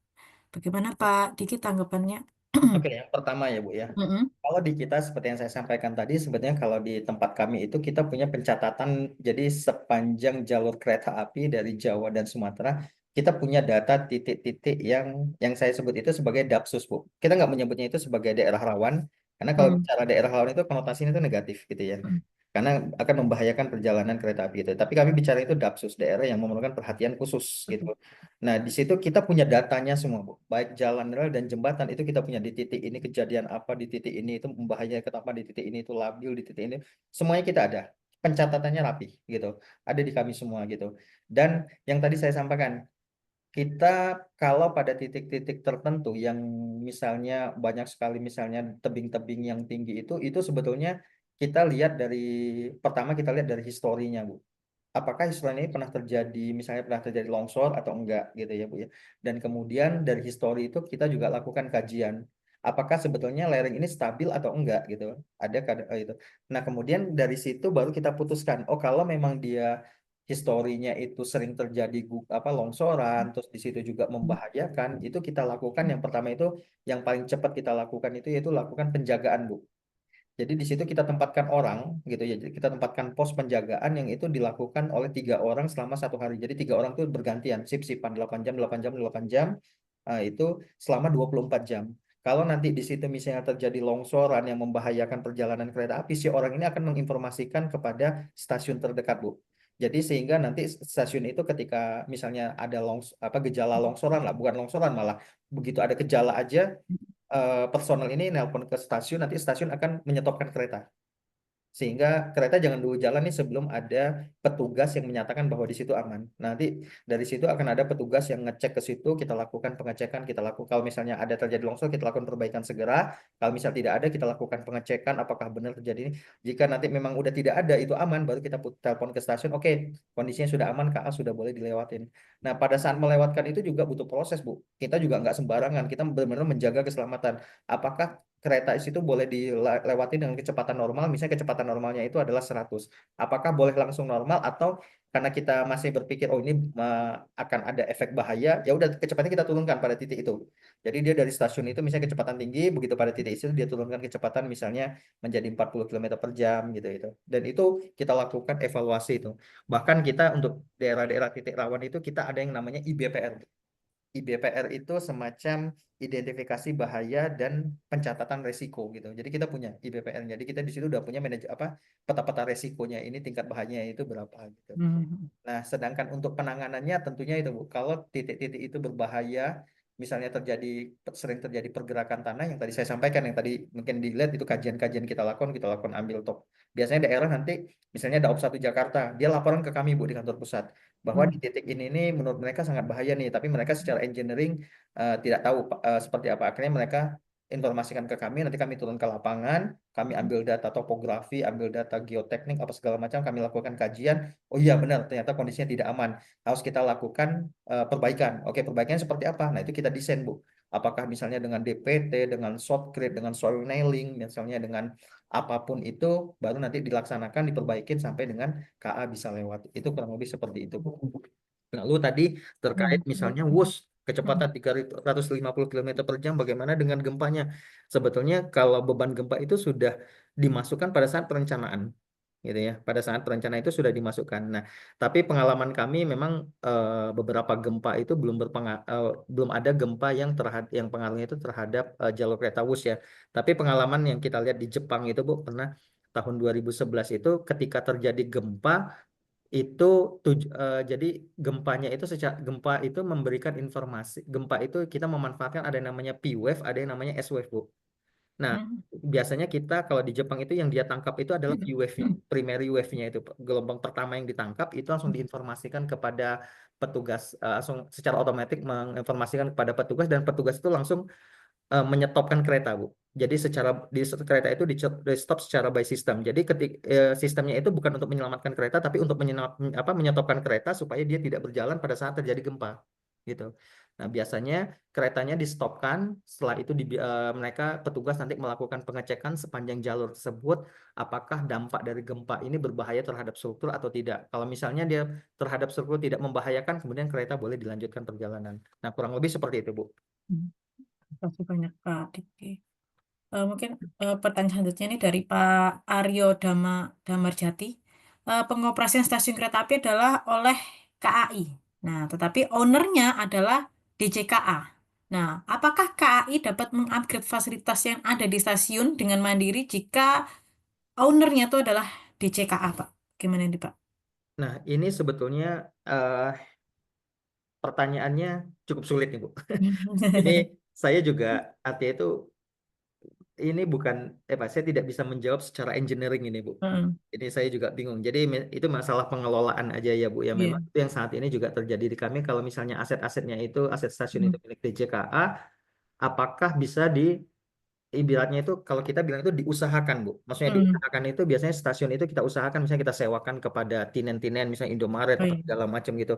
Bagaimana Pak Diki tanggapannya? Oke, yang pertama ya Bu ya. Mm-mm. Kalau di kita seperti yang saya sampaikan tadi, sebenarnya kalau di tempat kami itu kita punya pencatatan, jadi sepanjang jalur kereta api dari Jawa dan Sumatera, kita punya data titik-titik yang saya sebut itu sebagai DAPSUS, Bu. Kita nggak menyebutnya itu sebagai daerah rawan, karena kalau Mm. bicara daerah rawan itu konotasinya itu negatif gitu ya. Mm. Karena akan membahayakan perjalanan kereta api itu. Tapi kami bicara itu DAPSUS, daerah yang memerlukan perhatian khusus gitu. Nah, di situ kita punya datanya semua, Bu. Baik jalan rel dan jembatan itu kita punya di titik ini kejadian apa, di titik ini itu membahayakan apa, di titik ini itu labil, di titik ini semuanya kita ada. Pencatatannya rapi gitu. Ada di kami semua gitu. Dan yang tadi saya sampaikan, kita kalau pada titik-titik tertentu yang misalnya banyak sekali misalnya tebing-tebing yang tinggi itu sebetulnya kita lihat dari pertama kita lihat dari historinya, Bu. Apakah historia ini pernah terjadi, misalnya pernah terjadi longsor atau enggak gitu ya Bu ya. Dan kemudian dari histori itu kita juga lakukan kajian. Apakah sebetulnya lereng ini stabil atau enggak gitu. Ada itu. Nah, kemudian dari situ baru kita putuskan, oh kalau memang dia historinya itu sering terjadi longsoran, terus di situ juga membahayakan, itu kita lakukan yang pertama itu yang paling cepat kita lakukan itu yaitu lakukan penjagaan, Bu. Jadi di situ kita tempatkan orang gitu ya. Jadi kita tempatkan pos penjagaan yang itu dilakukan oleh 3 orang selama 1 hari. Jadi 3 orang itu bergantian, sip-sipan 8 jam, 8 jam, 8 jam. Itu selama 24 jam. Kalau nanti di situ misalnya terjadi longsoran yang membahayakan perjalanan kereta api, si orang ini akan menginformasikan kepada stasiun terdekat, Bu. Jadi sehingga nanti stasiun itu ketika misalnya ada gejala longsoran lah, bukan longsoran malah begitu ada gejala aja personel ini nelpon ke stasiun, nanti stasiun akan menyetopkan kereta. Sehingga kereta jangan dulu jalan nih sebelum ada petugas yang menyatakan bahwa di situ aman. Nanti dari situ akan ada petugas yang ngecek ke situ, kita lakukan pengecekan, kita lakukan kalau misalnya ada terjadi longsor, kita lakukan perbaikan segera. Kalau misal tidak ada, kita lakukan pengecekan apakah benar terjadi ini. Jika nanti memang udah tidak ada, itu aman, baru kita telepon ke stasiun, oke, kondisinya sudah aman, KA sudah boleh dilewatin. Nah, pada saat melewatkan itu juga butuh proses, Bu. Kita juga nggak sembarangan, kita benar-benar menjaga keselamatan. Apakah kereta itu boleh dilewati dengan kecepatan normal, misalnya kecepatan normalnya itu adalah 100. Apakah boleh langsung normal atau karena kita masih berpikir oh ini akan ada efek bahaya, ya udah kecepatannya kita turunkan pada titik itu. Jadi dia dari stasiun itu misalnya kecepatan tinggi, begitu pada titik itu dia turunkan kecepatan misalnya menjadi 40 km per jam gitu itu. Dan itu kita lakukan evaluasi itu. Bahkan kita untuk daerah-daerah titik rawan itu kita ada yang namanya IBPR. IBPR itu semacam identifikasi bahaya dan pencatatan resiko gitu. Jadi kita punya IBPR. Jadi kita di situ udah punya peta-peta resikonya ini tingkat bahayanya itu berapa gitu. Hmm. Nah, sedangkan untuk penanganannya tentunya itu Bu, kalau titik-titik itu berbahaya, misalnya sering terjadi pergerakan tanah yang tadi saya sampaikan, yang tadi mungkin dilihat itu kajian-kajian kita lakukan ambil top. Biasanya daerah nanti, misalnya Daob 1 Jakarta, dia laporan ke kami Bu di kantor pusat, bahwa di Hmm. titik ini nih menurut mereka sangat bahaya nih, tapi mereka secara engineering tidak tahu seperti apa. Akhirnya mereka informasikan ke kami, nanti kami turun ke lapangan, kami ambil data topografi, ambil data geoteknik, apa segala macam, kami lakukan kajian. Oh iya benar, ternyata kondisinya tidak aman. Harus kita lakukan perbaikan. Oke, perbaikannya seperti apa? Nah, itu kita desain, Bu. Apakah misalnya dengan DPT, dengan shotcrete, dengan soil nailing, misalnya dengan apapun itu, baru nanti dilaksanakan, diperbaikin sampai dengan KA bisa lewat. Itu kurang lebih seperti itu, Bu. Lalu tadi terkait misalnya WUS, kecepatan 350 km per jam, bagaimana dengan gempanya? Sebetulnya kalau beban gempa itu sudah dimasukkan pada saat perencanaan. gitu ya. Pada saat perencanaan itu sudah dimasukkan. Nah, tapi pengalaman kami memang beberapa gempa itu belum ada gempa yang pengaruhnya itu terhadap jalur kereta WUS ya. Tapi pengalaman yang kita lihat di Jepang itu Bu, pernah tahun 2011 itu ketika terjadi gempa itu jadi gempa itu memberikan informasi. Gempa itu kita memanfaatkan ada yang namanya P wave, ada yang namanya S wave, Bu. Nah, Hmm. biasanya kita kalau di Jepang itu yang dia tangkap itu adalah P wave-nya, primary wave-nya itu gelombang pertama yang ditangkap itu langsung diinformasikan kepada petugas, langsung secara otomatis menginformasikan kepada petugas dan petugas itu langsung menyetopkan kereta, Bu. Jadi kereta itu di stop secara by system. Jadi sistemnya itu bukan untuk menyelamatkan kereta tapi untuk menyetopkan kereta supaya dia tidak berjalan pada saat terjadi gempa gitu. Nah, biasanya keretanya di stopkan, setelah itu mereka petugas nanti melakukan pengecekan sepanjang jalur tersebut apakah dampak dari gempa ini berbahaya terhadap struktur atau tidak. Kalau misalnya dia terhadap struktur tidak membahayakan, kemudian kereta boleh dilanjutkan perjalanan. Nah, kurang lebih seperti itu, Bu. Terima kasih banyak Pak Diki. Mungkin pertanyaan selanjutnya ini dari Pak Aryo Damarjati. Pengoperasian stasiun kereta api adalah oleh KAI. Nah, tetapi ownernya adalah DJKA. Nah, apakah KAI dapat mengupgrade fasilitas yang ada di stasiun dengan mandiri jika ownernya itu adalah DJKA, Pak? Gimana ini, Pak? Nah, ini sebetulnya pertanyaannya cukup sulit nih, Bu. Ini saya juga artinya itu ini bukan Pak, saya tidak bisa menjawab secara engineering ini, Bu. Hmm, Ini saya juga bingung. Jadi itu masalah pengelolaan aja ya, Bu. Ya iya. memang itu yang saat ini juga terjadi di kami. Kalau misalnya aset-asetnya itu aset stasiun Hmm, itu milik DJKA, apakah bisa ibaratnya itu kalau kita bilang itu diusahakan, Bu. Maksudnya hmm, diusahakan itu biasanya stasiun itu kita usahakan, misalnya kita sewakan kepada tinen-tinen, misalnya Indomaret oh atau iya. segala macam gitu.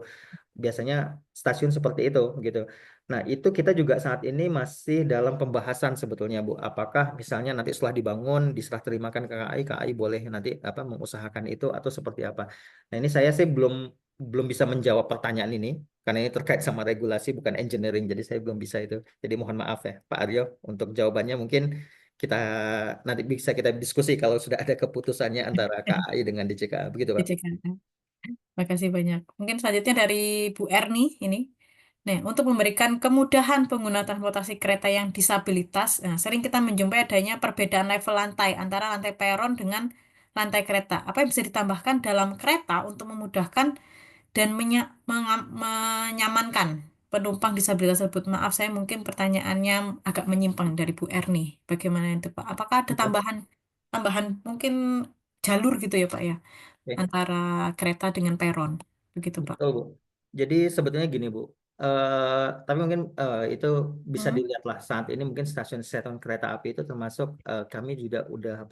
Biasanya stasiun seperti itu gitu. Nah, itu kita juga saat ini masih dalam pembahasan sebetulnya, Bu. Apakah misalnya nanti setelah dibangun diserah terimakan ke KAI, KAI boleh nanti mengusahakan itu atau seperti apa. Nah, ini saya sih belum belum bisa menjawab pertanyaan ini karena ini terkait sama regulasi bukan engineering. Jadi saya belum bisa itu. Jadi mohon maaf ya, Pak Aryo, untuk jawabannya mungkin kita nanti bisa kita diskusi kalau sudah ada keputusannya antara KAI dengan DJKA. Begitu, Pak. DJKA. Makasih banyak. Mungkin selanjutnya dari Bu Erni ini. Nah, untuk memberikan kemudahan pengguna transportasi kereta yang disabilitas, nah, sering kita menjumpai adanya perbedaan level lantai antara lantai peron dengan lantai kereta. Apa yang bisa ditambahkan dalam kereta untuk memudahkan dan menyamankan penumpang disabilitas tersebut? Maaf, saya mungkin pertanyaannya agak menyimpang dari Bu Erni. Bagaimana itu, Pak? Apakah ada tambahan tambahan mungkin jalur gitu ya, Pak ya? Oke. Antara kereta dengan peron. Begitu, Pak. Betul, Bu. Jadi sebetulnya gini, Bu. Tapi mungkin itu bisa Hmm? dilihat lah saat ini mungkin stasiun-stasiun kereta api itu termasuk kami juga udah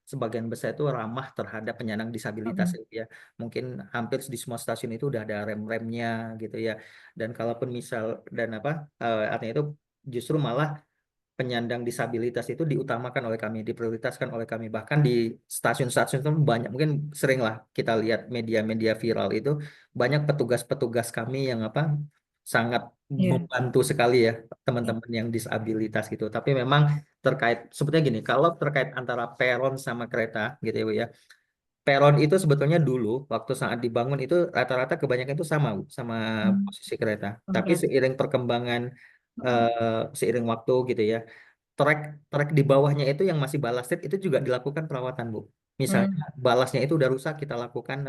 sebagian besar itu ramah terhadap penyandang disabilitas Hmm. gitu ya. Mungkin hampir di semua stasiun itu udah ada rem-remnya gitu ya. Dan kalaupun misal dan artinya itu justru malah penyandang disabilitas itu diutamakan oleh kami, diprioritaskan oleh kami. Bahkan di stasiun-stasiun itu banyak, mungkin sering lah kita lihat media-media viral itu banyak petugas-petugas kami yang sangat Iya. membantu sekali ya teman-teman yang disabilitas gitu. Tapi memang terkait sebetulnya gini, kalau terkait antara peron sama kereta gitu ya, Bu ya. Peron itu sebetulnya dulu waktu saat dibangun itu rata-rata kebanyakan itu sama, Bu, sama Hmm. posisi kereta. Tapi Oke. seiring perkembangan Hmm. seiring waktu gitu ya trek trek di bawahnya itu yang masih balastit itu juga dilakukan perawatan, Bu. Misalnya Hmm. balasnya itu udah rusak, kita lakukan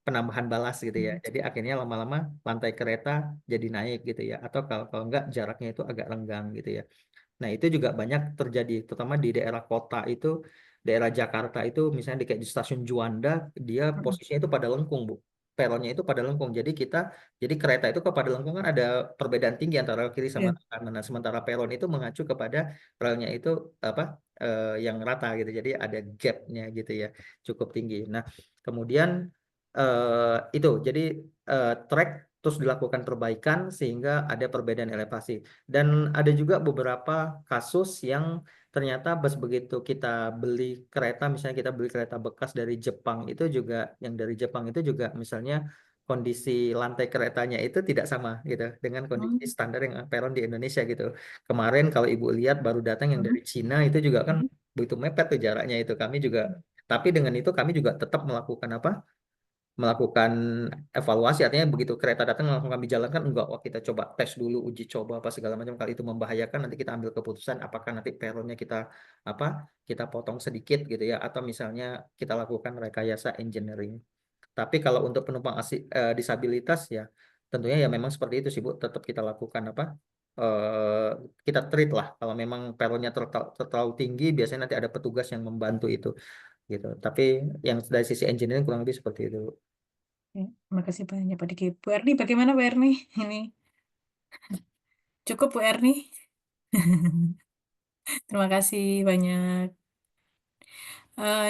penambahan balas gitu ya. Jadi akhirnya lama-lama lantai kereta jadi naik gitu ya. Atau kalau kalau enggak jaraknya itu agak renggang gitu ya. Nah, itu juga banyak terjadi, terutama di daerah kota itu, daerah Jakarta itu, misalnya kayak di stasiun Juanda, dia Hmm. posisinya itu pada lengkung, Bu. Peronnya itu pada lengkung. Jadi kereta itu kepada lengkung kan ada perbedaan tinggi antara rel kiri sama Iya. rel kanan. Nah, sementara peron itu mengacu kepada relnya itu apa yang rata gitu. Jadi ada gapnya gitu ya, cukup tinggi. Nah, kemudian jadi trek terus dilakukan perbaikan sehingga ada perbedaan elevasi. Dan ada juga beberapa kasus yang ternyata pas begitu kita beli kereta, misalnya kita beli kereta bekas dari Jepang itu juga, yang dari Jepang itu juga misalnya kondisi lantai keretanya itu tidak sama gitu dengan kondisi Hmm. standar yang peron di Indonesia gitu. Kemarin kalau Ibu lihat baru datang yang Hmm. dari Cina itu juga kan Hmm. begitu mepet tuh jaraknya itu. Kami juga Tapi dengan itu kami juga tetap melakukan apa? Melakukan evaluasi, artinya begitu kereta datang langsung kami jalankan enggak, wah kita coba tes dulu, uji coba apa segala macam, kali itu membahayakan nanti kita ambil keputusan apakah nanti peronnya kita apa, kita potong sedikit gitu ya, atau misalnya kita lakukan rekayasa engineering. Tapi kalau untuk penumpang disabilitas ya tentunya ya memang seperti itu sih Bu, tetap kita lakukan apa, eh, kita treat lah kalau memang peronnya terlalu tinggi, biasanya nanti ada petugas yang membantu itu gitu. Tapi yang dari sisi engineering kurang lebih seperti itu. Ya, makasih banyak Pak Diki. Bu Erni, bagaimana Bu Erni? Ini cukup Bu Erni. Terima kasih banyak.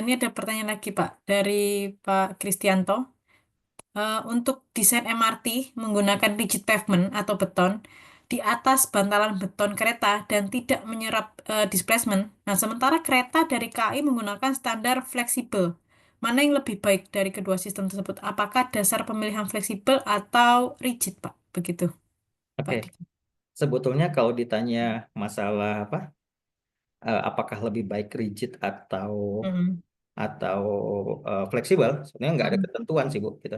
Ini ada pertanyaan lagi Pak dari Pak Kristianto. Untuk desain MRT menggunakan rigid pavement atau beton di atas bantalan beton kereta dan tidak menyerap displacement. Nah, sementara kereta dari KAI menggunakan standar fleksibel. Mana yang lebih baik dari kedua sistem tersebut? Apakah dasar pemilihan fleksibel atau rigid, Pak? Begitu, Oke, Pak Diki. sebetulnya kalau ditanya masalah apa, apakah lebih baik rigid Mm, atau fleksibel, sebenarnya nggak ada mm, ketentuan sih Bu, gitu.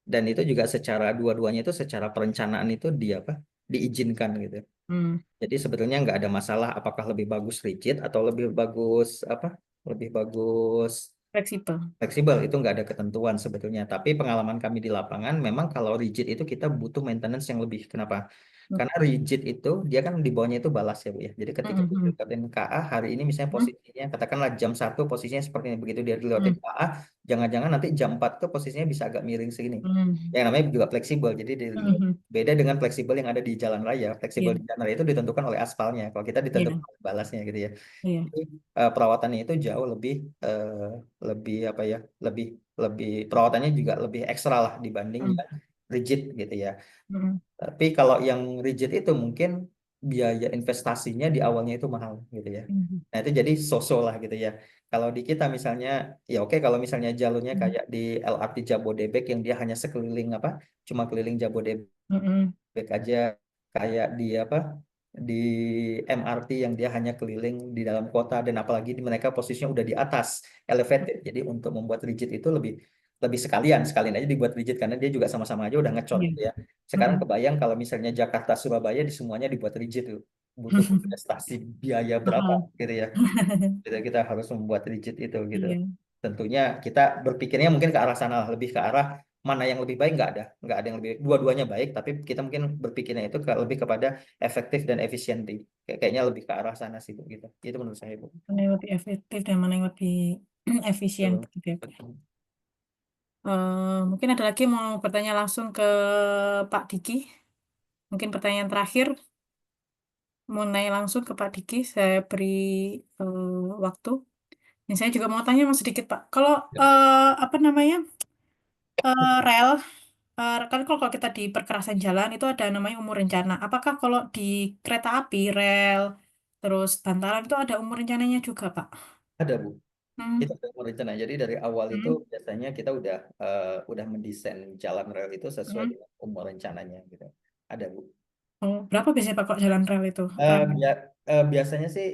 Dan itu juga secara dua-duanya itu secara perencanaan itu dia apa, diizinkan gitu. mm. Jadi sebetulnya nggak ada masalah apakah lebih bagus rigid atau lebih bagus apa, lebih bagus Fleksibel. fleksibel, itu nggak ada ketentuan sebetulnya. Tapi pengalaman kami di lapangan, memang kalau rigid itu kita butuh maintenance yang lebih. Kenapa? Mm, Karena rigid itu dia kan di bawahnya itu balas ya Bu ya. Jadi ketika mm, dia mm, dilewatin KA hari ini misalnya mm, posisinya katakanlah jam 1 posisinya seperti ini. Begitu dia dilewatin mm, KA, jangan-jangan nanti jam 4 tuh posisinya bisa agak miring segini. mm, Yang namanya juga fleksibel. Jadi mm. beda dengan fleksibel yang ada di jalan raya. Fleksibel Iya, di jalan raya itu ditentukan oleh aspalnya. Kalau kita ditentukan iya, oleh balasnya gitu ya. iya. Jadi perawatannya itu jauh lebih lebih apa ya, lebih lebih perawatannya juga lebih ekstra lah dibanding Mm, yang rigid gitu ya. mm, Tapi kalau yang rigid itu mungkin biaya investasinya di awalnya itu mahal gitu ya. mm, Nah itu jadi so-so lah gitu ya. Kalau di kita misalnya, ya oke kalau misalnya jalurnya mm, kayak di LRT Jabodebek yang dia hanya sekeliling apa, cuma keliling Jabodebek mm, mm. baik aja, kayak di apa, di MRT yang dia hanya keliling di dalam kota, dan apalagi di mereka posisinya udah di atas elevated, jadi untuk membuat rigid itu lebih lebih sekalian aja dibuat rigid karena dia juga sama-sama aja udah ngecor Iya. gitu ya. Sekarang Mm, kebayang kalau misalnya Jakarta Surabaya di semuanya dibuat rigid tuh, butuh investasi biaya berapa mm. gitu ya. Kita harus membuat rigid itu gitu. Iya. Tentunya kita berpikirnya mungkin ke arah sana lah, lebih ke arah mana yang lebih baik, nggak ada yang lebih, dua-duanya baik, tapi kita mungkin berpikirnya itu lebih kepada efektif dan efisiensi. Kayaknya lebih ke arah sana sih Bu, gitu. Itu menurut saya Bu. Mana yang lebih efektif dan mana yang lebih efisien Betul. gitu ya, Pak. Betul. Mungkin ada lagi mau bertanya langsung ke Pak Diki. Mungkin pertanyaan terakhir mau nanya langsung ke Pak Diki. Saya beri waktu. Dan saya juga mau tanya mas sedikit Pak. Kalau apa namanya rel, kan kalau kita di perkerasan jalan itu ada namanya umur rencana. Apakah kalau di kereta api rel terus bantalan itu ada umur rencananya juga Pak? Ada Bu. Hmm. Kita udah merencana. Jadi dari awal itu Hmm. biasanya kita udah mendesain jalan rel itu sesuai Hmm. dengan umur rencananya gitu. Ada Bu. Oh, berapa biasanya Pak kok jalan rel itu? Eh, biasanya sih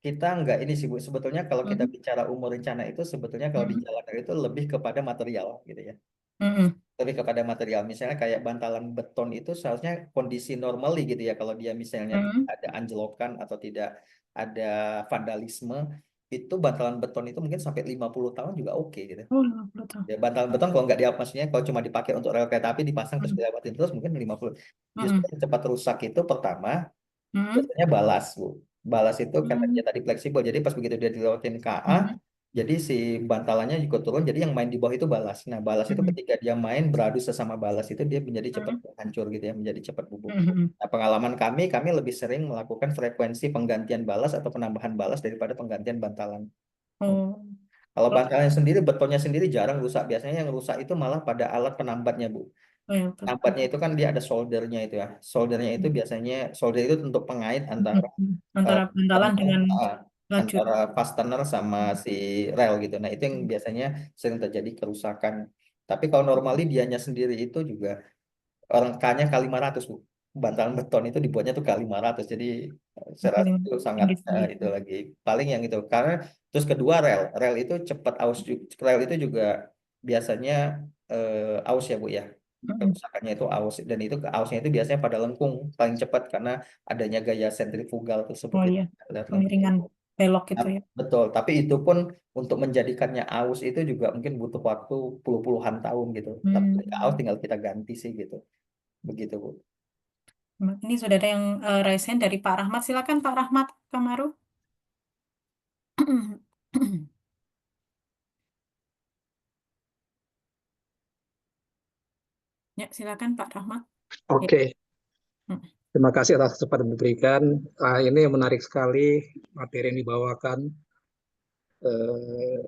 kita nggak ini sih Bu. Sebetulnya kalau kita Hmm. bicara umur rencana itu sebetulnya kalau di Hmm. jalan raya itu lebih kepada material gitu ya. Hmm. Lebih kepada material. Misalnya kayak bantalan beton itu seharusnya kondisi normally gitu ya. Kalau dia misalnya tidak Hmm. ada anjlokan atau tidak ada vandalisme, itu bantalan beton itu mungkin sampai 50 tahun juga oke gitu. Oh, 50 tahun. Ya, bantalan beton kalau nggak dia maksudnya kalau cuma dipakai untuk rel kereta api dipasang terus Hmm. dilewatin terus mungkin 50. Justru Hmm. yang cepat rusak itu pertama Hmm. biasanya balas, Bu. Balas itu karena Hmm. dia tadi fleksibel. Jadi pas begitu dia dilewatin KA, Hmm. jadi si bantalannya juga turun. Jadi yang main di bawah itu balas. Nah, balas itu Hmm. ketika dia main beradu sesama balas itu dia menjadi cepat Hmm. hancur gitu ya, menjadi cepat bubuk. Hmm. Nah, pengalaman kami lebih sering melakukan frekuensi penggantian balas atau penambahan balas daripada penggantian bantalan. Oh, Kalau oh, bantalannya sendiri, betonnya sendiri jarang rusak. Biasanya yang rusak itu malah pada alat penambatnya, Bu. oh ya betul. Penambatnya itu kan dia ada soldernya itu ya. Soldernya itu biasanya solder itu untuk pengait antara Antara bantalan fastener, dengan ah, lajur. antara fastener sama si rel gitu. Nah, itu yang biasanya sering terjadi kerusakan. Tapi kalau normally dianya sendiri itu juga orang K-nya K500 Bu. bantalan beton itu dibuatnya tuh K500, jadi saya rasa itu sangat tinggi sekali. itu lagi paling yang itu karena terus kedua rel itu cepat aus rel itu juga biasanya aus ya Bu ya, kerusakannya itu aus dan itu ausnya itu biasanya pada lengkung paling cepat karena adanya gaya sentrifugal tersebut Oh ya. iya, Lihat lengkung. pemiringan belok itu ya. Betul, tapi itu pun untuk menjadikannya aus itu juga mungkin butuh waktu puluhan tahun gitu. Tapi ketika aus tinggal kita ganti sih gitu. Begitu, Bu. Ini sudah ada yang raise hand dari Pak Rahmat. Silakan Pak Rahmat Kamaru. Ya, silakan Pak Rahmat. Oke, Hmm. terima kasih atas kesempatan yang diberikan. Ini menarik sekali materi yang dibawakan. Eh,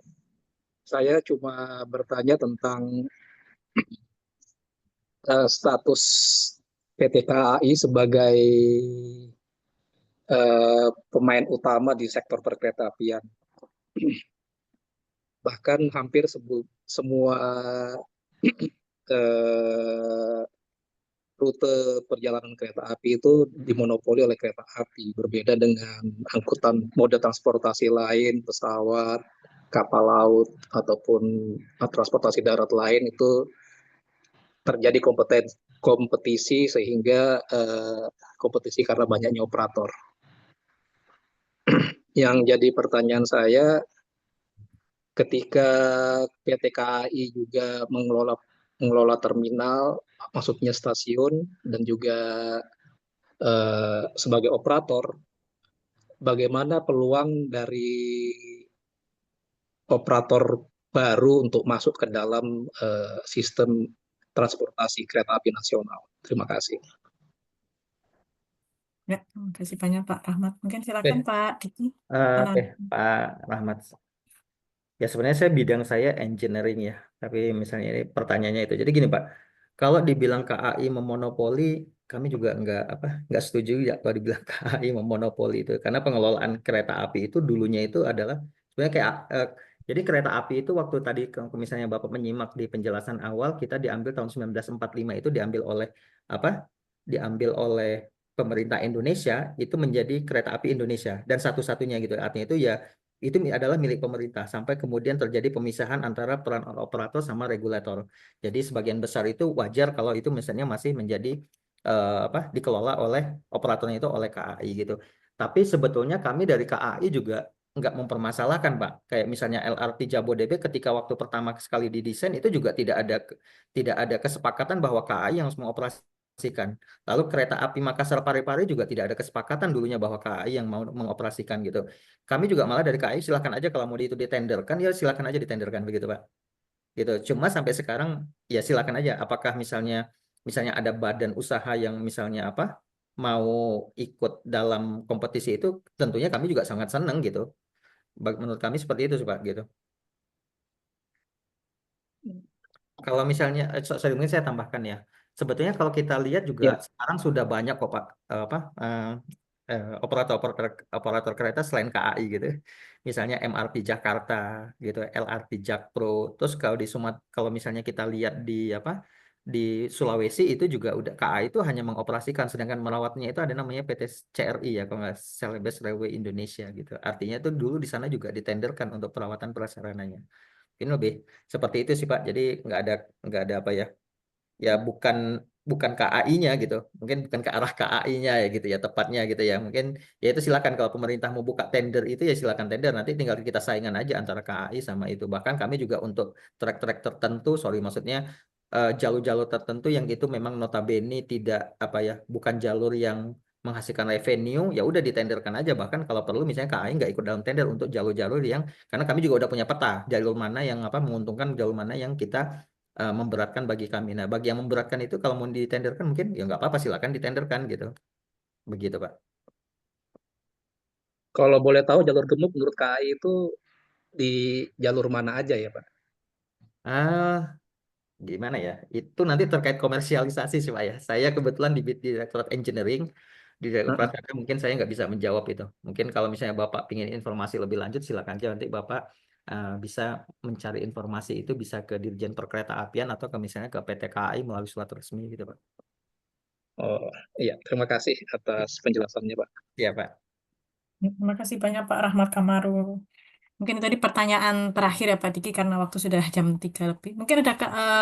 saya cuma bertanya tentang status PT KAI sebagai pemain utama di sektor perkeretaapian. Bahkan hampir semua eh, rute perjalanan kereta api itu dimonopoli oleh kereta api, berbeda dengan angkutan moda transportasi lain, pesawat, kapal laut, ataupun transportasi darat lain itu terjadi kompetisi sehingga kompetisi karena banyaknya operator. Yang jadi pertanyaan saya, ketika PT KAI juga mengelola terminal, maksudnya stasiun, dan juga sebagai operator, bagaimana peluang dari operator baru untuk masuk ke dalam sistem transportasi kereta api nasional? Terima kasih. Ya, terima kasih banyak Pak Rahmat. Mungkin silakan Pak Diki. Oke, Pak Rahmat. Ya sebenarnya saya bidang saya engineering ya, tapi misalnya ini pertanyaannya itu. Jadi gini Pak, kalau dibilang KAI memonopoli, kami juga nggak setuju ya kalau dibilang KAI memonopoli itu, karena pengelolaan kereta api itu dulunya itu adalah sebenarnya kayak jadi kereta api itu waktu tadi misalnya Bapak menyimak di penjelasan awal, kita diambil tahun 1945 itu diambil oleh apa? Diambil oleh pemerintah Indonesia itu menjadi kereta api Indonesia dan satu-satunya gitu. Artinya itu ya itu adalah milik pemerintah sampai kemudian terjadi pemisahan antara peran operator sama regulator. Jadi sebagian besar itu wajar kalau itu misalnya masih menjadi dikelola oleh operatornya itu oleh KAI gitu. Tapi sebetulnya kami dari KAI juga nggak mempermasalahkan Pak. Kayak misalnya LRT Jabodebek ketika waktu pertama sekali didesain itu juga tidak ada kesepakatan bahwa KAI yang harus mengoperasikan. Lalu kereta api Makassar Parepare juga tidak ada kesepakatan dulunya bahwa KAI yang mau mengoperasikan gitu. Kami juga malah dari KAI silakan aja kalau mau itu ditenderkan ya silakan aja ditenderkan begitu Pak. Gitu. Cuma sampai sekarang ya silakan aja. Apakah misalnya ada badan usaha yang misalnya mau ikut dalam kompetisi itu, tentunya kami juga sangat senang gitu. Menurut kami seperti itu sih Pak gitu. Kalau misalnya, sorry mungkin saya tambahkan ya. Sebetulnya kalau kita lihat juga Ya. sekarang sudah banyak kok Pak operator kereta selain KAI gitu. Misalnya MRT Jakarta gitu, LRT Jakpro. Terus kalau misalnya kita lihat di Sulawesi itu juga udah KAI itu hanya mengoperasikan, sedangkan merawatnya itu ada namanya PT CRI ya, kalau nggak Celebes Railway Indonesia gitu. Artinya itu dulu di sana juga ditenderkan untuk perawatan prasarananya. Ini lebih seperti itu sih Pak. Jadi nggak ada apa ya? Ya bukan KAI-nya gitu. Mungkin bukan ke arah KAI-nya ya gitu ya tepatnya gitu ya. Mungkin ya itu silakan kalau pemerintah mau buka tender itu ya silakan tender. Nanti tinggal kita saingan aja antara KAI sama itu. Bahkan kami juga untuk trek-trek tertentu, sorry maksudnya jalur-jalur tertentu yang itu memang notabene tidak bukan jalur yang menghasilkan revenue, ya udah ditenderkan aja. Bahkan kalau perlu misalnya KAI nggak ikut dalam tender untuk jalur-jalur yang karena kami juga udah punya peta jalur mana yang menguntungkan, jalur mana yang kita memberatkan bagi kami. Nah, bagi yang memberatkan itu kalau mau ditenderkan mungkin ya nggak apa-apa silakan ditenderkan gitu. Begitu, Pak. Kalau boleh tahu jalur gemuk menurut KAI itu di jalur mana aja ya Pak? Ah, gimana ya? Itu nanti terkait komersialisasi sih, Pak ya. Saya kebetulan di Direktorat Engineering, di Direktorat KK, mungkin saya nggak bisa menjawab itu. Mungkin kalau misalnya Bapak ingin informasi lebih lanjut, silakan aja nanti Bapak bisa mencari informasi itu bisa ke Dirjen Perkeretaapian atau misalnya ke PT KAI melalui surat resmi gitu, Pak. Oh, iya, terima kasih atas penjelasannya, Pak. Ya, Pak. Terima kasih banyak Pak Rahmat Kamaru. Mungkin tadi pertanyaan terakhir ya Pak Diki karena waktu sudah jam 3 lebih. Mungkin ada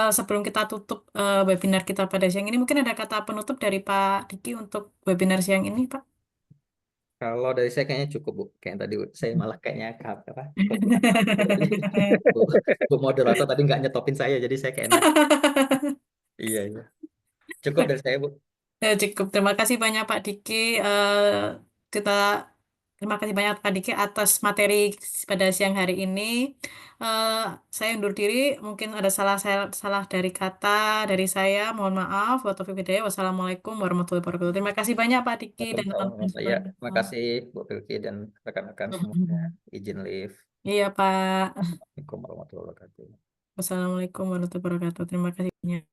sebelum kita tutup webinar kita pada siang ini, mungkin ada kata penutup dari Pak Diki untuk webinar siang ini, Pak. Kalau dari saya kayaknya cukup, Bu. Kayak tadi saya malah kayaknya apa? Bu, Bu moderator tadi nggak nyetopin saya, jadi saya kayak enak. Iya, iya. Cukup dari saya, Bu. Cukup. Terima kasih banyak Pak Diki. Kita terima kasih banyak Pak Diki atas materi pada siang hari ini. Eh, saya undur diri. Mungkin ada salah dari kata dari saya. Mohon maaf. Wassalamualaikum warahmatullahi wabarakatuh. Terima kasih banyak Pak Diki dan teman-teman Ya, semuanya. terima kasih Bu Filki dan rekan-rekan semuanya. Izin live. Iya Pak. Assalamualaikum warahmatullahi wabarakatuh. Wassalamualaikum warahmatullahi wabarakatuh. Terima kasih banyak.